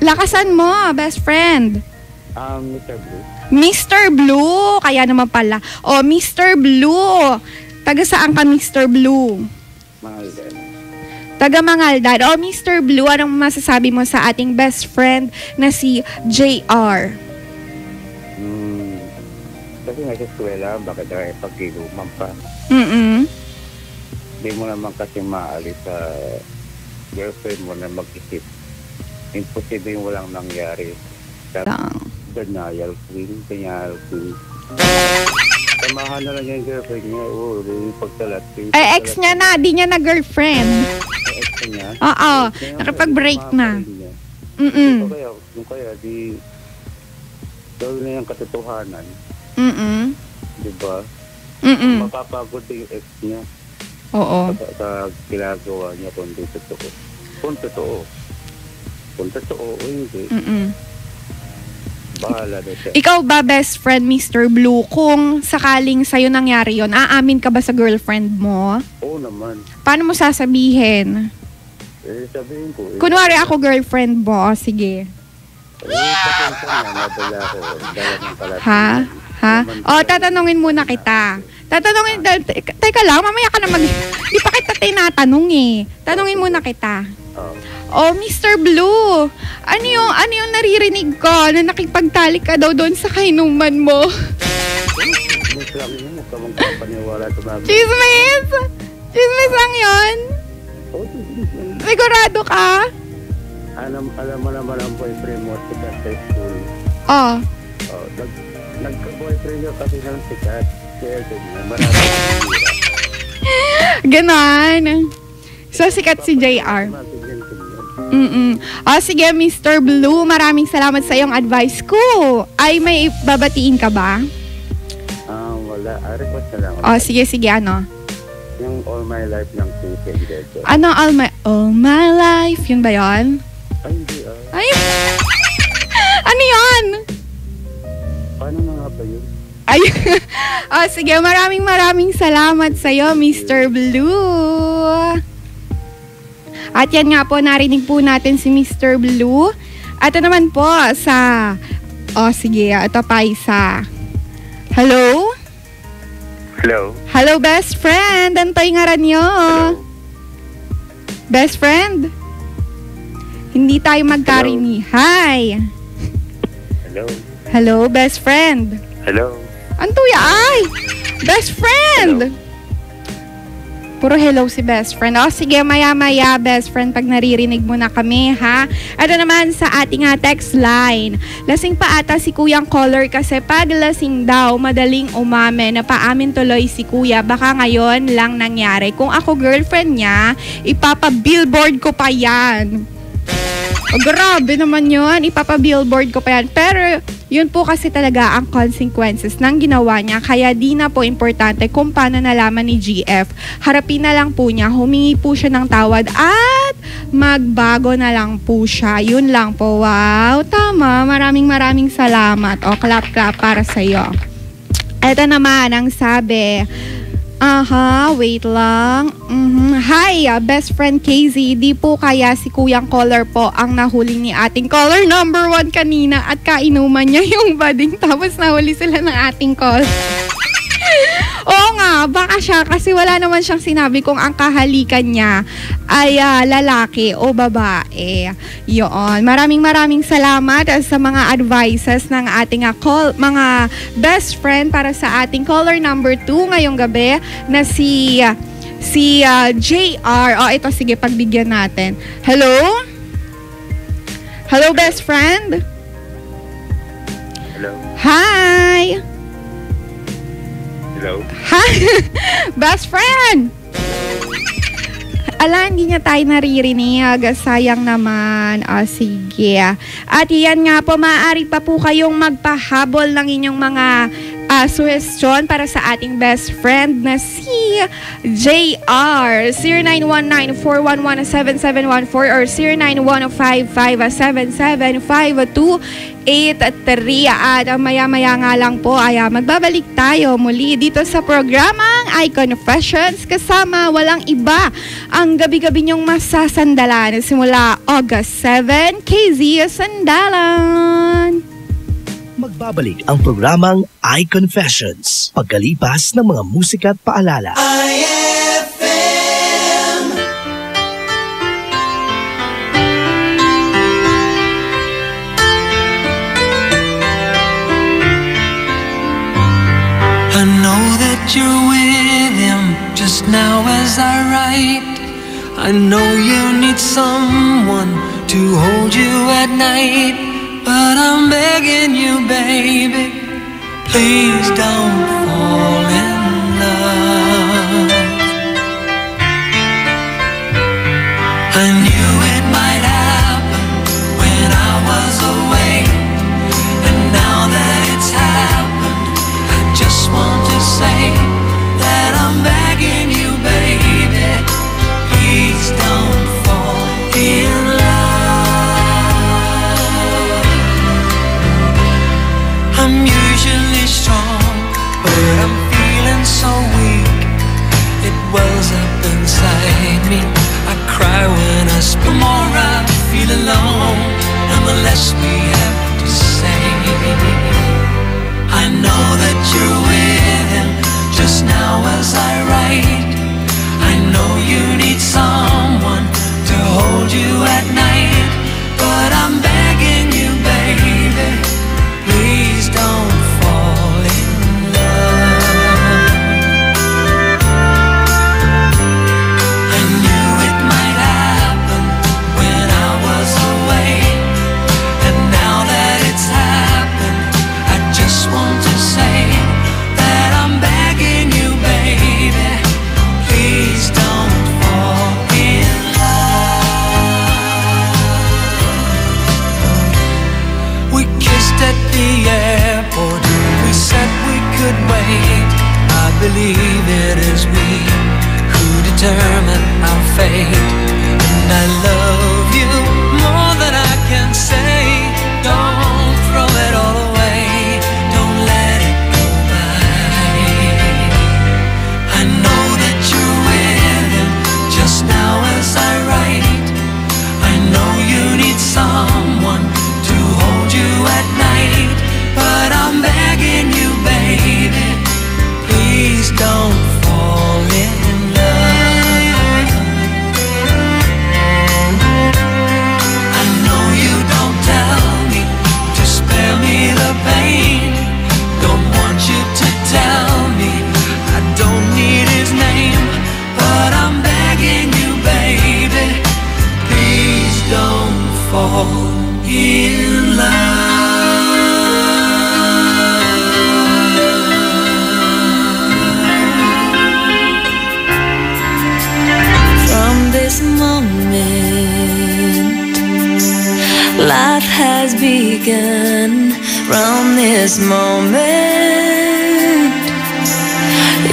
Speaker 7: Lakasan mo, best friend.
Speaker 15: Mr. Blue.
Speaker 7: Mr. Blue. Kaya naman pala. Oh, Mr. Blue. Taga saan ka, Mr. Blue?
Speaker 15: Mangaldan.
Speaker 7: Taga Mangaldan. Oh, Mr. Blue, anong masasabi mo sa ating best friend na si JR?
Speaker 15: Kasi nasa eskwela, bakit tayo pagkiluman pa? Hindi mo naman kasi maalis sa girlfriend mo na mag-isip. Imposible yung walang nangyari. Denial queen. Samahan na lang yung girlfriend niya. Pagtalat.
Speaker 7: Ex niya na, di niya na girlfriend.
Speaker 15: Ex niya?
Speaker 7: Oo, nakapag-break na.
Speaker 15: Yung kaya, di gawin na yung katotohanan. Diba? Mapapagod yung ex niya.
Speaker 7: Oo.
Speaker 15: Sa ginagawa niya kung di totoo. Kung totoo. Kung totoo o hindi. Bahala na siya.
Speaker 7: Ikaw ba, best friend, Mr. Blue, kung sakaling sa'yo nangyari yon, aamin ka ba sa girlfriend mo?
Speaker 15: Oo naman.
Speaker 7: Paano mo sasabihin?
Speaker 15: Sabihin ko.
Speaker 7: Kunwari ako girlfriend mo, sige. Ha? Ha? Tatanungin muna kita. Teka lang, mamaya ka na di pa kita tinatanong eh. Tanungin muna kita. Oh, Mr. Blue, ano yung naririnig ko na nakipagtalik ka daw doon sa kainuman mo? Chismis! Chismis lang yun? Sigurado ka?
Speaker 15: Alam mo naman ang boyfriend mo sikat sa school. Nagka-boyfriend niya kasi ng sikat. Kaya marami.
Speaker 7: Ganon. So, sikat si JR. Sige, Mr. Blue, maraming salamat sa iyong advice ko. Ay, may babatiin ka ba?
Speaker 15: Wala. Request na lang.
Speaker 7: Sige, ano?
Speaker 15: Yung All My Life ng Tuesday.
Speaker 7: Ano, All My Life? Yun ba yun?
Speaker 15: Ay, hindi.
Speaker 7: Ay, ano yun?
Speaker 15: Paano na nga ba yun?
Speaker 7: Ay, sige, maraming salamat sa iyo, Mr. Blue. At yan nga po, narinig po natin si Mr. Blue. At naman po sa... sige, ito pa isa. Hello?
Speaker 15: Hello?
Speaker 7: Hello, best friend. Antay ngaran nyo. Best friend? Hindi tayo magkarini. Hi.
Speaker 15: Hello?
Speaker 7: Hello, best friend.
Speaker 15: Hello?
Speaker 7: Antuya, ay! Best friend! Hello? Puro hello si best friend. Sige, maya-maya, best friend, pag naririnig mo na kami, ha? Ano naman sa ating text line. Lasing pa ata si Kuyang caller kasi pag lasing daw, madaling umame. Napaamin tuloy si Kuya. Baka ngayon lang nangyari. Kung ako girlfriend niya, ipapa-billboard ko pa yan. Grabe naman yun. Ipapa-billboard ko pa yan. Pero yun po kasi talaga ang consequences ng ginawa niya. Kaya di na po importante kung paano nalaman ni GF. Harapin na lang po niya. Humingi po siya ng tawad at magbago na lang po siya. Yun lang po. Wow, tama. Maraming salamat. Clap para sa'yo. Ito naman ang sabi... wait lang. Hi, best friend KZ. Di po kaya si Kuyang caller po ang nahuli ni ating caller number 1 kanina at kainuman niya yung bading tapos nahuli sila ng ating call. Oo nga, baka siya kasi wala naman siyang sinabi kung ang kahalikan niya ay lalaki o babae. Yun. Maraming salamat sa mga advices ng ating mga best friend para sa ating caller number 2 ngayong gabi na si JR. Ito sige, pagbigyan natin. Hello? Hello, best friend.
Speaker 15: Hello.
Speaker 7: Hi.
Speaker 15: Hello.
Speaker 7: Hi. Best friend. Ala, hindi niya tayo naririnig. Sayang naman. Sige. At yan nga po, maaari pa po kayong magpahabol ng inyong mga suhestyon para sa ating best friend na si JR. 0919-411-7714 or 0915-577-5283. At maya-maya nga lang po ay magbabalik tayo muli dito sa programang iConfessions kasama walang iba ang gabi-gabi niyong masasandalan simula August 7, KZ Sandalan.
Speaker 20: Magbabalik ang programang iConfessions pagkalipas ng mga musika at paalala.
Speaker 2: IFM. I know that you're with him just now as I write. I know you need someone to hold you at night. But I'm begging you, baby, please don't fall in love. I knew it might happen when I was away, and now that it's happened, I just want to say that I'm begging you, baby, please don't fall in love. I'm usually strong, but I'm feeling so weak. It wells up inside me. I cry when I speak. The more I feel alone, and the less we have to say. I know that you're with him just now as I write. I know you need someone to hold you at night, but I'm begging you, baby, please don't fall in love. I knew it might happen when I was away, and now that it's happened, I just want to say that I'm begging you, baby, please don't fall in love. We kissed at the airport, we said we could wait. I believe it is we who determine our fate, and I love you more than I can say. Don't throw it all away, don't let it go by. I know that you're with him just now as I write. I know you need someone to hold you at night, but I'm begging you, baby, please don't fall in love. I know you don't tell me to spare me the pain. Don't want you to tell me I don't need his name, but I'm begging you, baby, please don't fall in love.
Speaker 1: From this moment, life has begun. From this moment,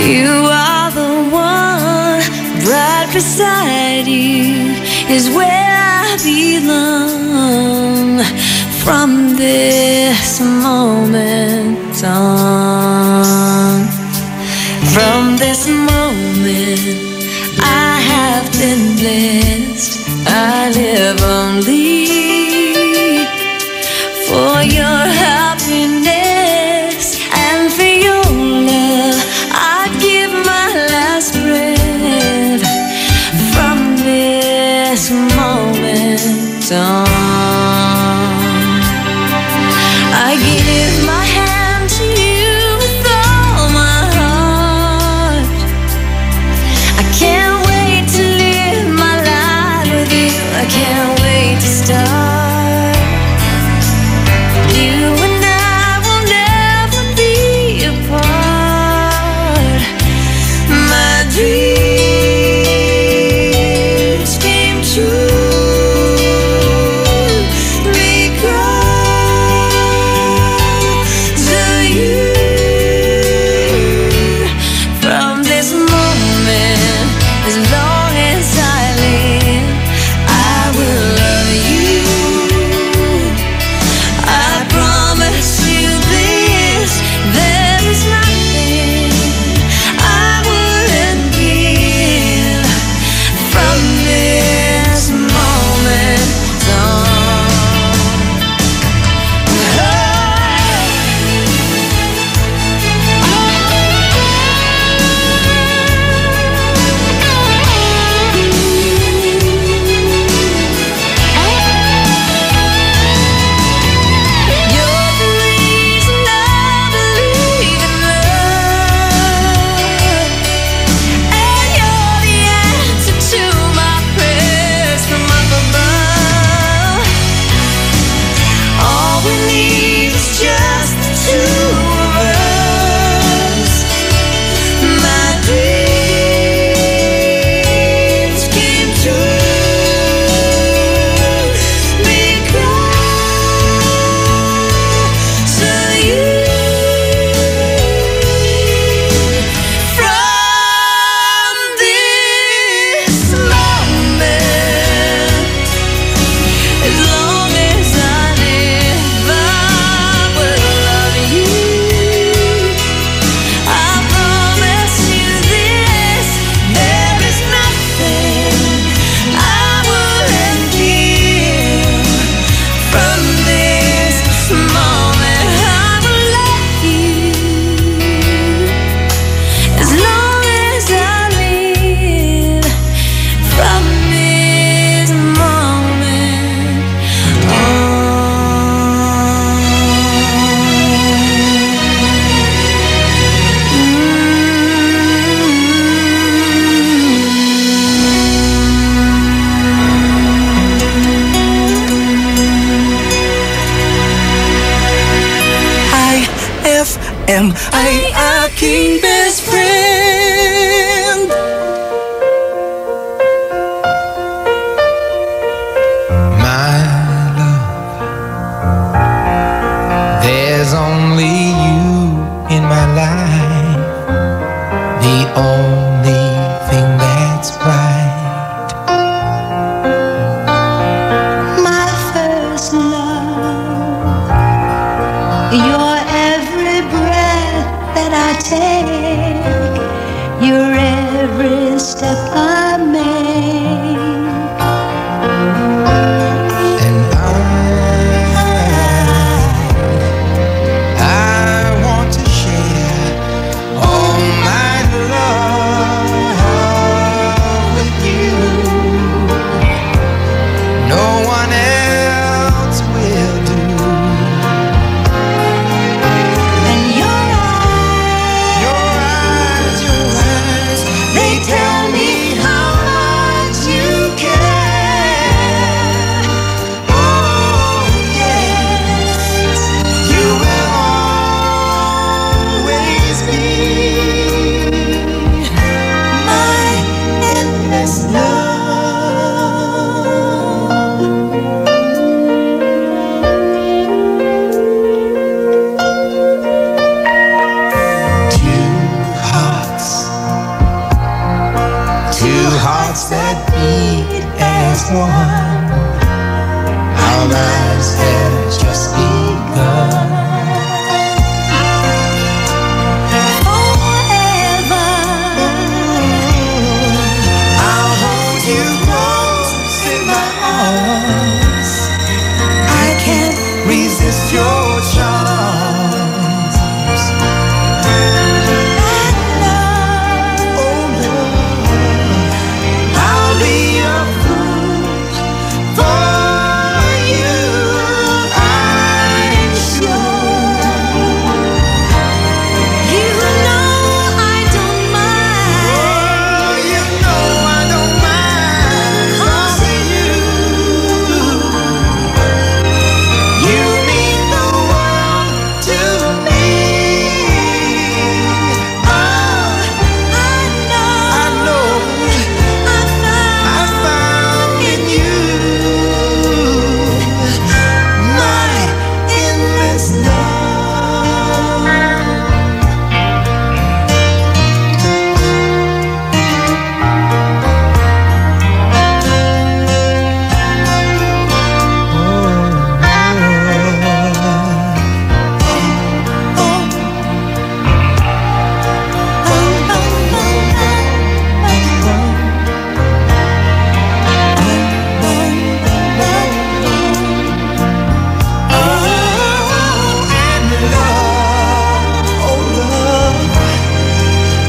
Speaker 1: you are the one. Right beside you is where I belong. From this moment on, from this moment, I have been blessed. I live only for your happiness and for your love. I'd give my last breath. From this moment on, I give my hand to you with all my heart. I can't wait to live my life with you. I can't wait to start.
Speaker 2: ay aking best friend.
Speaker 13: My love, there's only you in my life, the only thing that's right.
Speaker 1: My first love, your every breath that I take, your every step I make.
Speaker 13: I want to share all my love with you. No one else will do.
Speaker 1: And your eyes, they tell me how much you care. Oh, yes, you will always be my endless love.
Speaker 13: Two hearts that beat as one. Our lives have just begun.
Speaker 1: Forever,
Speaker 13: I'll hold you close in my arms. I can't resist your charms. I'll be a fool for you, I'm sure.
Speaker 1: you know I don't mind.
Speaker 13: Oh, you know I don't mind. 'Cause you mean the world to me. Oh, I know I found in you my endless love.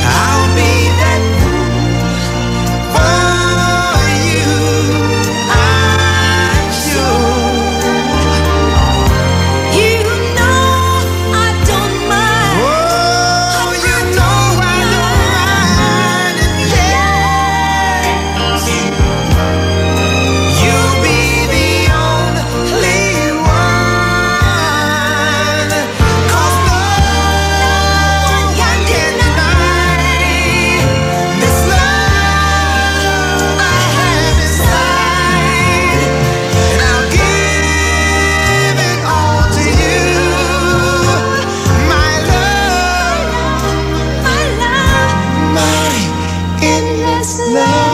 Speaker 13: I'll be that fool for you, I'm sure.
Speaker 1: You know I don't mind.
Speaker 13: Oh, you know I don't mind. Yes, you'll be the only one. 'Cause no one can deny this love I have inside, and I'll give it all to you, my love, my endless love.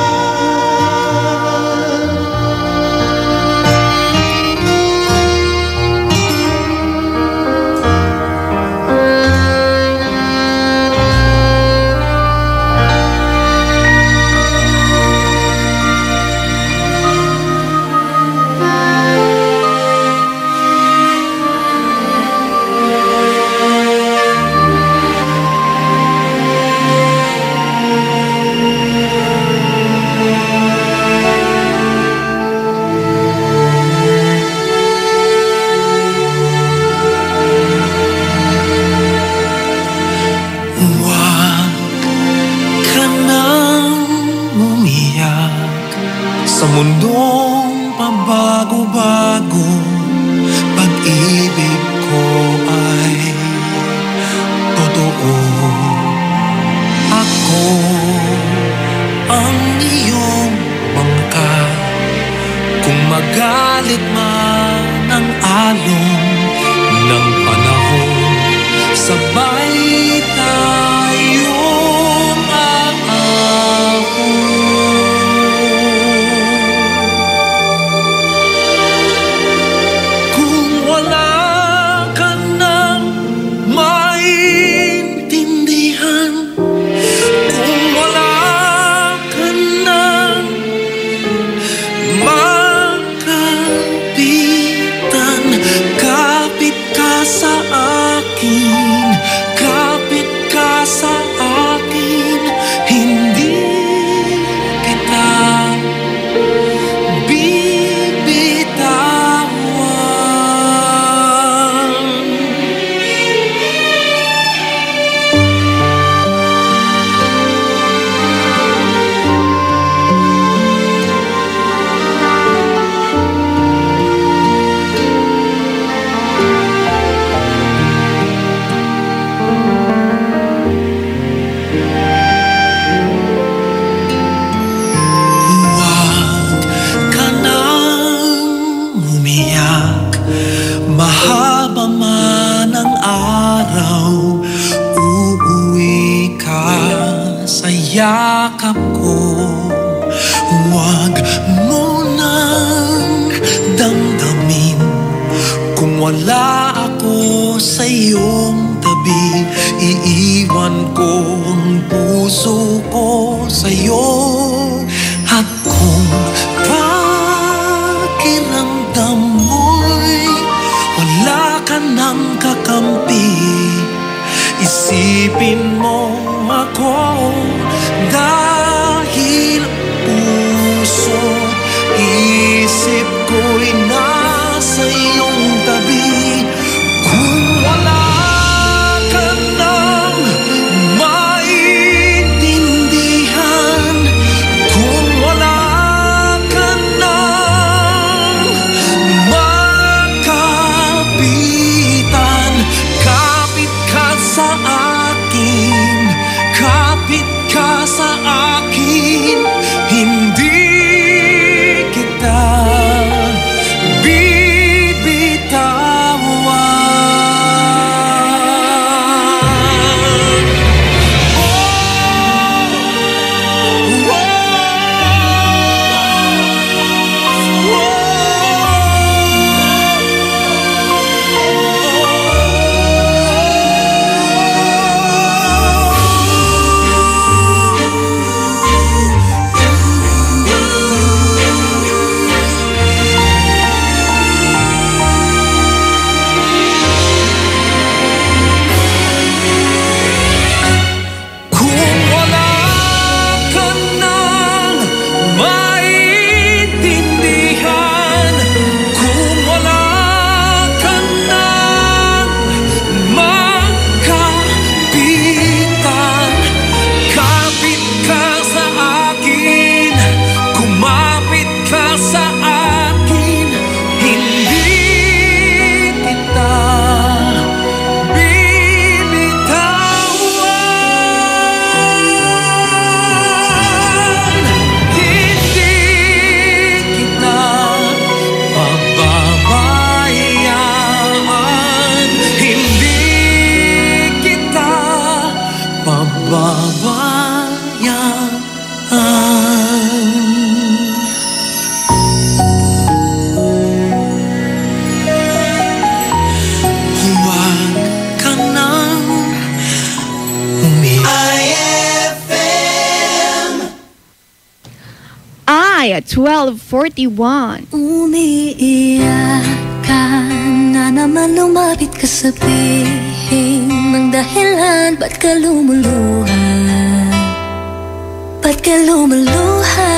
Speaker 13: Huwag ka nang umiyak sa mundong pabago-bago. Pag-ibig ko ay totoo.
Speaker 2: Ako ang iyong bangka. Kung magalit man ang alon ng panahon, sabay tayong aahon. Kung wala ka nang maintindihan, kung wala ka nang makapitan, kapit ka sa akin, kapit ka sa akin, hindi kita bibitawan. Huwag ka nang umiyak, mahaba man ang araw, uuwi ka sa yakap ko. Huwag mo nang damdamin kung wala ako sa iyong tabi. Iiwan ko ang puso ko sa'yo. At kung pakiramdam mo'y wala ka nang kakampi, isipin mo ako, dahil puso isip ko'y nasa iyong tabi. Kung wala ka nang maintindihan, kung wala ka nang makapitan, kapit ka sa akin, kapit ka sa akin, hindi kita bibitawan. Kung wala ka nang maintindihan, kung wala ka nang makapitan, kapit ka sa akin, kumapit ka sa akin, hindi kita bibitawan. Hindi kita pababayaan, hindi kita pababayaan. Huwag ka nang umiyak.
Speaker 7: Ay, at 12:41.
Speaker 1: Umiiyak ka na naman, lumapit ka, sabihin ng dahilan. Ba't ka lumuluha? Ba't ka lumuluha?